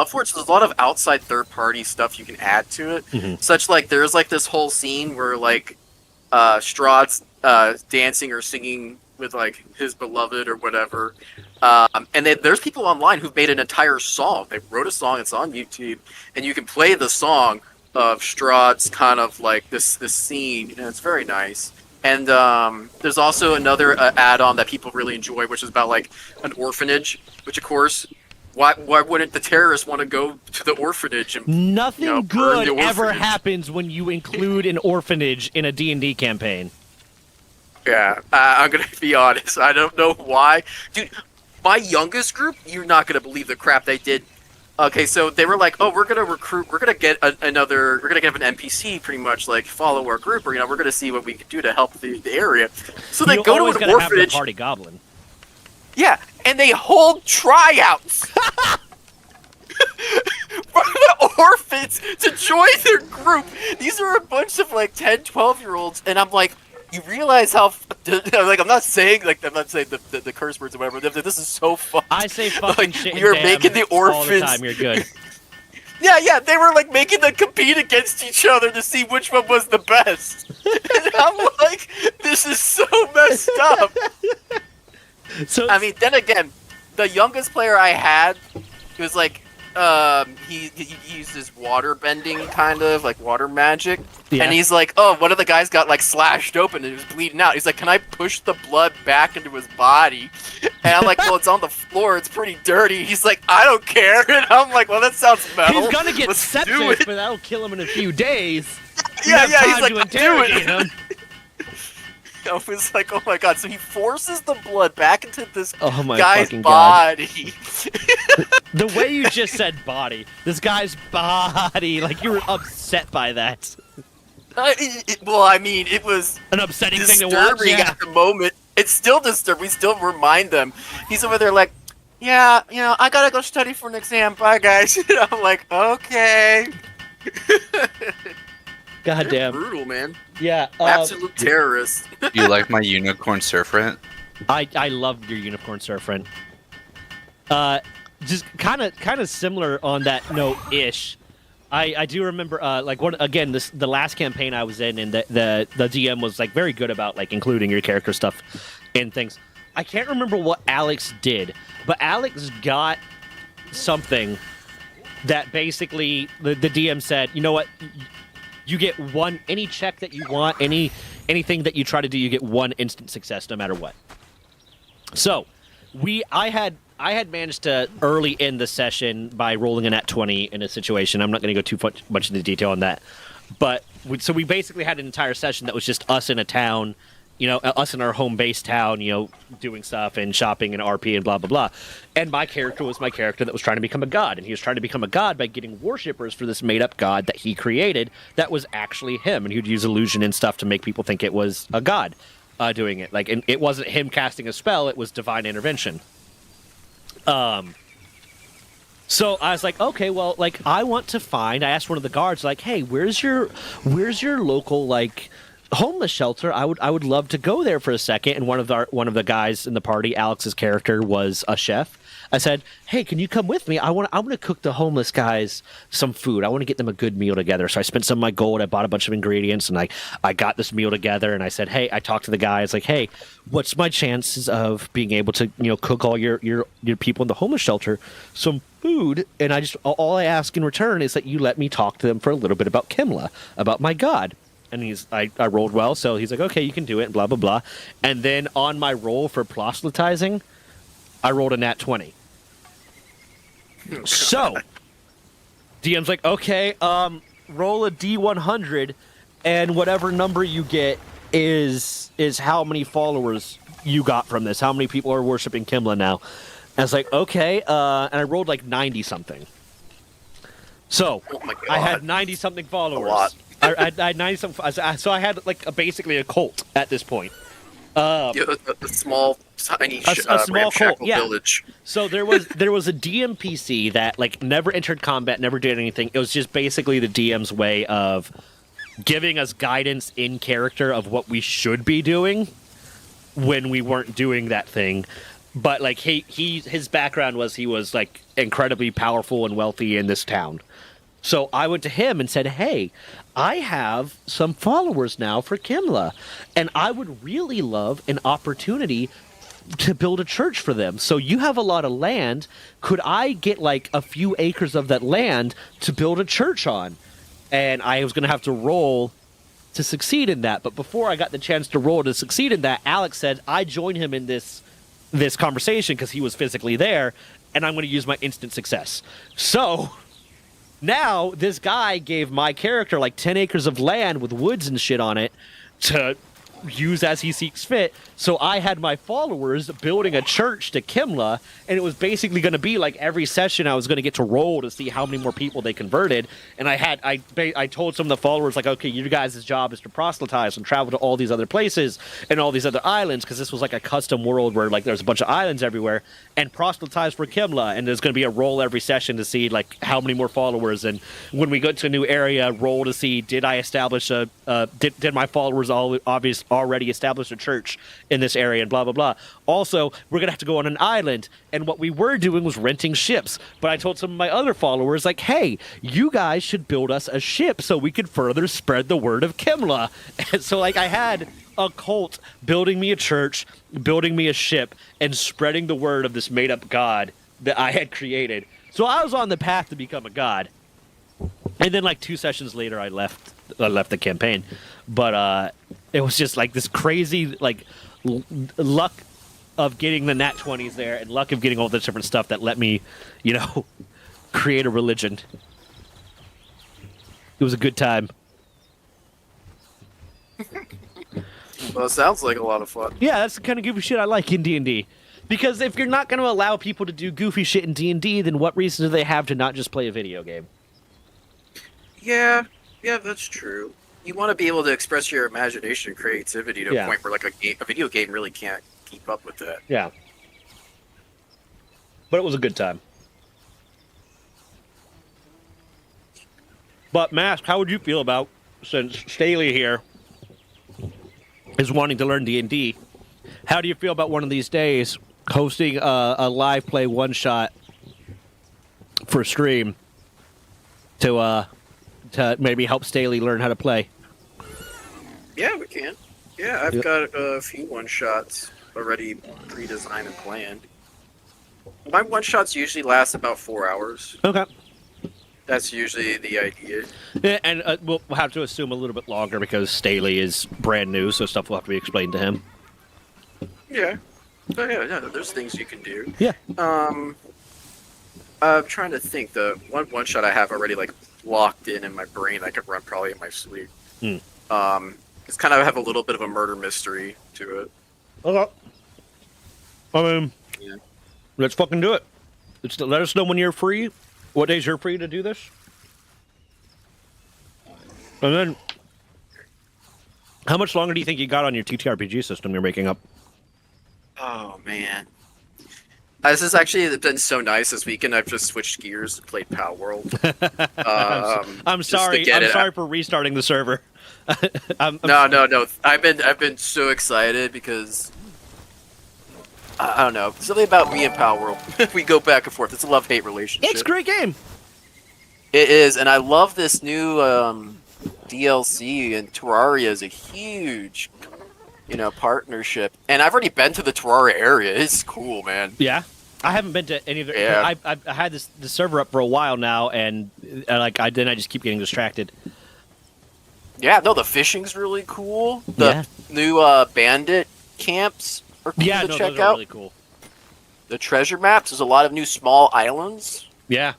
for it, so there's a lot of outside third-party stuff you can add to it. Such like, there's like this whole scene where like Strahd's dancing or singing with like his beloved or whatever. And there's people online who've made an entire song. They wrote a song, it's on YouTube, and you can play the song of Strahd's kind of like this scene, and it's very nice. And there's also another add-on that people really enjoy, which is about like an orphanage, which of course, why wouldn't the terrorists want to go to the orphanage? And, Nothing burn good the ever orphanage? happens when you include an orphanage in a D&D campaign. Yeah, I'm gonna be honest. I don't know why, dude. My youngest group, you're not gonna believe the crap they did. Okay, so they were like, "Oh, we're gonna recruit. We're gonna get we're gonna get an NPC, pretty much like follow our group, or we're gonna see what we can do to help the area." So they go to an Have the orphanage. party goblin. Yeah, and they hold tryouts for the orphans to join their group. These are a bunch of like 10, 12-year-olds, and I'm like, you realize how like I'm not saying the curse words or whatever. This is so fun. I say fucking like, shit. we are and making the damn all orphans. the time. You're good. Yeah, they were like making them compete against each other to see which one was the best. And I'm like, this is so messed up. So I mean, then again, the youngest player I had, he was like, he used his water bending kind of like water magic, and he's like, oh, one of the guys got like slashed open and he was bleeding out. He's like, can I push the blood back into his body? And I'm like, well, it's on the floor, it's pretty dirty. He's like, I don't care. And I'm like, well, that sounds metal. he's gonna get Let's do sepsis, it. but that'll kill him in a few days. Yeah, You have he's time like, to "I'll do it." interrogate him. I was like, oh my god! So he forces the blood back into this Oh my guy's fucking God. body. The way you just said body, this guy's body, like you were upset by that. Well, I mean, it was An upsetting thing to watch. disturbing Yeah. at the moment. It's still disturbing. We still remind them. He's over there like, yeah, I gotta go study for an exam. Bye, guys. And I'm like, okay. God They're damn. brutal, man. Yeah. Absolute terrorists. You like my unicorn surfrent? I love your unicorn surfrent. Just kind of similar on that note ish. I do remember like the last campaign I was in, and the DM was like very good about like including your character stuff and things. I can't remember what Alex did, but Alex got something that basically the DM said, you know what, you get any check that you want, anything that you try to do, you get one instant success no matter what. So I had managed to early end the session by rolling a nat 20 in a situation. I'm not going to go too much into detail on that. But so we basically had an entire session that was just us in a town, us in our home base town, doing stuff and shopping and RP and blah, blah, blah. And my character was my character that was trying to become a god. And he was trying to become a god by getting worshippers for this made-up god that he created that was actually him. And he would use illusion and stuff to make people think it was a god doing it. Like, and it wasn't him casting a spell, it was divine intervention. So I was like, okay, well, like I asked one of the guards, like, hey, where's your local, like, homeless shelter. I would love to go there for a second. And one of the guys in the party, Alex's character, was a chef. I said, "Hey, can you come with me? I want to cook the homeless guys some food. I want to get them a good meal together." So I spent some of my gold. I bought a bunch of ingredients, and I got this meal together. And I said, "Hey," I talked to the guys like, "Hey, what's my chances of being able to cook all your people in the homeless shelter some food?" And all I ask in return is that you let me talk to them for a little bit about Kimla, about my god. And I rolled well, so he's like, "Okay, you can do it," and blah blah blah. And then on my roll for proselytizing, I rolled a nat 20. So, DM's like, "Okay, roll a D100, and whatever number you get is how many followers you got from this. How many people are worshiping Kimla now?" And I was like, "Okay," and I rolled like 90 something. So, Oh my God. I had 90 something followers. A lot. I had 90 something. So I had like basically a cult at this point. Yeah, a small, tiny, A small ramshackle cult, yeah. village. So there was a DMPC that like never entered combat, never did anything. It was just basically the DM's way of giving us guidance in character of what we should be doing when we weren't doing that thing. But like his background was he was like incredibly powerful and wealthy in this town. So I went to him and said, "Hey, I have some followers now for Kimla, and I would really love an opportunity to build a church for them. So you have a lot of land. Could I get like a few acres of that land to build a church on?" And I was going to have to roll to succeed in that. But before I got the chance to roll to succeed in that, Alex said, "I joined him in this conversation because he was physically there, and I'm going to use my instant success." So now this guy gave my character like 10 acres of land with woods and shit on it to use as he sees fit. So I had my followers building a church to Kimla, and it was basically going to be like every session I was going to get to roll to see how many more people they converted. And I told some of the followers like, "Okay, your guys' job is to proselytize and travel to all these other places and all these other islands," because this was like a custom world where like there's a bunch of islands everywhere, and proselytize for Kimla. And there's going to be a roll every session to see like how many more followers. And when we go to a new area, roll to see did I establish did my followers already establish a church in this area, and blah blah blah. Also, we're gonna have to go on an island, and what we were doing was renting ships. But I told some of my other followers like, "Hey, you guys should build us a ship so we could further spread the word of Kimla." And so like I had a cult building me a church, building me a ship, and spreading the word of this made up god that I had created. So I was on the path to become a god. And then like 2 sessions later I left the campaign. But it was just like this crazy like luck of getting the nat 20s there, and luck of getting all this different stuff that let me, create a religion. It was a good time. Well, it sounds like a lot of fun. Yeah, that's the kind of goofy shit I like in D&D. Because if you're not going to allow people to do goofy shit in D&D, then what reason do they have to not just play a video game? Yeah, that's true. You want to be able to express your imagination and creativity to a point where like a video game really can't keep up with that. Yeah. But it was a good time. But Mask, how would you feel about, since Staley here is wanting to learn D&D, how do you feel about one of these days hosting a live play one-shot for stream to maybe help Staley learn how to play? Yeah, we can. Yeah, I've got a few one-shots already pre-designed and planned. My one-shots usually last about 4 hours. Okay. That's usually the idea. Yeah, and we'll have to assume a little bit longer because Staley is brand new, so stuff will have to be explained to him. Yeah. But yeah, there's things you can do. Yeah. I'm trying to think. The one shot I have already like locked in my brain. I could run probably in my sleep. It's kind of have a little bit of a murder mystery to it. Okay. Let's fucking do it. Let us know when you're free. What days you're free to do this? And then, how much longer do you think you got on your TTRPG system you're making up? Oh man, this has actually been so nice this weekend. I've just switched gears and played Pal World. I'm sorry. I'm sorry for restarting the server. No. I've been so excited because I don't know. Something about me and Power World. We go back and forth. It's a love-hate relationship. It's a great game. It is, and I love this new DLC. And Terraria is a huge, partnership. And I've already been to the Terraria area. It's cool, man. Yeah. I haven't been to any of the. Yeah. I had the server up for a while now, and I just keep getting distracted. Yeah, no, the fishing's really cool. The new bandit camps are cool to Those check are out. really cool. The treasure maps, there's a lot of new small islands Yeah.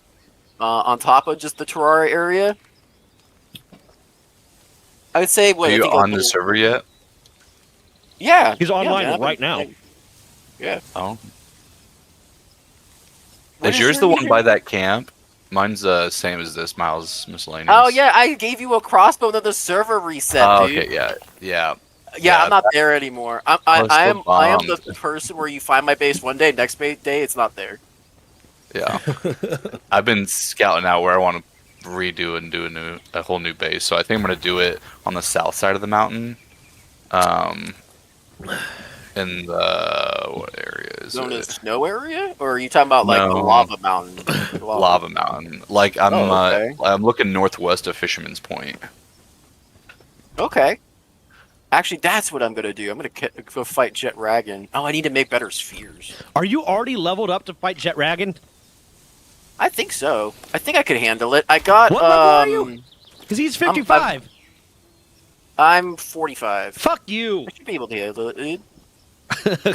on top of just the Terraria area. I would say, Are you on the server yet? Yeah. He's online man, right now. Yeah. Oh. When Is is yours your the one meeting? by that camp? Mine's the same as this, Miles Miscellaneous. Oh yeah, I gave you a crossbow, then the server reset, Oh, dude. okay, yeah. Yeah, Yeah, I'm not there anymore. I was am so I am bummed. the person where you find my base one day, next day it's not there. Yeah. I've been scouting out where I want to redo and do a whole new base. So I think I'm gonna do it on the south side of the mountain. In the what area is Known it? as snow area, or are you talking about like the No. lava mountain? Lava Mountain. Like I'm okay. I'm looking northwest of Fisherman's Point. Okay. Actually, that's what I'm gonna do. I'm gonna go fight Jet Dragon. Oh, I need to make better spheres. Are you already leveled up to fight Jet Dragon? I think so. I think I could handle it. I got What level are you? Because he's 55. I'm 45. Fuck you. I should be able to handle it, dude. Dude,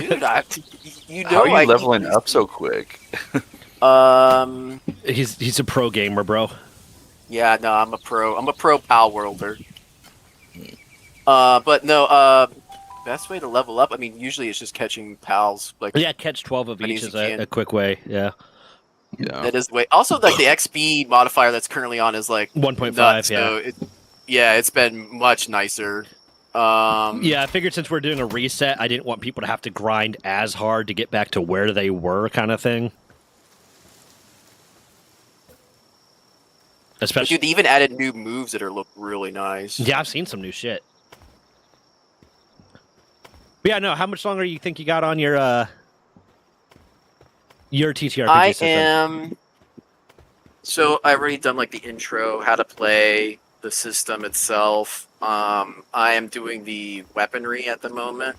you know How are you I leveling up so quick? He's a pro gamer, bro. Yeah, no, I'm a pro pal worlder. But no, best way to level up. I mean, usually it's just catching pals. Like Yeah, catch 12 of As each you is can. a quick way. Yeah. Yeah. that is the way. Also, like the XP modifier that's currently on is like 1.5, nuts, yeah. So it's been much nicer. Yeah, I figured since we're doing a reset, I didn't want people to have to grind as hard to get back to where they were, kind of thing. But Especially, dude, they even added new moves that look really nice. yeah, I've seen some new shit. But yeah, no. How much longer you think you got on your TTRPG I system? am. So I've already done like the intro, how to play the system itself. I am doing the weaponry at the moment,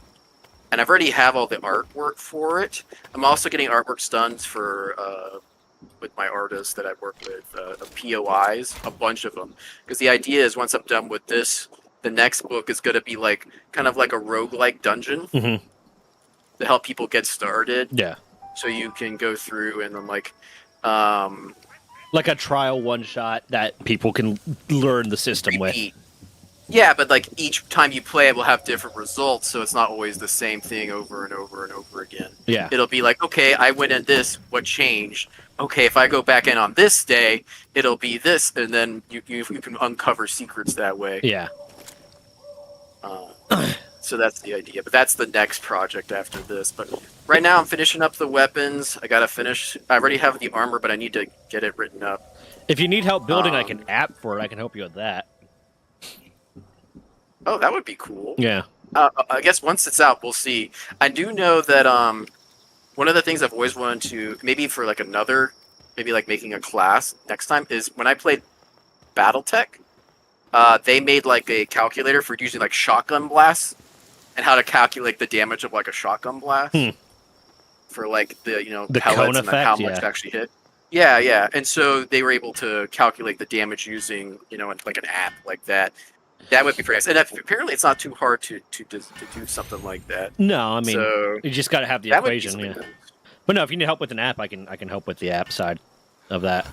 and I've already have all the artwork for it. I'm also getting artwork done for with my artists that I work with, POIs, a bunch of them. Because the idea is once I'm done with this, the next book is going to be like kind of like a roguelike dungeon Mhm. to help people get started. Yeah, So you can go through and then like like a trial one shot that people can learn the system with. repeat. Yeah, but like each time you play it will have different results, so it's not always the same thing over and over and over again. Yeah, It'll be like, okay, I went in this, what changed? Okay, if I go back in on this day, it'll be this, and then you can uncover secrets that way. yeah. So that's the idea. But that's the next project after this. But right now I'm finishing up the weapons. I already have the armor, but I need to get it written up. If you need help building like an app for it, I can help you with that. Oh, that would be cool. Yeah. I guess once it's out, we'll see. I do know that one of the things I've always wanted to, maybe for like maybe like making a class next time, is when I played BattleTech, they made like a calculator for using like shotgun blasts and how to calculate the damage of like a shotgun blast for like the The pellets cone and then how effect, much yeah. to actually hit. Yeah, and so they were able to calculate the damage using like an app like that. That would be pretty nice. And apparently, it's not too hard to do something like that. No, I mean, So you just got to have the that would be equation. something Yeah. nice. But no, if you need help with an app, I can help with the app side of that.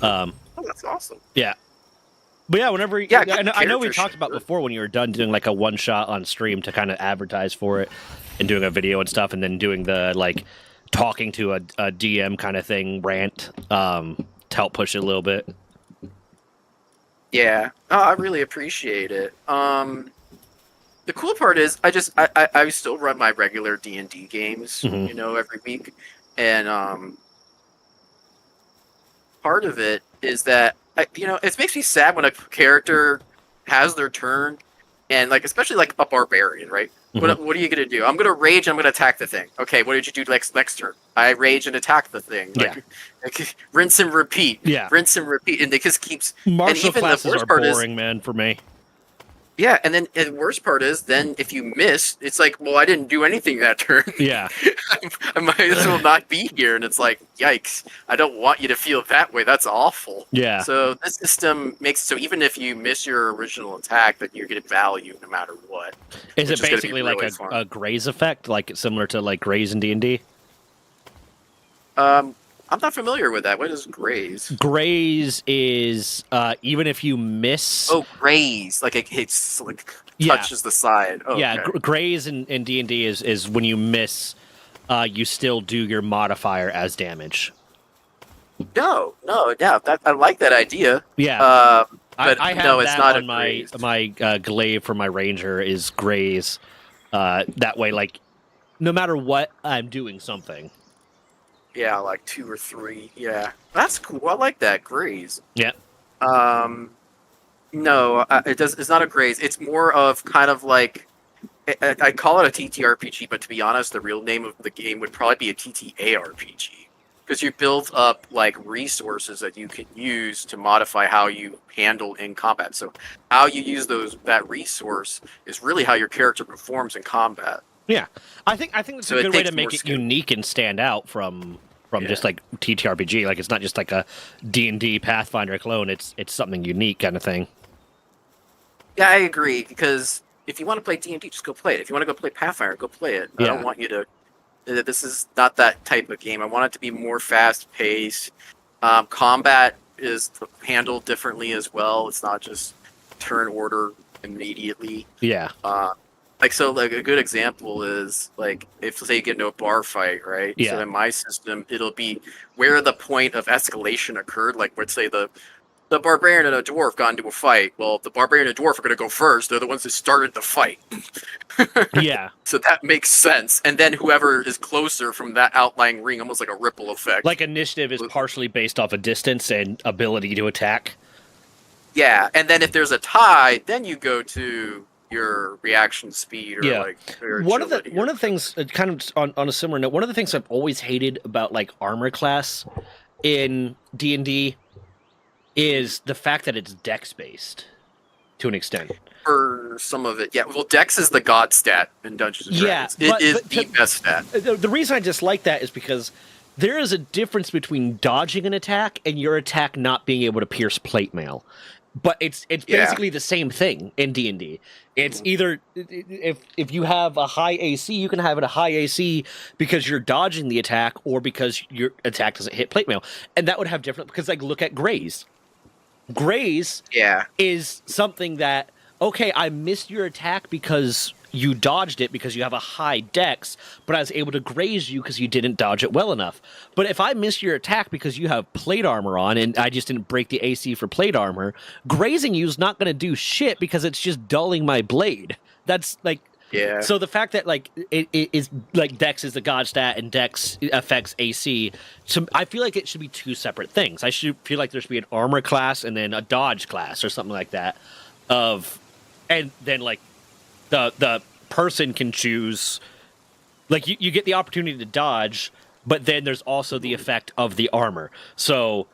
Oh, that's awesome. Yeah. But yeah, whenever Yeah, I know we character talked about shit. before when you were done doing like a one shot on stream to kind of advertise for it and doing a video and stuff, and then doing the like talking to a DM kind of thing rant to help push it a little bit. Yeah, I really appreciate it. The cool part is I still run my regular D&D games, Mhm. every week, and part of it is that it makes me sad when a character has their turn and like especially like a barbarian, right? What are you gonna do? I'm gonna rage. I'm gonna attack the thing. Okay, what did you do next turn? I rage and attack the thing. Like, rinse and repeat. Yeah. Rinse and repeat, and it just keeps. Martial and even classes the worst are part boring, man, for me. Yeah, and then the worst part is then if you miss, it's like, well, I didn't do anything that turn. Yeah. I might as well not be here, and it's like, yikes! I don't want you to feel that way. That's awful. Yeah. So this system makes so even if you miss your original attack, that you get value no matter what. Is it which is gonna be basically like really fun. a graze effect, like similar to like graze in D&D? I'm not familiar with that. What is graze? Graze is even if you miss. Oh, graze! Like it hits, like Yeah. touches the side. Oh, Yeah, okay. graze in D&D is when you miss, you still do your modifier as damage. No, yeah, I like that idea. Yeah. But I have no, it's that not on a my graze. glaive for my ranger is graze. That way, like, no matter what, I'm doing something. Yeah, like 2 or 3. Yeah, that's cool. I like that graze. Yeah. No, it's not a graze. It's more of kind of like I call it a TTRPG, but to be honest, the real name of the game would probably be a TTARPG because you build up like resources that you can use to modify how you handle in combat. So how you use that resource is really how your character performs in combat. Yeah, I think it's So a it good way takes to make more it skill. unique and stand out from just Yeah. like TTRPG. Like it's not just like a D&D Pathfinder clone. It's something unique kind of thing. Yeah, I agree. Because if you want to play D&D, just go play it. If you want to go play Pathfinder, go play it. I Yeah. don't want you to. This is not that type of game. I want it to be more fast-paced. Combat is handled differently as well. It's not just turn order immediately. Yeah. Like a good example is like if say you get into a bar fight, right? Yeah. So in my system, it'll be where the point of escalation occurred. Like let's say the barbarian and a dwarf got into a fight. Well, the barbarian and dwarf are going to go first. They're the ones that started the fight. Yeah. So that makes sense. And then whoever is closer from that outlying ring, almost like a ripple effect. Like initiative is partially based off of distance and ability to attack. Yeah, and then if there's a tie, then you go to your reaction speed or Yeah. like your One of agility the things, kind of on a similar note, one of the things I've always hated about like armor class in D&D is the fact that it's dex based to an extent. for some of it. Yeah, well, Dex is the god stat in Dungeons and Yeah, Dragons. It is but the best stat. The reason I dislike that is because there is a difference between dodging an attack and your attack not being able to pierce plate mail. But it's basically the same thing in D&D. It's either if you have a high AC, you can have it a high AC because you're dodging the attack or because your attack doesn't hit plate mail. And that would have different, because like look at Graze. Graze Yeah. is something that, okay, I missed your attack because you dodged it because you have a high dex, but I was able to graze you because you didn't dodge it well enough. But if I missed your attack because you have plate armor on and I just didn't break the AC for plate armor, grazing you is not going to do shit because it's just dulling my blade. That's like... Yeah. So the fact that like it is like Dex is the god stat and Dex affects AC, so I feel like it should be two separate things. I should feel like there should be an armor class and then a dodge class or something like that. And then like the person can choose, like you get the opportunity to dodge, but then there's also the effect of the armor. So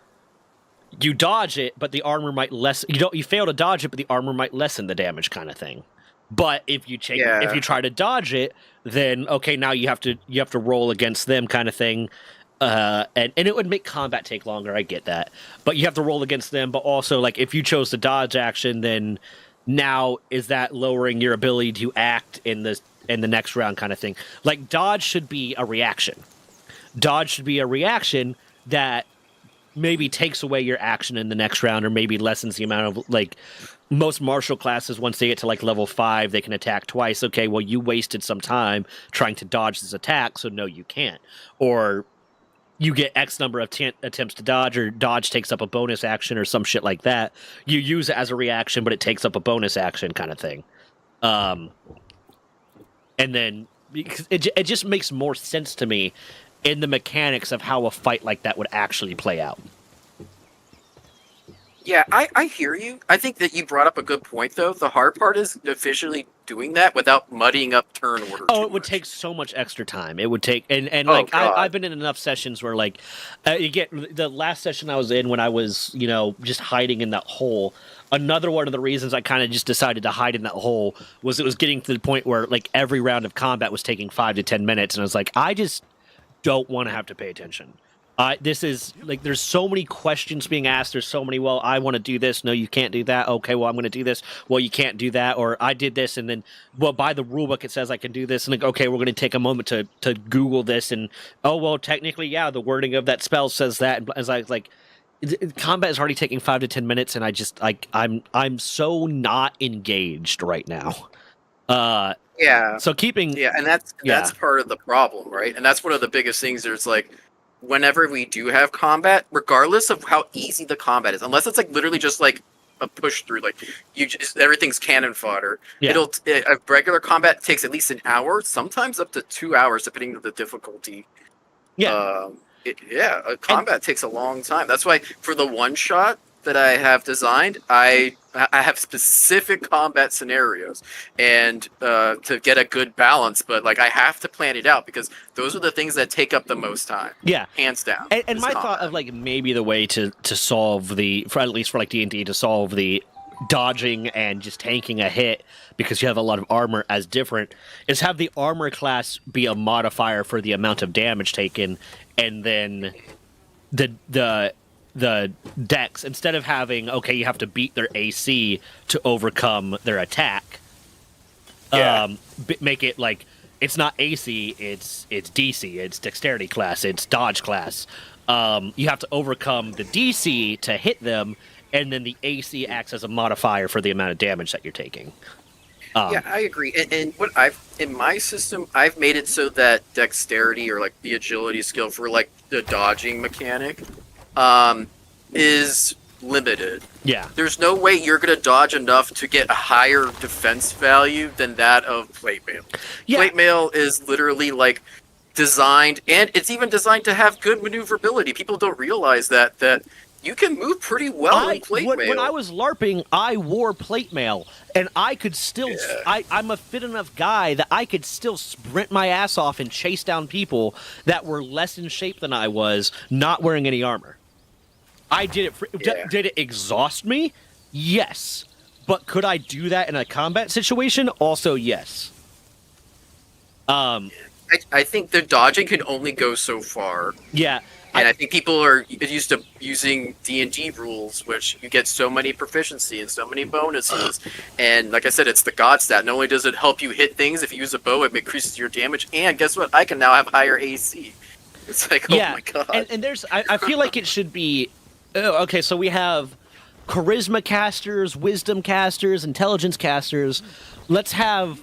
you dodge it, but the armor might lessen. You fail to dodge it, but the armor might lessen the damage, kind of thing. But if you if you try to dodge it, then okay, now you have to roll against them, kind of thing. And it would make combat take longer. I get that, but you have to roll against them. But also, like if you chose the dodge action, then now is that lowering your ability to act in the next round, kind of thing. Like dodge should be a reaction. Dodge should be a reaction that maybe takes away your action in the next round, or maybe lessens the amount of, like, most martial classes, once they get to like level 5, they can attack twice. Okay, well, you wasted some time trying to dodge this attack, so no, you can't. Or you get X number of attempts to dodge, or dodge takes up a bonus action or some shit like that. You use it as a reaction, but it takes up a bonus action, kind of thing. And then it just makes more sense to me in the mechanics of how a fight like that would actually play out. Yeah, I hear you. I think that you brought up a good point, though. The hard part is officially doing that without muddying up turn order. Oh, too it would much. take so much extra time. It would take, and Oh like God. I've been in enough sessions where like you get the last session I was in when I was just hiding in that hole. Another one of the reasons I kind of just decided to hide in that hole was it was getting to the point where like every round of combat was taking 5 to 10 minutes, and I was like, I just don't want to have to pay attention. This is like there's so many questions being asked. There's so many. Well, I want to do this. No, you can't do that. Okay, well, I'm going to do this. Well, you can't do that. Or I did this, and then well, by the rule book it says I can do this. And like, okay, we're going to take a moment to Google this. And oh, well, technically, yeah, the wording of that spell says that. And as I was like, combat is already taking 5 to 10 minutes, and I just like I'm so not engaged right now. Yeah. So keeping Yeah, and that's part of the problem, right? And that's one of the biggest things. There's like, whenever we do have combat, regardless of how easy the combat is, unless it's like literally just like a push through, like you just everything's cannon fodder. Yeah. A regular combat takes at least an hour, sometimes up to 2 hours, depending on the difficulty. yeah. A combat takes a long time. That's why for the one shot that I have designed, I have specific combat scenarios and to get a good balance. But like I have to plan it out because those are the things that take up the most time. Yeah. Hands down. And is my combat. thought of like maybe the way to solve at least for like D&D to solve the dodging and just tanking a hit because you have a lot of armor as different is have the armor class be a modifier for the amount of damage taken, and then the dex, instead of having you have to beat their AC to overcome their attack. Yeah. Make it like it's not AC, it's DC, it's dexterity class, it's dodge class. You have to overcome the DC to hit them, and then the AC acts as a modifier for the amount of damage that you're taking. Yeah, I agree. And what in my system, I've made it so that dexterity or like the agility skill for like the dodging mechanic is limited. Yeah. There's no way you're going to dodge enough to get a higher defense value than that of plate mail. Yeah. Plate mail is literally like designed, and it's even designed to have good maneuverability. People don't realize that you can move pretty well in plate mail. When I was LARPing, I wore plate mail, and I could still. Yeah. I'm a fit enough guy that I could still sprint my ass off and chase down people that were less in shape than I was, not wearing any armor. I did it. Yeah. Did it exhaust me? Yes. But could I do that in a combat situation? Also, yes. I think the dodging can only go so far. Yeah. And I think people are used to using D&D rules, which you get so many proficiency and so many bonuses. And like I said, it's the God stat. Not only does it help you hit things, if you use a bow, it increases your damage. And guess what? I can now have higher AC. It's like, oh my God. And there's, I feel like it should be, okay, so we have charisma casters, wisdom casters, intelligence casters. Let's have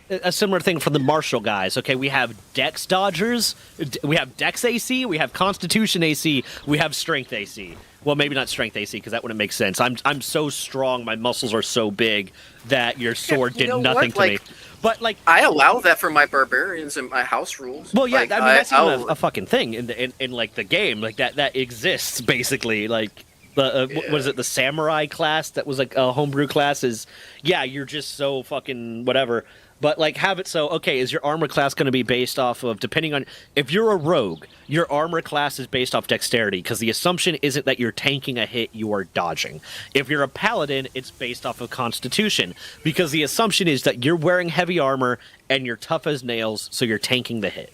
a similar thing for the martial guys. Okay, we have dex dodgers, we have dex AC, we have constitution AC, we have strength AC. Well, maybe not strength AC because that wouldn't make sense. I'm so strong, my muscles are so big that your sword did nothing to me. But like, I allow that for my barbarians and my house rules. well, yeah, Like, I mean that's even a fucking thing in like the game, like that exists basically. Like the what is it, the samurai class that was like a homebrew class is, yeah, you're just so fucking whatever. But like have it so, okay, is your armor class going to be based off of, depending on, if you're a rogue, your armor class is based off dexterity because the assumption isn't that you're tanking a hit, you are dodging. If you're a paladin, it's based off of constitution because the assumption is that you're wearing heavy armor and you're tough as nails, so you're tanking the hit.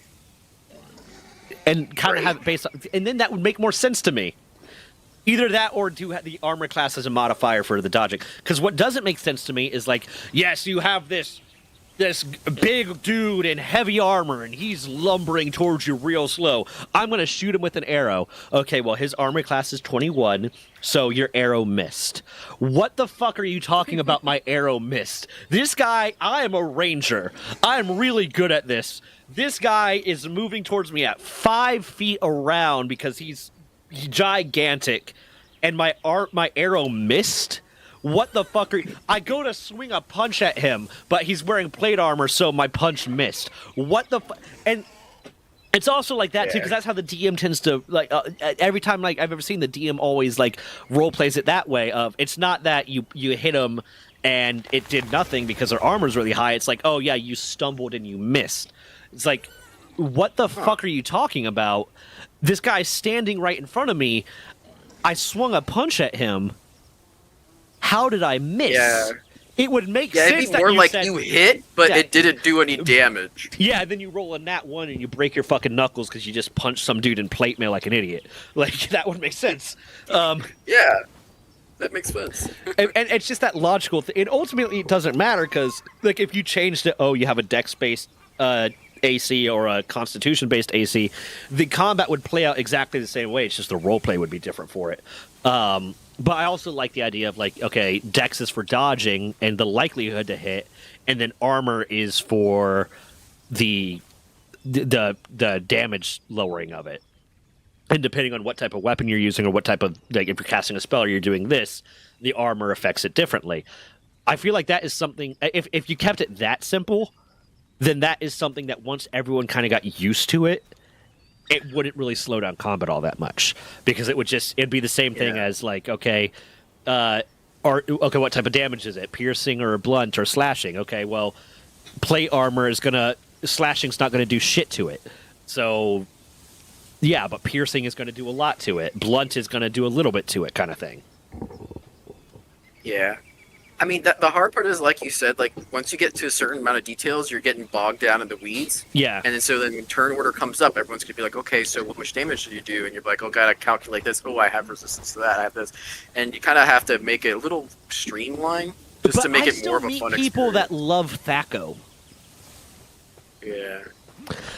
And kind of have it based on, and then that would make more sense to me. Either that or do the armor class as a modifier for the dodging. Because what doesn't make sense to me is like, yes, you have this big dude in heavy armor and he's lumbering towards you real slow. I'm going to shoot him with an arrow. Okay, well, his armor class is 21, so your arrow missed. What the fuck are you talking about my arrow missed? This guy, I am a ranger. I'm really good at this. This guy is moving towards me at 5 feet around because he's gigantic, and my arrow missed? What the fuck are you? I go to swing a punch at him, but he's wearing plate armor, so my punch missed. What the and It's also like that too, because that's how the DM tends to like. Every time like I've ever seen the DM always like role plays it that way. Of it's not that you hit them and it did nothing because their armor's really high. It's like, oh yeah, you stumbled and you missed. It's like, what the fuck are you talking about? This guy's standing right in front of me. I swung a punch at him. How did I miss? Yeah. It would make Yeah, sense it'd be that more you like said, you hit, but Yeah. it didn't do any damage. yeah, then you roll a nat 1 and you break your fucking knuckles because you just punched some dude in plate mail like an idiot. Like, that would make sense. Yeah, that makes sense. And it's just that logical thing. And ultimately, it doesn't matter because, like, if you changed it, you have a dex-based AC or a constitution-based AC, the combat would play out exactly the same way. It's just the roleplay would be different for it. But I also like the idea of, like, okay, dex is for dodging and the likelihood to hit, and then armor is for the damage lowering of it. And depending on what type of weapon you're using or what type of, like, if you're casting a spell or you're doing this, the armor affects it differently. I feel like that is something, if you kept it that simple, then that is something that once everyone kind of got used to it, it wouldn't really slow down combat all that much, because it'd be the same thing as like, okay, what type of damage is it? Piercing or blunt or slashing? Okay, well, plate armor slashing's not gonna do shit to it. So yeah, but piercing is gonna do a lot to it. Blunt is gonna do a little bit to it, kind of thing. Yeah. I mean, the hard part is, like you said, like, once you get to a certain amount of details, you're getting bogged down in the weeds. Yeah. And then so then when turn order comes up, everyone's going to be like, okay, so what much damage did you do? And you're like, oh, gotta calculate this. Oh, I have resistance to that. I have this. And you kind of have to make it a little streamlined just to make it more of a fun experience. People that love THAC0. Yeah.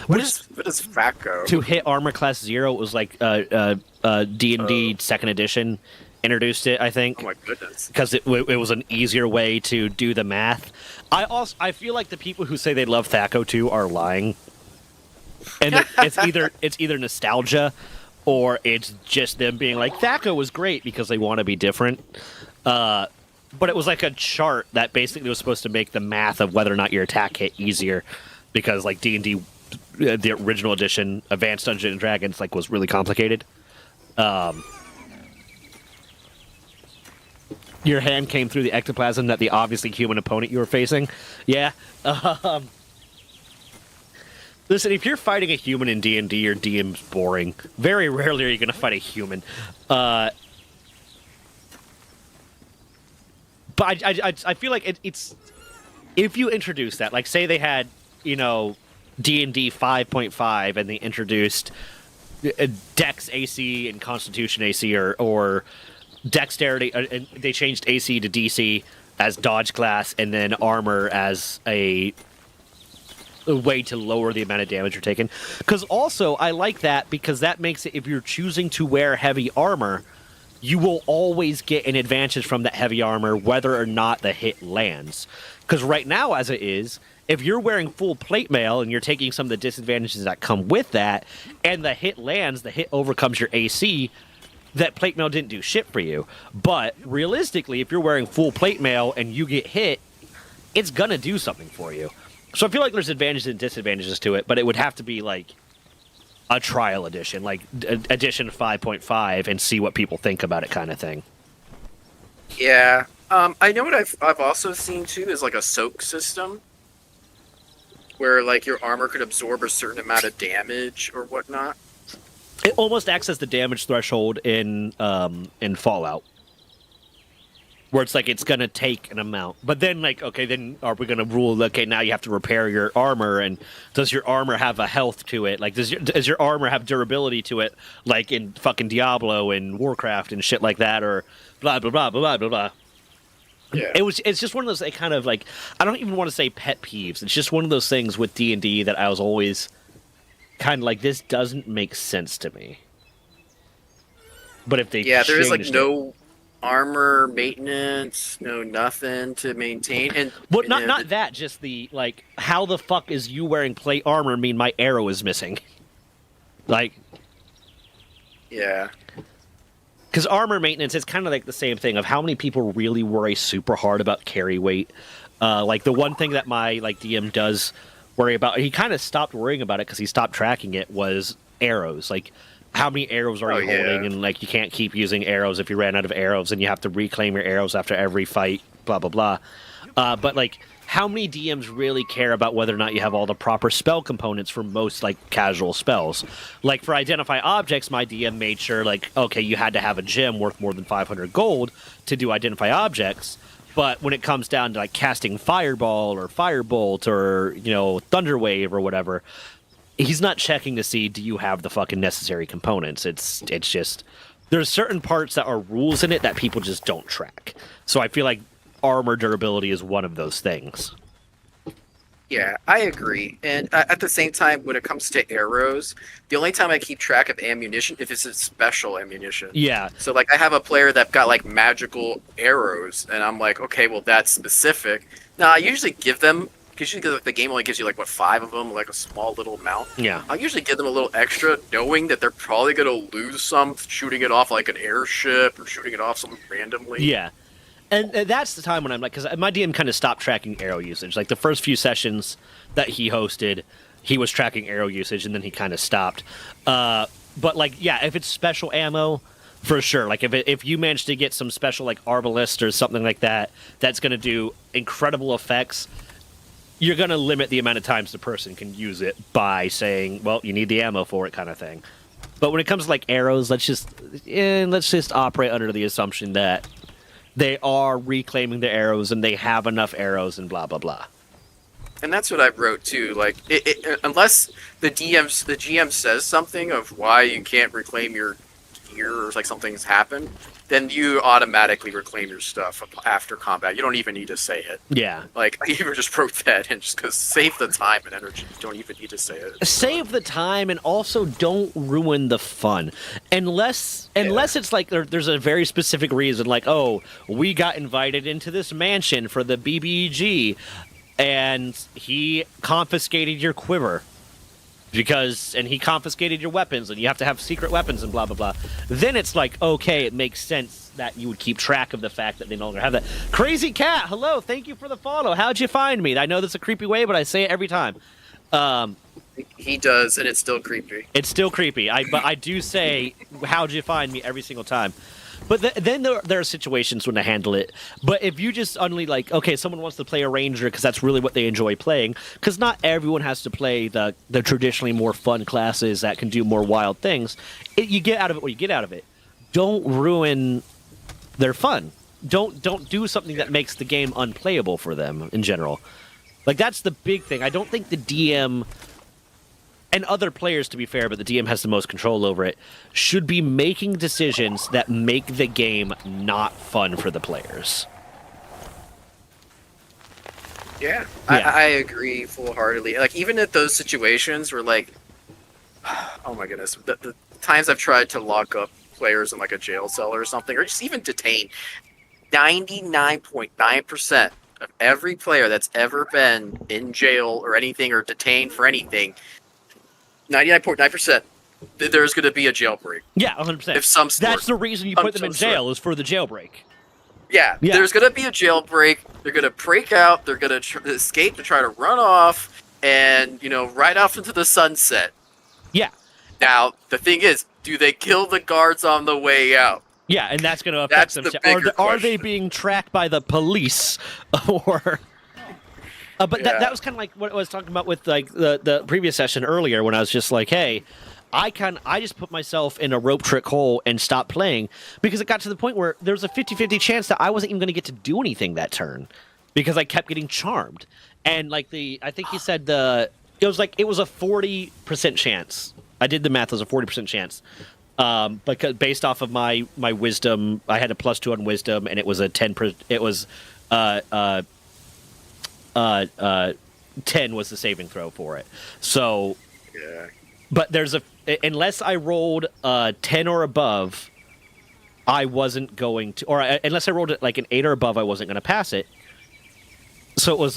What is FACO? To hit armor class 0, it was like D&D second edition introduced it, I think. Oh my goodness! Because it was an easier way to do the math. I feel like the people who say they love THAC0 too are lying, and it's either nostalgia, or it's just them being like THAC0 was great because they want to be different. But it was like a chart that basically was supposed to make the math of whether or not your attack hit easier, because like D&D, the original edition, Advanced Dungeons and Dragons, like was really complicated. Your hand came through the ectoplasm that the obviously human opponent you were facing. Yeah. Listen, if you're fighting a human in D&D, your DM's boring. Very rarely are you going to fight a human. But I feel like it's... If you introduce that, like say they had, D&D 5.5 and they introduced Dex AC and Constitution AC or Dexterity, and they changed AC to DC as dodge class, and then armor as a way to lower the amount of damage you're taking. Because also, I like that because that makes it, if you're choosing to wear heavy armor, you will always get an advantage from that heavy armor, whether or not the hit lands. Because right now, as it is, if you're wearing full plate mail and you're taking some of the disadvantages that come with that, and the hit lands, the hit overcomes your AC, that plate mail didn't do shit for you. But realistically, if you're wearing full plate mail and you get hit, it's gonna do something for you. So I feel like there's advantages and disadvantages to it, but it would have to be like a trial edition, like edition 5.5, and see what people think about it, kind of thing. Yeah. I know what I've also seen too is like a soak system, where like your armor could absorb a certain amount of damage or whatnot. It almost acts as the damage threshold in Fallout, where it's like it's gonna take an amount. But then, like, okay, then are we gonna rule? Okay, now you have to repair your armor, and does your armor have a health to it? Like, does your armor have durability to it, like in fucking Diablo and Warcraft and shit like that, or blah blah blah blah blah blah. Yeah. It's just one of those, like, kind of like, I don't even want to say pet peeves. It's just one of those things with D&D that I was always kind of like, this doesn't make sense to me. But if they there is like changed no armor maintenance, no nothing to maintain, and well, not that, just the like, how the fuck is you wearing plate armor mean my arrow is missing? Like, yeah, because armor maintenance is kind of like the same thing of how many people really worry super hard about carry weight. Like the one thing that my like DM does worry about. He kind of stopped worrying about it because he stopped tracking it. Was arrows, like how many arrows are you holding, and like you can't keep using arrows if you ran out of arrows, and you have to reclaim your arrows after every fight. Blah blah blah. But like, how many DMs really care about whether or not you have all the proper spell components for most like casual spells? Like for identify objects, my DM made sure like, okay, you had to have a gem worth more than 500 gold to do identify objects. But when it comes down to like casting fireball or firebolt or, you know, thunderwave or whatever, he's not checking to see, do you have the fucking necessary components? It's just, there's certain parts that are rules in it that people just don't track. So I feel like armor durability is one of those things. Yeah, I agree. And at the same time, when it comes to arrows, the only time I keep track of ammunition if it's special ammunition. Yeah. So like I have a player that got like magical arrows, and I'm like, okay, well that's specific. Now I usually give them, because usually the game only gives you like what 5 of them, like a small little amount. Yeah. I usually give them a little extra, knowing that they're probably gonna lose some shooting it off like an airship or shooting it off something randomly. Yeah. And that's the time when I'm like, because my DM kind of stopped tracking arrow usage. Like the first few sessions that he hosted, he was tracking arrow usage, and then he kind of stopped. But like, yeah, if it's special ammo, for sure. Like if you manage to get some special like arbalist or something like that, that's going to do incredible effects. You're going to limit the amount of times the person can use it by saying, well, you need the ammo for it, kind of thing. But when it comes to like arrows, let's just operate under the assumption that they are reclaiming their arrows and they have enough arrows and blah blah blah. And that's what I wrote too. Like, unless the GM says something of why you can't reclaim your gear or like something's happened, then you automatically reclaim your stuff after combat. You don't even need to say it. Yeah. Like, I even just wrote that and just because save the time and energy. You don't even need to say it. Save the time and also don't ruin the fun. Unless it's like there's a very specific reason, like, oh, we got invited into this mansion for the BBG and he confiscated your quiver. And he confiscated your weapons, and you have to have secret weapons and blah, blah, blah. Then it's like, okay, it makes sense that you would keep track of the fact that they no longer have that. Crazy Cat, hello, thank you for the follow. How'd you find me? I know that's a creepy way, but I say it every time. He does, and it's still creepy. It's still creepy. But I do say, how'd you find me every single time. But then there are situations when I handle it. But if you just suddenly like, okay, someone wants to play a ranger because that's really what they enjoy playing, because not everyone has to play the traditionally more fun classes that can do more wild things. You get out of it what you get out of it. Don't ruin their fun. Don't do something that makes the game unplayable for them in general. Like that's the big thing. I don't think the DM and other players, to be fair, but the DM has the most control over it, should be making decisions that make the game not fun for the players. Yeah. I agree full-heartedly. Like, even at those situations where, like, oh my goodness, the times I've tried to lock up players in, like, a jail cell or something, or just even detain, 99.9% of every player that's ever been in jail or anything or detained for anything, 99.9%, there's going to be a jailbreak. Yeah, 100%. If some sort. That's the reason you put them in jail, is for the jailbreak. Yeah, there's going to be a jailbreak. They're going to break out. They're going to escape to try to run off and, ride off into the sunset. Yeah. Now, the thing is, do they kill the guards on the way out? Yeah, and that's going to affect them. Are they being tracked by the police? Or... but that was kind of like what I was talking about with like the previous session earlier when I was just like, hey, I just put myself in a rope trick hole and stopped playing because it got to the point where there was a 50-50 chance that I wasn't even going to get to do anything that turn because I kept getting charmed. And like I think he said it was a 40% chance. I did the math, it was a 40% chance. Because based off of my wisdom, I had a +2 on wisdom and it was a 10%, it was 10 was the saving throw for it. So, yeah. But unless I rolled 10 or above, I wasn't going to, or unless I rolled it like an 8 or above, I wasn't going to pass it. So it was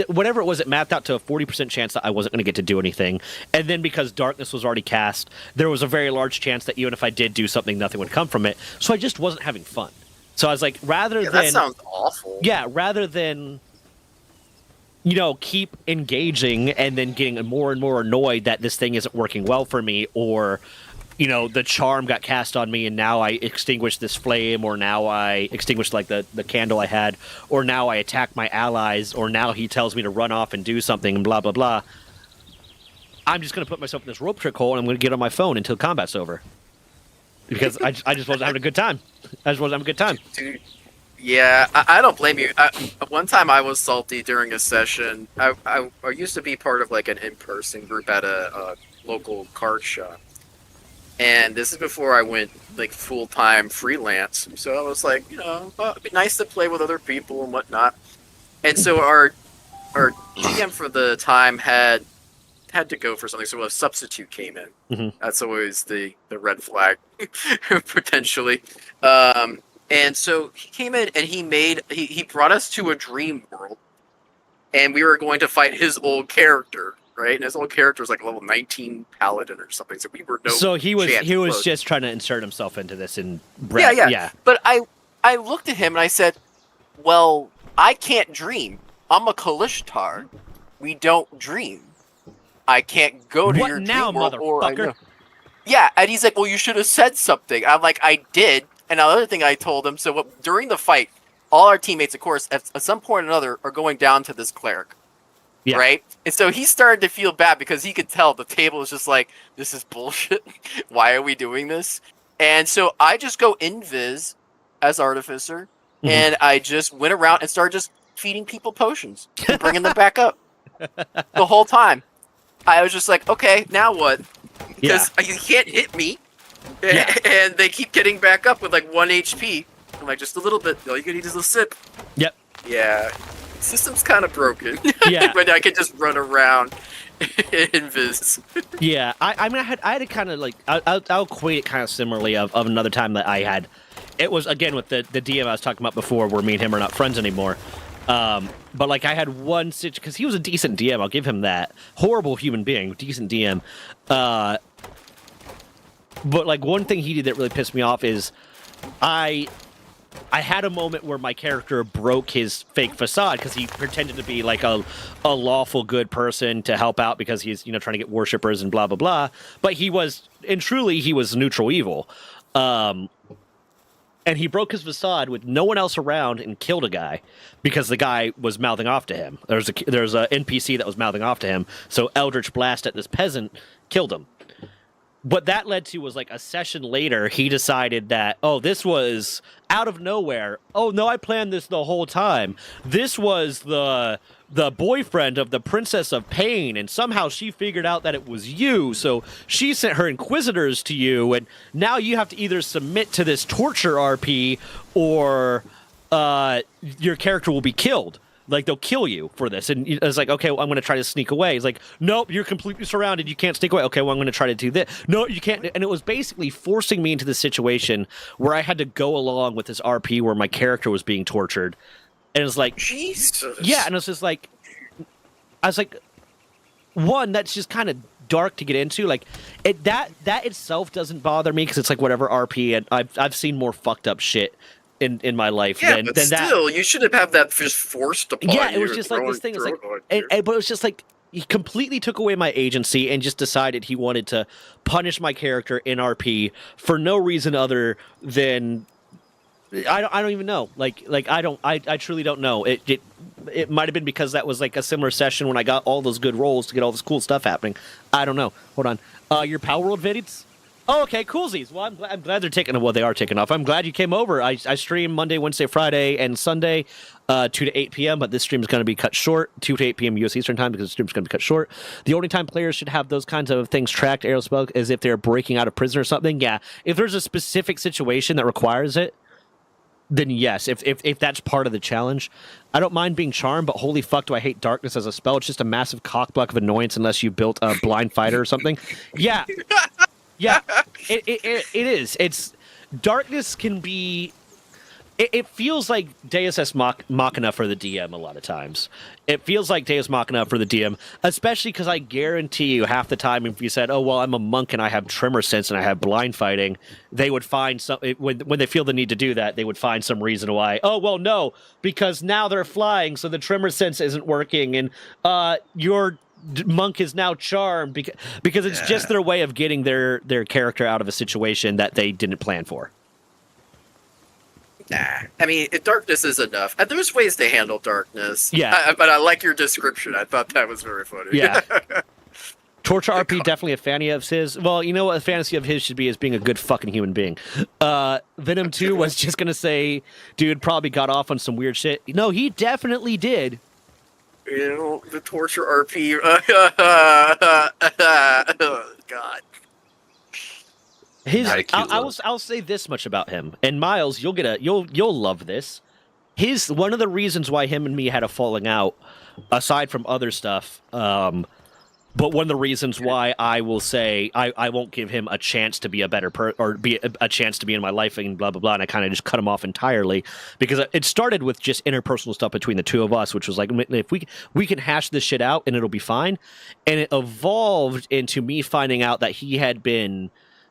whatever it was, it mapped out to a 40% chance that I wasn't going to get to do anything. And then because darkness was already cast, there was a very large chance that even if I did do something, nothing would come from it. So I just wasn't having fun. So I was like, that sounds awful. Yeah, rather than keep engaging and then getting more and more annoyed that this thing isn't working well for me, or the charm got cast on me and now I extinguish this flame, or now I extinguish like the candle I had, or now I attack my allies, or now he tells me to run off and do something and blah, blah, blah. I'm just going to put myself in this rope trick hole and I'm going to get on my phone until combat's over. Because I just wasn't having a good time. I just wasn't having a good time. Dude, yeah, I don't blame you. One time I was salty during a session. I used to be part of like an in-person group at a local card shop. And this is before I went like full-time freelance. So I was like, it'd be nice to play with other people and whatnot. And so our GM for the time had to go for something, so a substitute came in. Mm-hmm. That's always the red flag, potentially. And so he came in and he brought us to a dream world, and we were going to fight his old character, right? And his old character was like level 19 paladin or something. So we were So he was close. just trying to insert himself into this and yeah. But I looked at him and I said, "Well, I can't dream. I'm a Kalishtar. We don't dream. I can't go to What your now, dream world." motherfucker? Yeah, and he's like, "Well, you should have said something." I'm like, "I did." And another thing I told him, so during the fight, all our teammates, of course, at some point or another, are going down to this cleric. Yeah. Right? And so he started to feel bad because he could tell the table was just like, this is bullshit. Why are we doing this? And so I just go invis as Artificer, and I just went around and started just feeding people potions and bringing them back up the whole time. I was just like, okay, now what? Because you can't hit me. Yeah. And they keep getting back up with like 1 HP. I'm like, just a little bit. All you can eat is a sip. Yep. Yeah. System's kind of broken. Yeah. But I could just run around invis. Yeah. I mean, I had to kind of like, I'll equate it kind of similarly of another time that I had. It was, again, with the DM I was talking about before, where me and him are not friends anymore. But like I had one situation, because he was a decent DM, I'll give him that. Horrible human being, decent DM. But like one thing he did that really pissed me off is I had a moment where my character broke his fake facade because he pretended to be like a lawful good person to help out because he's trying to get worshippers and blah blah blah. But he was neutral evil. And he broke his facade with no one else around and killed a guy because the guy was mouthing off to him. There's a NPC that was mouthing off to him. So Eldritch Blast at this peasant killed him. What that led to was like a session later, he decided that, oh, this was out of nowhere. Oh, no, I planned this the whole time. This was the boyfriend of the Princess of Pain, and somehow she figured out that it was you, so she sent her inquisitors to you, and now you have to either submit to this torture RP or your character will be killed. Like, they'll kill you for this. And it's like, okay, well, I'm going to try to sneak away. He's like, nope, you're completely surrounded. You can't sneak away. Okay, well, I'm going to try to do this. No, you can't. And it was basically forcing me into the situation where I had to go along with this RP where my character was being tortured. And it was like, Jesus. Yeah, and it was just like, I was like, one, that's just kind of dark to get into. Like, that itself doesn't bother me because it's like whatever RP, and I've seen more fucked up shit in my life than but that. Still, you shouldn't have that just forced upon you. Yeah, it was just like this thing. It was like, but it was just like he completely took away my agency and just decided he wanted to punish my character in RP for no reason other than I don't even know. I truly don't know. It might have been because that was like a similar session when I got all those good rolls to get all this cool stuff happening. I don't know. Hold on. Your Power World vids? Oh, okay, coolsies. Well, I'm glad they're taking. Well, they are taking off. I'm glad you came over. I stream Monday, Wednesday, Friday, and Sunday, 2 to 8 p.m. But this stream is going to be cut short, 2 to 8 p.m. U.S. Eastern Time, because the stream is going to be cut short. The only time players should have those kinds of things tracked, Arrow Spell, is if they're breaking out of prison or something. Yeah, if there's a specific situation that requires it, then yes. If that's part of the challenge, I don't mind being charmed. But holy fuck, do I hate darkness as a spell? It's just a massive cockblock of annoyance unless you built a blind fighter or something. Yeah. Yeah, it is. It's darkness can be It feels like Deus Ex Machina for the DM a lot of times. It feels like Deus Machina for the DM, especially because I guarantee you half the time if you said, oh, well, I'm a monk and I have tremor sense and I have blind fighting, they would find some, when they feel the need to do that, they would find some reason why, oh, well, no, because now they're flying, so the tremor sense isn't working, and your monk is now charmed, because it's just their way of getting their character out of a situation that they didn't plan for. Nah, I mean, darkness is enough. And there's ways to handle darkness. Yeah. But I like your description. I thought that was very funny. Yeah. Torture RP, definitely a fantasy of his. Well, you know what a fantasy of his should be is being a good fucking human being. Venom 2 was just going to say, dude probably got off on some weird shit. No, he definitely did. You know, the torture RP. God. I'll say this much about him. And Miles, you'll love this. One of the reasons why him and me had a falling out, aside from other stuff, but one of the reasons why I will say I won't give him a chance to be a better or be a chance to be in my life and blah blah blah, and I kind of just cut him off entirely, because it started with just interpersonal stuff between the two of us, which was like, if we can hash this shit out and it'll be fine, and it evolved into me finding out that he had been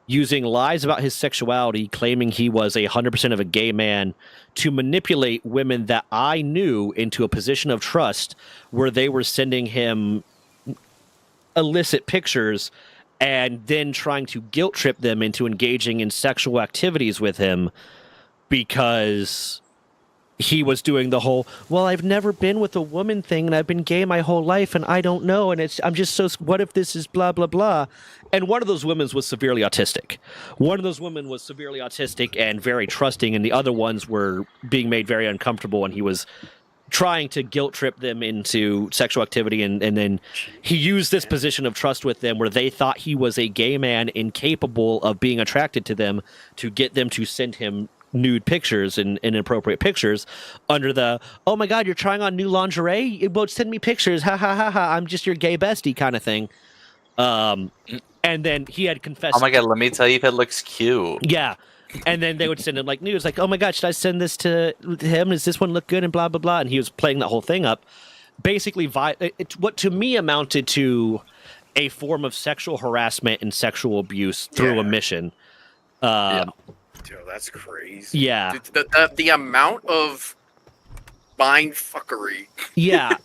using lies about his sexuality, claiming he was 100% of a gay man, to manipulate women that I knew into a position of trust where they were sending him illicit pictures and then trying to guilt trip them into engaging in sexual activities with him, because he was doing the whole, well, I've never been with a woman thing and I've been gay my whole life and I don't know, and I'm just so, what if this is blah blah blah. And one of those women was severely autistic. And very trusting, and the other ones were being made very uncomfortable, and he was trying to guilt trip them into sexual activity, and then he used this position of trust with them where they thought he was a gay man incapable of being attracted to them, to get them to send him nude pictures and inappropriate pictures under the, oh my god, you're trying on new lingerie? Well, send me pictures, ha ha ha ha, I'm just your gay bestie kind of thing. And then he had confessed, oh my god, let me tell you if it looks cute. Yeah. And then they would send him like news, like, oh my god, should I send this to him? Does this one look good? And blah, blah, blah. And he was playing that whole thing up. Basically, what to me amounted to a form of sexual harassment and sexual abuse through a mission. Dude, that's crazy. Yeah. Dude, the amount of mind fuckery. Yeah.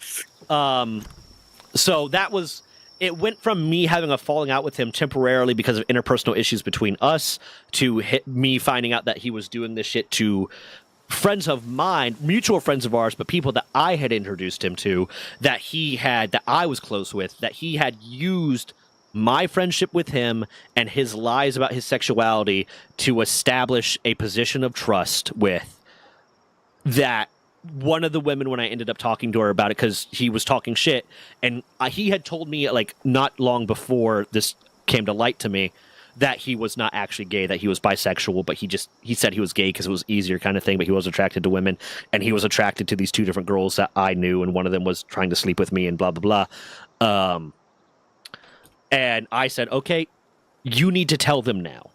So that was... It went from me having a falling out with him temporarily because of interpersonal issues between us to me finding out that he was doing this shit to friends of mine, mutual friends of ours, but people that I had introduced him to, that I was close with, that he had used my friendship with him and his lies about his sexuality to establish a position of trust with. That one of the women, when I ended up talking to her about it, because he was talking shit, and he had told me like not long before this came to light to me that he was not actually gay, that he was bisexual, but he said he was gay because it was easier kind of thing, but he was attracted to women, and he was attracted to these two different girls that I knew, and one of them was trying to sleep with me and blah blah blah. And I said, okay, you need to tell them now.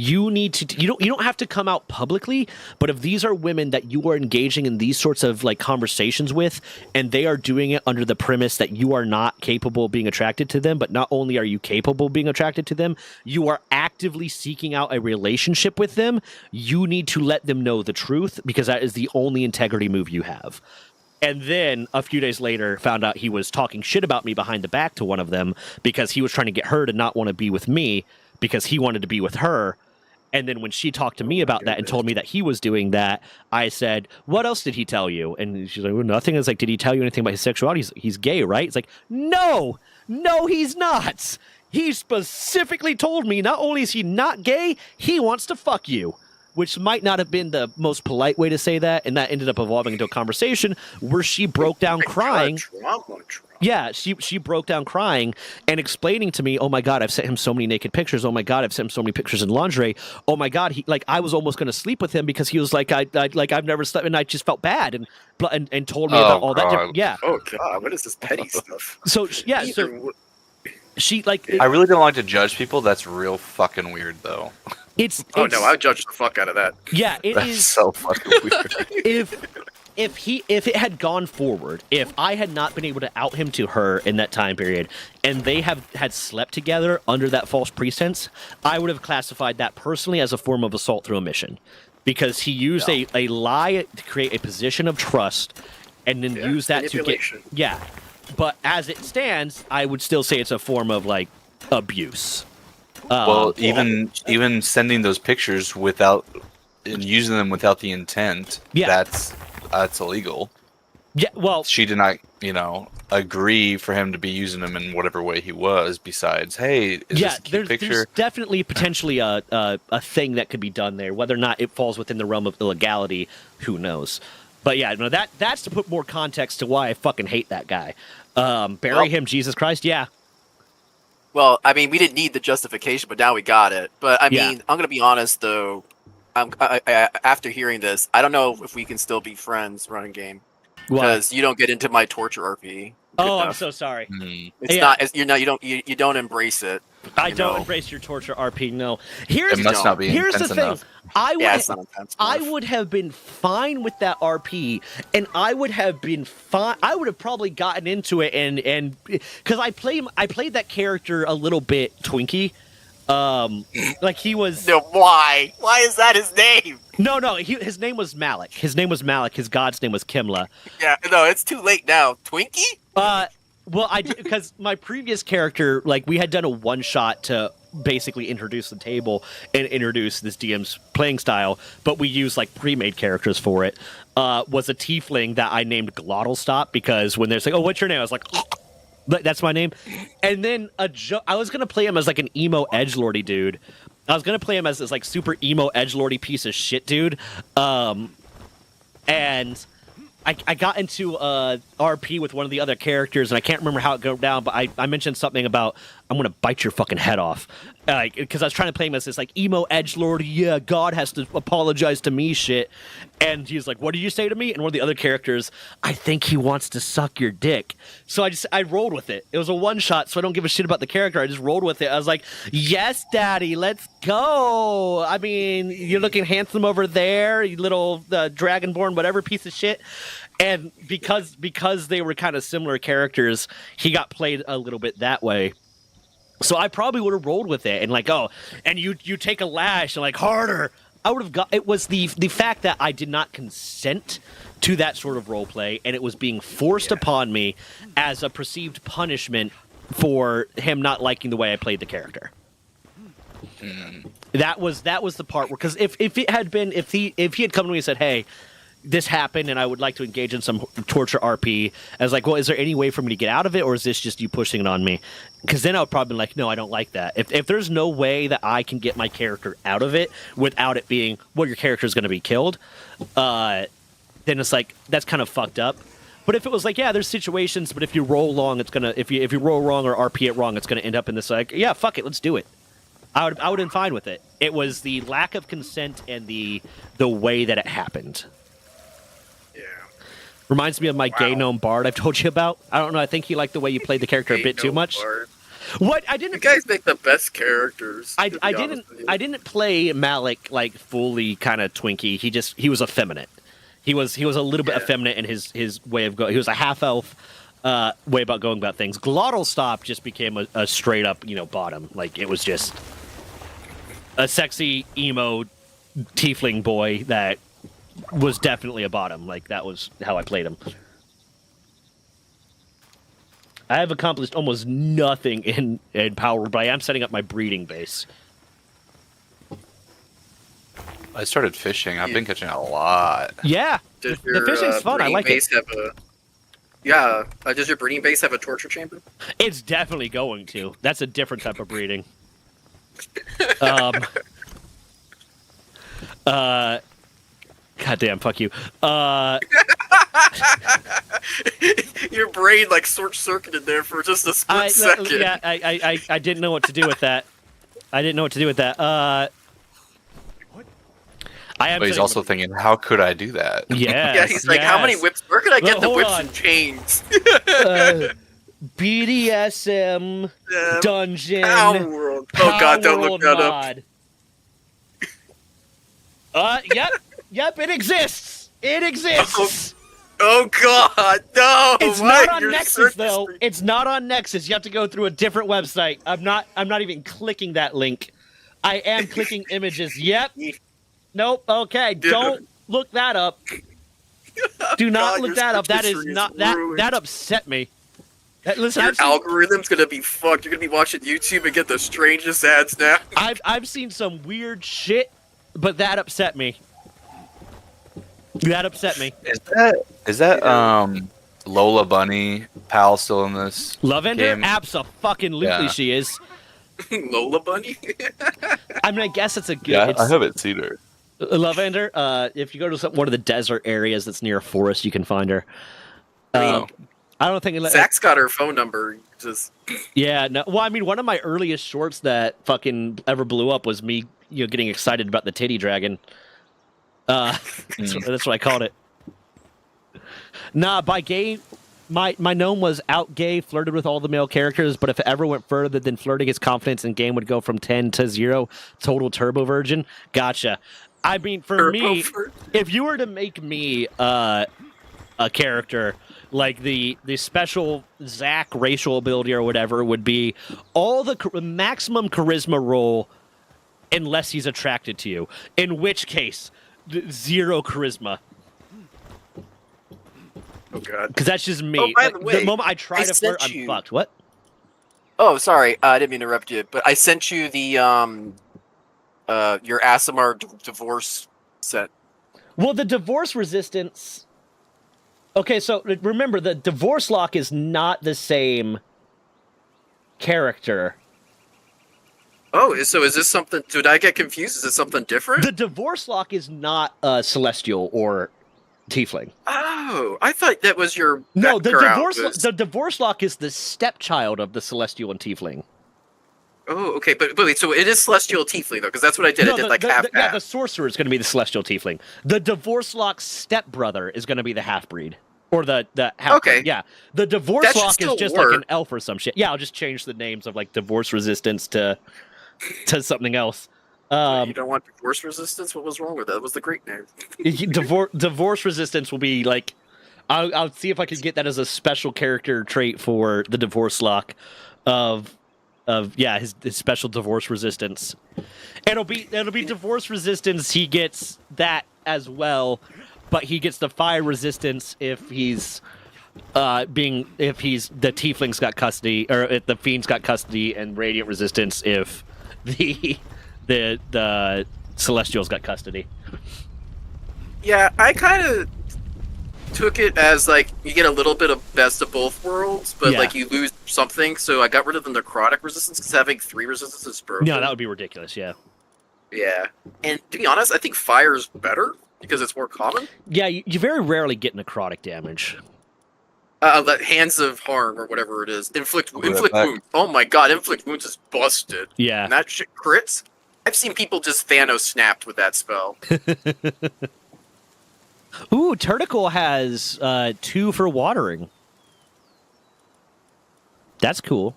You don't have to come out publicly, but if these are women that you are engaging in these sorts of like conversations with, and they are doing it under the premise that you are not capable of being attracted to them, but not only are you capable of being attracted to them, you are actively seeking out a relationship with them, you need to let them know the truth, because that is the only integrity move you have. And then a few days later found out he was talking shit about me behind the back to one of them because he was trying to get her to not want to be with me because he wanted to be with her. And then when she talked to me about that and told me that he was doing that, I said, what else did he tell you? And she's like, well, nothing. I was like, did he tell you anything about his sexuality? He's gay, right? It's like, no, he's not. He specifically told me not only is he not gay, he wants to fuck you. Which might not have been the most polite way to say that. And that ended up evolving into a conversation where she broke down crying. Yeah, she broke down crying and explaining to me, oh my God, I've sent him so many naked pictures. Oh my God, I've sent him so many pictures in lingerie. Oh my God, I was almost going to sleep with him because he was like, I've never slept, and I just felt bad and told me about all that. Yeah. Oh God, what is this petty stuff? So yeah, She like I really don't like to judge people. That's real fucking weird, though. it's Oh no, I would judge the fuck out of that. yeah, it That's is. so fucking weird. If it had gone forward, if I had not been able to out him to her in that time period, and they had slept together under that false pretense, I would have classified that personally as a form of assault through omission, because he used a lie to create a position of trust, and then use that to get manipulation. But as it stands, I would still say it's a form of like abuse. Well, even sending those pictures without and using them without the intent, Yeah. that's illegal. Yeah, well, She did not, agree for him to be using them in whatever way he was. Besides, hey, is this a cute there's picture? definitely potentially a thing that could be done there. Whether or not it falls within the realm of illegality, who knows? But yeah, no, that's to put more context to why I fucking hate that guy. Bury him, Jesus Christ. Yeah, Well, I mean, we didn't need the justification, but now we got it. But I Yeah. mean, I'm gonna be honest though. After hearing this, I don't know if we can still be friends running game Why? because you don't get into my torture RP. good Oh, I'm enough. so sorry. Hmm. It's Yeah. not. You don't embrace it. I you don't know. embrace your torture RP. No. Here's It must not be here's the intense thing. enough. I would Yeah, it's not intense. I enough. would have been fine with that RP, and I would have been fine. I would have probably gotten into it, and because I played that character a little bit Twinkie, like he was. No, why? Why is that his name? No, his name was Malik. His name was Malik. His god's name was Kimla. Yeah, no, it's too late now. Twinkie? Well, because my previous character, like we had done a one shot to basically introduce the table and introduce this DM's playing style, but we used like pre-made characters for it. Was a tiefling that I named Glottalstop because when they're like, "Oh, what's your name?" I was like, "That's my name." And then I was gonna play him as like an emo edgelordy dude. I was gonna play him as this like super emo edgelordy piece of shit dude, and. I got into RP with one of the other characters, and I can't remember how it go down, but I mentioned something about I'm gonna bite your fucking head off, because I was trying to play him as this like emo edgelord, yeah, God has to apologize to me shit, and he's like, what did you say to me? And one of the other characters, I think he wants to suck your dick. So I rolled with it. It was a one shot, so I don't give a shit about the character. I just rolled with it. I was like, yes, daddy, let's go. I mean, you're looking handsome over there, you little dragonborn, whatever piece of shit. And because they were kind of similar characters, he got played a little bit that way. So I probably would have rolled with it and like, oh, and you take a lash and like harder. I would have got. It was the fact that I did not consent to that sort of role play, and it was being forced upon me as a perceived punishment for him not liking the way I played the character. That was the part where, because if it had been if he had come to me and said, hey, this happened and I would like to engage in some torture RP, I was like, well, is there any way for me to get out of it, or is this just you pushing it on me? Because then I would probably be like, no, I don't like that. If there's no way that I can get my character out of it without it being, well, your character is going to be killed, then it's like, that's kind of fucked up. But if it was like, yeah, there's situations, but if you roll wrong, it's gonna, if you roll wrong or RP it wrong, it's gonna end up in this like, yeah, fuck it, let's do it. I would have been fine with it. It was the lack of consent and the way that it happened. Yeah. Reminds me of my gay gnome bard I've told you about. I don't know. I think he liked the way you played the character a bit too much. What I You didn't. guys make the best characters. I to be honest didn't. with you. I didn't play Malik like fully kind of Twinkie. He was effeminate. He was a little bit Yeah. effeminate in his way of going. He was a half elf way about going about things. Glottalstop just became a straight up bottom. Like it was just a sexy emo tiefling boy that was definitely a bottom. Like that was how I played him. I have accomplished almost nothing in Power, but I am setting up my breeding base. I started fishing. I've been catching a lot. Yeah, Does the your, fishing's fun. I breeding like it. base have a? Yeah. Does your breeding base have a torture chamber? It's definitely going to. That's a different type of breeding. Goddamn, fuck you. Your brain like short circuited there for just a split second. Yeah, I didn't know what to do with that. I didn't know what to do with that. I am. But he's setting- also thinking, how could I do that? Yes, Yeah, he's like, how many yes. whips? Where could I get Well, the hold whips on. and chains? BDSM dungeon. Power World. Oh god, don't look that up. Yep, it exists. It exists. Oh god, no! It's Why? not on You're Nexus searching though. history. It's not on Nexus. You have to go through a different website. I'm not even clicking that link. I am clicking images. Yep. Nope. Okay. Dude. Don't look that up. Do not God, look your that up. search That is history not ruined. that upset me. Listen, Your I've seen, algorithm's gonna be fucked. You're gonna be watching YouTube and get the strangest ads now. I've seen some weird shit, but that upset me. That upset me. Is that Lola Bunny pal still in this? Lavender, game? abso-fucking-lutely Yeah. she is. Lola Bunny. I mean, I guess it's a good. Yeah, it's, I haven't seen her. Lavender. If you go to one of the desert areas that's near a forest, you can find her. I I don't think. Zach's got her phone number. Just Yeah. No. Well, I mean, one of my earliest shorts that fucking ever blew up was me, getting excited about the titty dragon. That's what I called it. Nah, by gay, my gnome was out gay, flirted with all the male characters, but if it ever went further than flirting, his confidence in game would go from 10 to 0. Total turbo virgin. Gotcha. I mean, for me, if you were to make me a character, like the special Zach racial ability or whatever would be all the maximum charisma roll unless he's attracted to you, in which case 0 charisma. oh god. Because that's just me. Oh, by Like, the way, moment I try I to flirt, sent I'm you- fucked. What? Oh, sorry. I didn't mean to interrupt you, but I sent you the your Asimar divorce set. Well, the divorce resistance. Okay, so remember, the divorce lock is not the same character. Oh, so is this something? Did I get confused? Is it something different? The divorce lock is not celestial or tiefling. Oh, I thought that was your No, background. the divorce lock is the stepchild of the celestial and tiefling. Oh, okay, but wait, so it is celestial tiefling though, because that's what I did. I did like half yeah, half. the sorcerer is going to be the celestial tiefling. The divorce lock stepbrother is going to be the half breed. Or the half Okay. Yeah. The divorce That should lock is still just like work. an elf or some shit. Yeah, I'll just change the names of like divorce resistance to something else. You don't want divorce resistance? What was wrong with that? That was the great name. Divorce resistance will be like I'll see if I can get that as a special character trait for the divorce lock of his special divorce resistance. It'll be divorce resistance. He gets that as well, but he gets the fire resistance if he's the tiefling's got custody, or if the fiend's got custody, and radiant resistance if the celestial's got custody. Yeah, I kind of took it as like you get a little bit of best of both worlds, but Yeah. like you lose something. So I got rid of the necrotic resistance because having 3 resistance is broken. No, that would be ridiculous. Yeah. Yeah, and to be honest, I think fire is better because it's more common. Yeah, you very rarely get necrotic damage. That hands of harm or whatever it is, inflict I'll be right inflict back. wounds. Oh my god, inflict wounds is busted. Yeah. And that shit crits. I've seen people just Thanos snapped with that spell. Ooh, Turticle has 2 for watering. That's cool.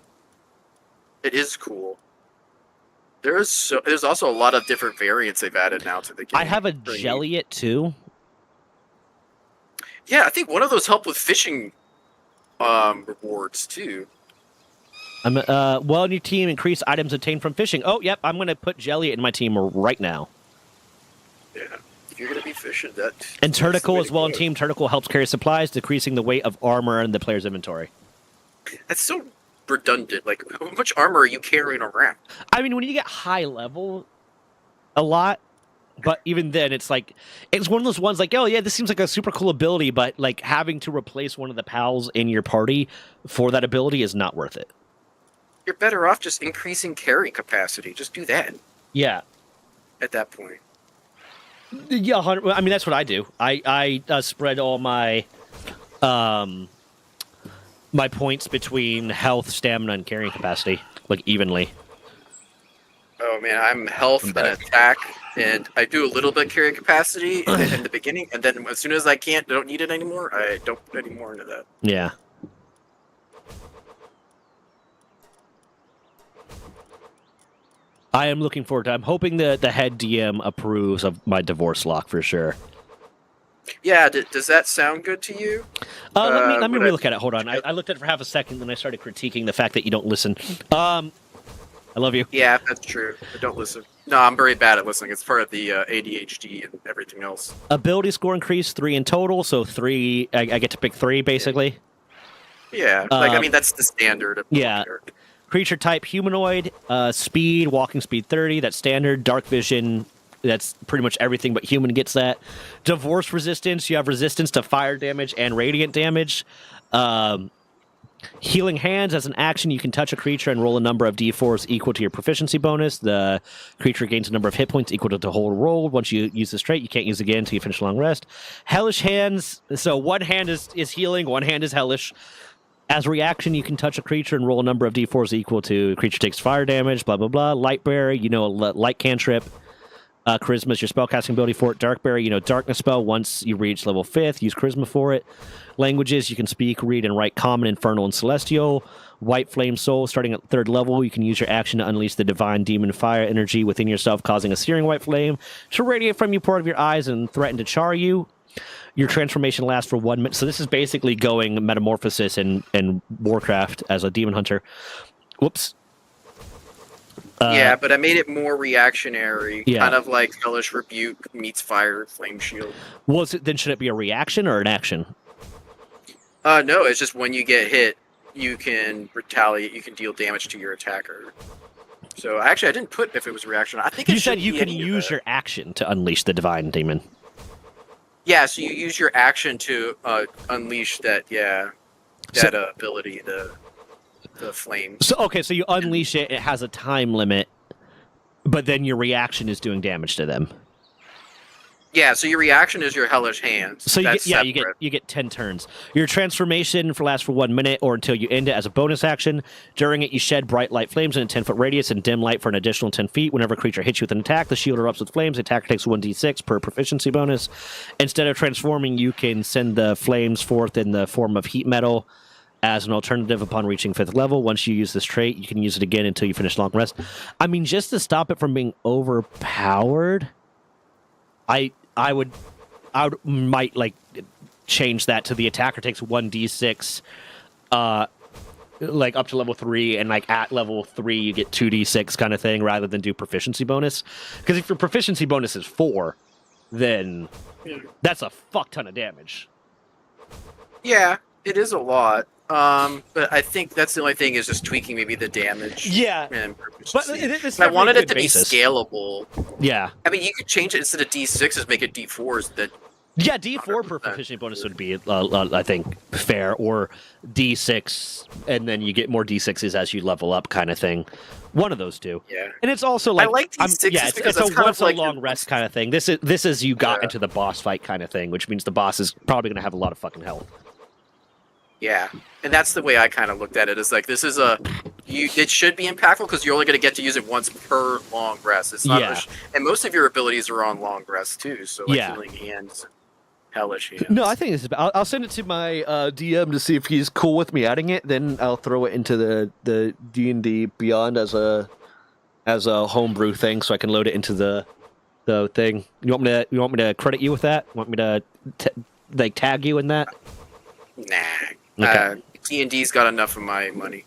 It is cool. There's also a lot of different variants they've added now to the game. I have a Pretty neat. Jelliet too. Yeah, I think one of those help with fishing rewards too. I'm well, in your team, increase items obtained from fishing. Oh, yep, I'm gonna put Jelliet in my team right now. Yeah, if you're gonna be fishing, that. And that's the way Turticle as to well in go. team. Turticle helps carry supplies, decreasing the weight of armor in the player's inventory. That's so redundant. Like, how much armor are you carrying around? I mean, when you get high level, a lot. But even then, it's like it's one of those ones like, oh yeah, this seems like a super cool ability, but like having to replace one of the pals in your party for that ability is not worth it. You're better off just increasing carrying capacity. Just do that Yeah, at that point. yeah. I mean, that's what I do. I spread all my my points between health, stamina, and carrying capacity like evenly. Oh man, I'm health and attack, and I do a little bit carrying capacity in the beginning, and then as soon as I don't need it anymore, I don't put any more into that. Yeah. I am looking forward to. I'm hoping that the head DM approves of my divorce lock for sure. Yeah, does that sound good to you? Let me would I- relook at it. Hold on. I looked at it for half a second, then I started critiquing the fact that you don't listen. I love you. Yeah, that's true. I don't listen. No, I'm very bad at listening. It's part of the ADHD and everything else. Ability score increase 3 in total, so 3. I get to pick 3 basically. Yeah, I mean that's the standard. Of yeah. character. Creature type humanoid, speed, walking speed 30, that's standard. Dark vision, that's pretty much everything but human gets that. Divorce resistance, you have resistance to fire damage and radiant damage. Healing hands, as an action, you can touch a creature and roll a number of d4s equal to your proficiency bonus. The creature gains a number of hit points equal to the whole roll. Once you use this trait, you can't use it again until you finish a long rest. Hellish hands, so one hand is healing, one hand is hellish. As a reaction, you can touch a creature and roll a number of d4s equal to creature takes fire damage, blah, blah, blah. Lightbearer, light cantrip. Charisma is your spellcasting ability for it. Darkbearer, darkness spell. Once you reach level 5th, use charisma for it. Languages, you can speak, read, and write common, infernal, and celestial. White flame soul, starting at 3rd level, you can use your action to unleash the divine demon fire energy within yourself, causing a searing white flame to radiate from you, pour out of your eyes, and threaten to char you. Your transformation lasts for 1 minute. So this is basically going Metamorphosis in Warcraft as a demon hunter. Whoops. Yeah, but I made it more reactionary, Yeah. kind of like Hellish Rebuke meets Fire Flame Shield. Then should it be a reaction or an action? No, it's just when you get hit, you can retaliate. You can deal damage to your attacker. So actually, I didn't put if it was a reaction. I think it You said should you be can any of use that. your action to unleash the divine demon. Yeah, so you use your action to unleash that. Yeah, that ability, the flame. So so you unleash it. It has a time limit, but then your reaction is doing damage to them. Yeah, so your reaction is your hellish hands. So That's you separate. get 10 turns. Your transformation lasts for 1 minute or until you end it as a bonus action. During it, you shed bright light flames in a 10-foot radius and dim light for an additional 10 feet. Whenever a creature hits you with an attack, the shield erupts with flames. The attacker takes 1d6 per proficiency bonus. Instead of transforming, you can send the flames forth in the form of heat metal as an alternative upon reaching 5th level. Once you use this trait, you can use it again until you finish long rest. I mean, just to stop it from being overpowered, I would might like change that to the attacker takes 1d6 like up to level 3, and like at level 3 you get 2d6 kind of thing, rather than do proficiency bonus. Because if your proficiency bonus is 4, then that's a fuck ton of damage. Yeah, it is a lot. But I think that's the only thing is just tweaking maybe the damage. Yeah, And but proficiency. this I wanted it to be scalable. Yeah, I mean, you could change it instead of D6s, make it D4s. That yeah. D4 per 100%. proficiency bonus would be, I think, fair, or D6, and then you get more D6s as you level up, kind of thing. One of those two. yeah. And it's also like, I like D6s yeah, because it's that's a kind once of like a long your- rest kind of thing. This is you got Yeah. into the boss fight kind of thing, which means the boss is probably going to have a lot of fucking health. Yeah, and that's the way I kind of looked at it. Is like this is it should be impactful because you're only going to get to use it once per long rest. It's not, Yeah. and most of your abilities are on long rest too. So like Yeah. healing hands, hellish hands. No, I think this is. I'll send it to my DM to see if he's cool with me adding it. Then I'll throw it into the D&D Beyond as a homebrew thing, so I can load it into the thing. You want me to credit you with that? Want me to tag you in that? Nah. Okay. D&D's got enough of my money.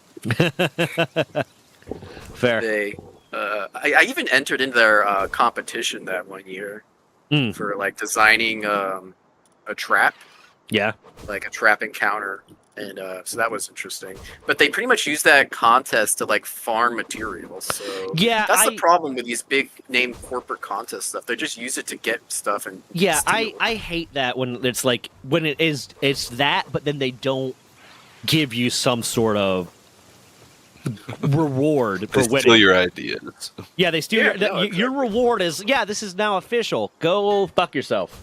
Fair. They, I even entered into their competition that one year Mm. for like designing a trap, Yeah. like a trap encounter, and so that was interesting. But they pretty much use that contest to like farm materials. So Yeah, that's the problem with these big name corporate contest stuff. They just use it to get stuff and Yeah, steal. I hate that when it's like when it's that, but then they don't give you some sort of reward for They winning. steal your ideas. Yeah, they steal Yeah, your, no, your reward is this is now official. Go fuck yourself.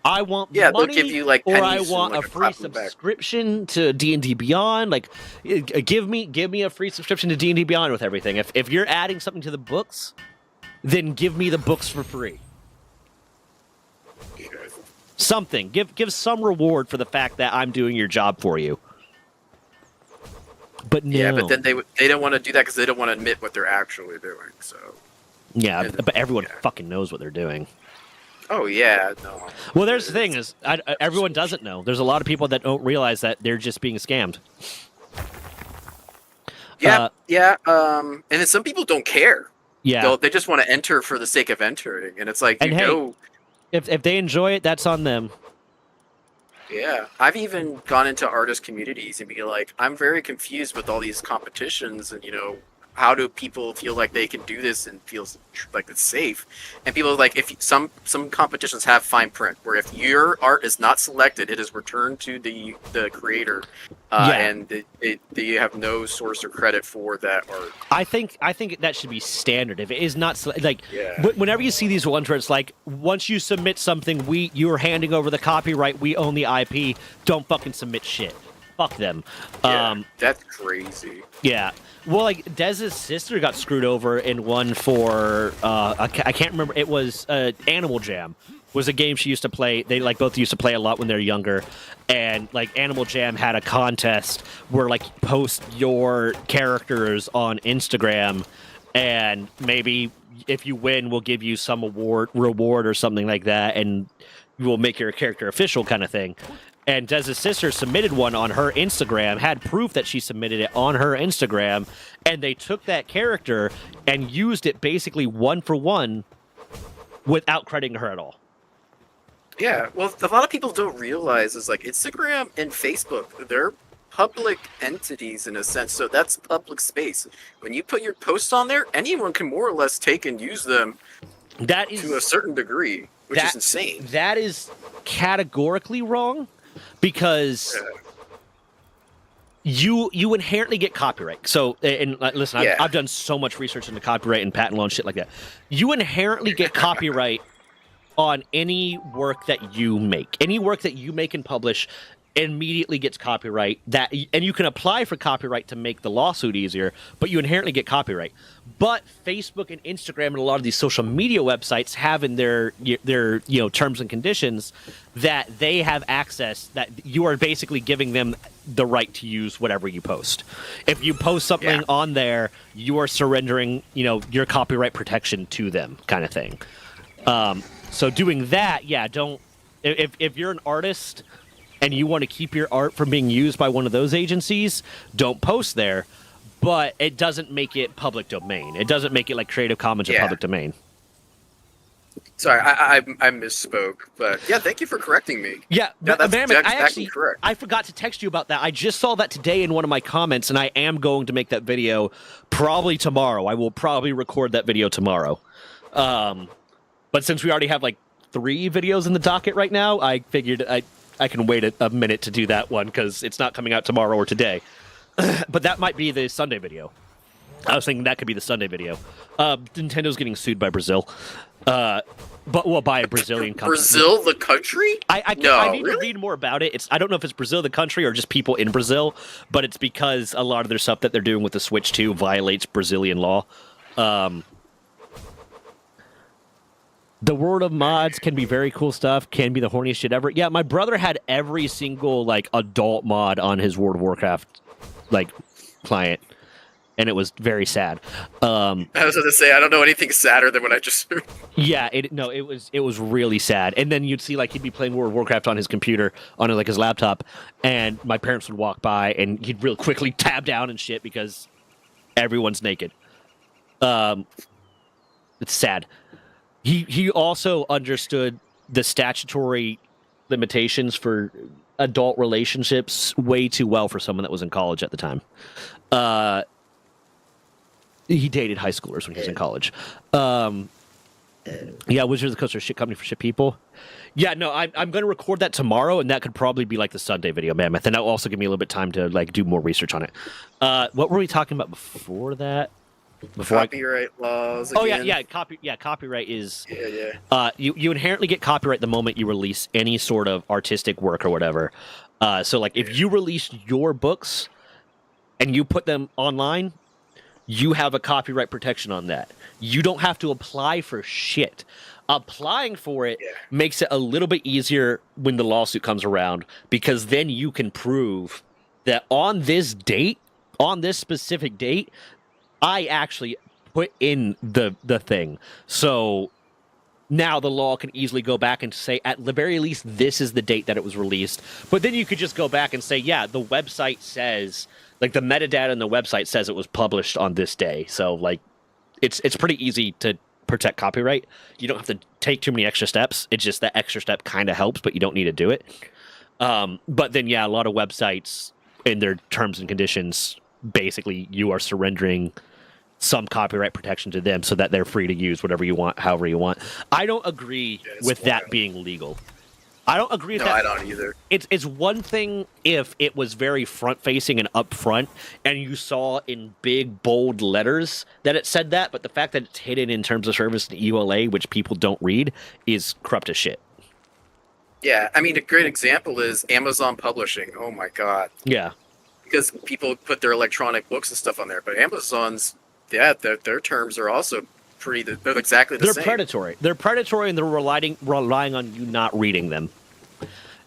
I want Yeah, they'll money, give you, like, or I pennies want and, like, a a free clap on the back. subscription to D&D Beyond. Like, give me a free subscription to D&D Beyond with everything. If you're adding something to the books, then give me the books for free. Something. Give some reward for the fact that I'm doing your job for you. But no. Yeah, but then they don't want to do that because they don't want to admit what they're actually doing. So Yeah, And- but everyone yeah. fucking knows what they're doing. Oh yeah, no. Well, there's the thing is, everyone doesn't know. There's a lot of people that don't realize that they're just being scammed. Yeah, Uh, yeah. And then some people don't care. Yeah, They just want to enter for the sake of entering, and it's like And you hey- know. if they enjoy it, that's on them. Yeah, I've even gone into artist communities and be like, I'm very confused with all these competitions, and how do people feel like they can do this and feel like it's safe? And people are like, if some competitions have fine print where if your art is not selected, it is returned to the creator, Yeah. and they have no source or credit for that art. I think that should be standard. If it is not like, Yeah. whenever you see these ones where it's like, once you submit something, you're handing over the copyright, we own the IP. Don't fucking submit shit. Fuck them. Yeah, that's crazy. Yeah. Well, like Dez's sister got screwed over in one for I can't remember. It was Animal Jam. Was a game she used to play. They like both used to play a lot when they were younger, and like Animal Jam had a contest where like post your characters on Instagram, and maybe if you win, we'll give you some reward or something like that, and we'll make your character official kind of thing. And Dez's sister submitted one on her Instagram, had proof that she submitted it on her Instagram, and they took that character and used it basically one for one without crediting her at all. Yeah, well, a lot of people don't realize is like Instagram and Facebook, they're public entities in a sense, so that's public space. When you put your posts on there, anyone can more or less take and use them That is to a certain degree, which is insane. That is categorically wrong because you inherently get copyright. So, and listen, Yeah. I've done so much research into copyright and patent law and shit like that. You inherently get copyright on any work that you make. Any work that you make and publish immediately gets copyright. And you can apply for copyright to make the lawsuit easier, but you inherently get copyright. But Facebook and Instagram and a lot of these social media websites have in their terms and conditions that they have access, that you are basically giving them the right to use whatever you post. If you post something on there, you are surrendering, your copyright protection to them, kind of thing. So doing that, don't. If you're an artist and you want to keep your art from being used by one of those agencies, don't post there. But it doesn't make it public domain. It doesn't make it like Creative Commons or public domain. Sorry, I misspoke, but yeah, thank you for correcting me. Yeah, that's Mammoth, exactly correct. I forgot to text you about that. I just saw that today in one of my comments, and I am going to make that video probably tomorrow. I will probably record that video tomorrow. But since we already have like 3 videos in the docket right now, I figured I can wait a minute to do that one because it's not coming out tomorrow or today. But that might be the Sunday video. I was thinking that could be the Sunday video. Nintendo's getting sued by Brazil. By a Brazilian company. Brazil, the country? I No, need to really? read more about it. I don't know if it's Brazil the country or just people in Brazil, but it's because a lot of their stuff that they're doing with the Switch 2 violates Brazilian law. The world of mods can be very cool stuff, can be the horniest shit ever. Yeah, my brother had every single like adult mod on his World of Warcraft like client, and it was very sad. I was going to say, I don't know anything sadder than what I just heard. Yeah, it was really sad. And then you'd see like he'd be playing World of Warcraft on his computer, on like his laptop, and my parents would walk by and he'd real quickly tab down and shit because everyone's naked. It's sad. He also understood the statutory limitations for adult relationships way too well for someone that was in college at the time. He dated high schoolers when he was in college. Yeah, Wizards of the Coast are a shit company for shit people. Yeah, no, I'm going to record that tomorrow, and that could probably be like the Sunday video, Mammoth. And that'll also give me a little bit of time to like do more research on it. What were we talking about before that? Copyright laws again. Copyright is... Yeah. You inherently get copyright the moment you release any sort of artistic work or whatever. So, like, if you release your books and you put them online, you have a copyright protection on that. You don't have to apply for shit. Applying for it makes it a little bit easier when the lawsuit comes around, because then you can prove that on this date, on this specific date, I actually put in the thing. So now the law can easily go back and say, at the very least, this is the date that it was released. But then you could just go back and say, yeah, the website says, like the metadata in the website says it was published on this day. So like, it's pretty easy to protect copyright. You don't have to take too many extra steps. It's just that extra step kind of helps, but you don't need to do it. But then, yeah, a lot of websites in their terms and conditions, basically you are surrendering some copyright protection to them so that they're free to use whatever you want, however you want. I don't agree with that being legal. I don't agree with that. No, I don't either. It's one thing if it was very front-facing and upfront, and you saw in big, bold letters that it said that, but the fact that it's hidden in terms of service and EULA, which people don't read, is corrupt as shit. Yeah, I mean, a great example is Amazon Publishing. Oh my god. Yeah. Because people put their electronic books and stuff on there, but Amazon's, yeah, their terms are also they're exactly the same. They're predatory. They're predatory, and they're relying on you not reading them.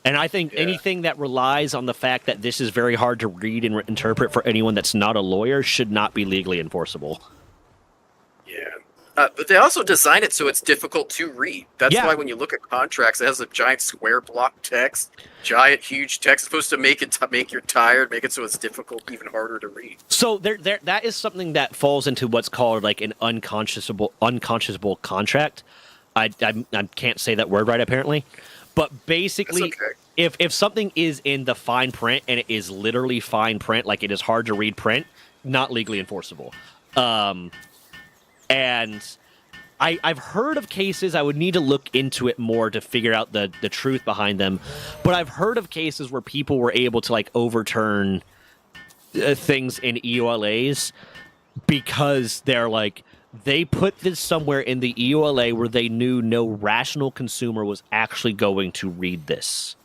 And I think anything that relies on the fact that this is very hard to read and interpret for anyone that's not a lawyer should not be legally enforceable. Yeah. But they also design it so it's difficult to read. That's why when you look at contracts, it has a giant square block text, giant, huge text, supposed to make you tired, make it so it's difficult, even harder to read. So that is something that falls into what's called like an unconscionable contract. I can't say that word right apparently, but basically, if something is in the fine print and it is literally fine print, like it is hard to read print, not legally enforceable. And I've heard of cases, I would need to look into it more to figure out the truth behind them, but I've heard of cases where people were able to like overturn things in EULAs because they're like, they put this somewhere in the EULA where they knew no rational consumer was actually going to read this.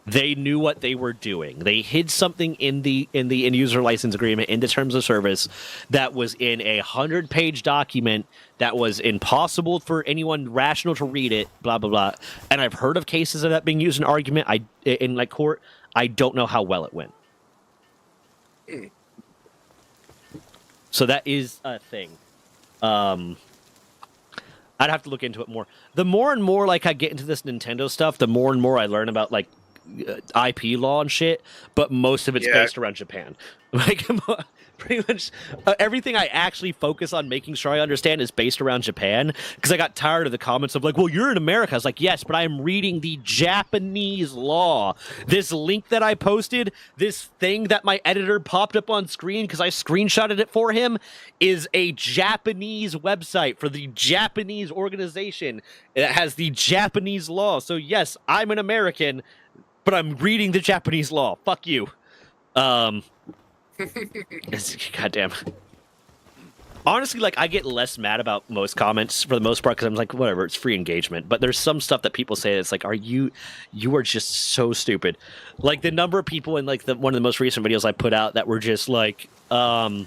They knew what they were doing. They hid something in the end user license agreement, in the terms of service, that was in a 100-page document that was impossible for anyone rational to read it. Blah blah blah. And I've heard of cases of that being used in argument. In like court. I don't know how well it went. So that is a thing. I'd have to look into it more. The more and more like I get into this Nintendo stuff, the more and more I learn about like IP law and shit, but most of it's based around Japan. Like pretty much everything I actually focus on making sure I understand is based around Japan, because I got tired of the comments of like, well, you're in America. I was like, yes, but I'm reading the Japanese law. This link that I posted, this thing that my editor popped up on screen because I screenshotted it for him, is a Japanese website for the Japanese organization that has the Japanese law. So yes, I'm an American, but I'm reading the Japanese law. Fuck you. Goddamn. Honestly, like, I get less mad about most comments for the most part because I'm like, whatever, it's free engagement. But there's some stuff that people say that's like, you are just so stupid. Like the number of people in like one of the most recent videos I put out that were just like, well,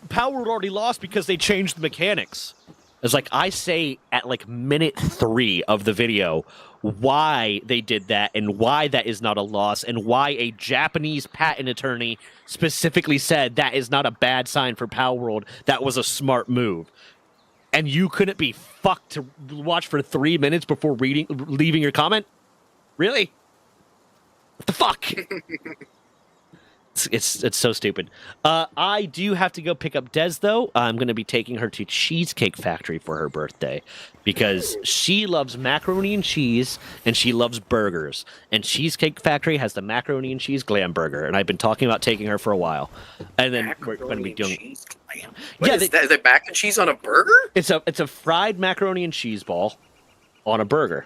Power World already lost because they changed the mechanics. It's like, I say at like minute 3 of the video why they did that and why that is not a loss and why a Japanese patent attorney specifically said that is not a bad sign for Power World. That was a smart move. And you couldn't be fucked to watch for 3 minutes before leaving your comment? Really? What the fuck? It's so stupid. I do have to go pick up Des, though. I'm going to be taking her to Cheesecake Factory for her birthday because she loves macaroni and cheese and she loves burgers. And Cheesecake Factory has the macaroni and cheese glam burger, and I've been talking about taking her for a while. And then we're going to be doing. What is that? Is it mac and cheese on a burger? It's a fried macaroni and cheese ball on a burger.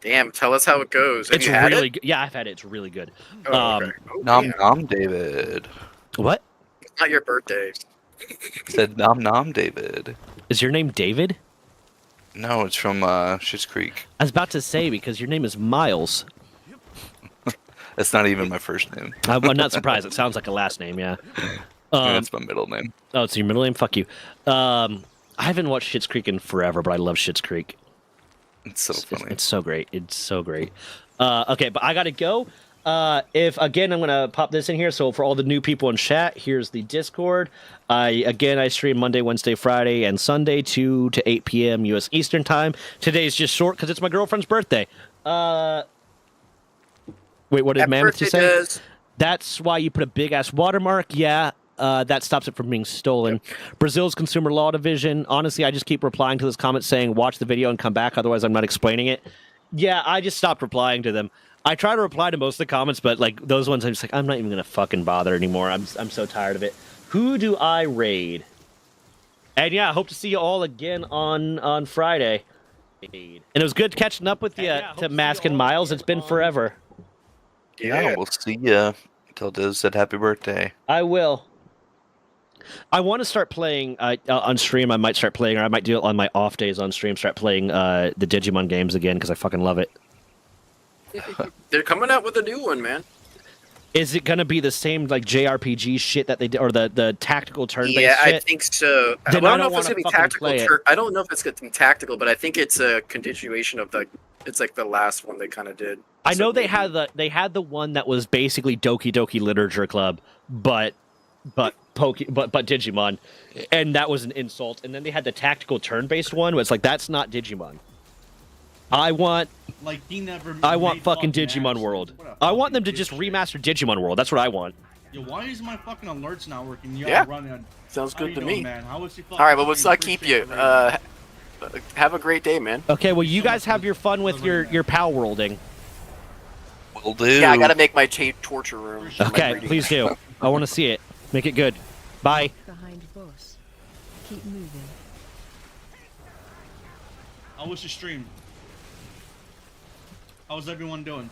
Damn, tell us how it goes. Have It's you had really it? good. Yeah, I've had it. It's really good. Oh, okay. Nom Damn. nom, David. What? It's not your birthday. Said nom nom, David. Is your name David? No, it's from Schitt's Creek. I was about to say, because your name is Miles. That's not even my first name. I'm not surprised. It sounds like a last name, yeah. That's my middle name. Oh, it's your middle name? Fuck you. I haven't watched Schitt's Creek in forever, but I love Schitt's Creek. It's so funny. It's so great. It's so great. Okay, but I gotta go. If again, I'm gonna pop this in here. So for all the new people in chat, here's the Discord. I stream Monday, Wednesday, Friday, and Sunday, 2 to 8 p.m. U.S. Eastern time. Today's just short because it's my girlfriend's birthday. Wait, what did Happy Mammoth birthday, just say? Des. That's why you put a big ass watermark. Yeah. That stops it from being stolen. Brazil's Consumer Law Division. Honestly, I just keep replying to those comments saying, watch the video and come back. Otherwise, I'm not explaining it. Yeah, I just stopped replying to them. I try to reply to most of the comments, but like those ones, I'm just like, I'm not even going to fucking bother anymore. I'm so tired of it. Who do I raid? And yeah, I hope to see you all again on Friday. And it was good catching up with you, to Mask and Miles. It's been forever. Yeah, we'll see ya. Tell Diz said happy birthday. I will. I want to start playing on stream. I might start playing, or I might do it on my off days on stream. Start playing the Digimon games again because I fucking love it. They're coming out with a new one, man. Is it gonna be the same like JRPG shit that they did, or the tactical turn-based Yeah, shit? I think so. Then Well, I I don't know don't if it's wanna gonna be fucking tactical. play it. I don't know if it's gonna be tactical, but I think it's a continuation of the. It's like the last one they kind of did. I know So they maybe- had the one that was basically Doki Doki Literature Club, but Digimon, and that was an insult. And then they had the tactical turn-based one, where it's like that's not Digimon. I want Like he never. made fucking Digimon apps. World. What a I want them to fucking just dipshit. remaster Digimon World. That's what I want. Yo, why is my fucking alerts not working? Yo, Yeah. running. Sounds How good you to doing, me. man? How was your All right, well, let's not keep Appreciate you. the rating. Have a great day, man. Okay, well, you so guys much have for your fun with delivering that. your pal worlding. Will do. Yeah, I gotta make my torture room. for my Okay, breeding. please do. I want to see it. Make it good. Bye. Behind boss. Keep moving. How was your stream? How's everyone doing?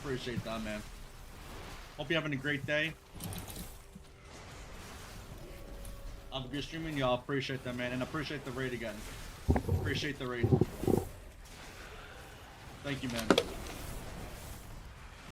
Appreciate that, man. Hope you're having a great day. If you're streaming, y'all appreciate that, man, and appreciate the raid again. Appreciate the raid. Thank you, man.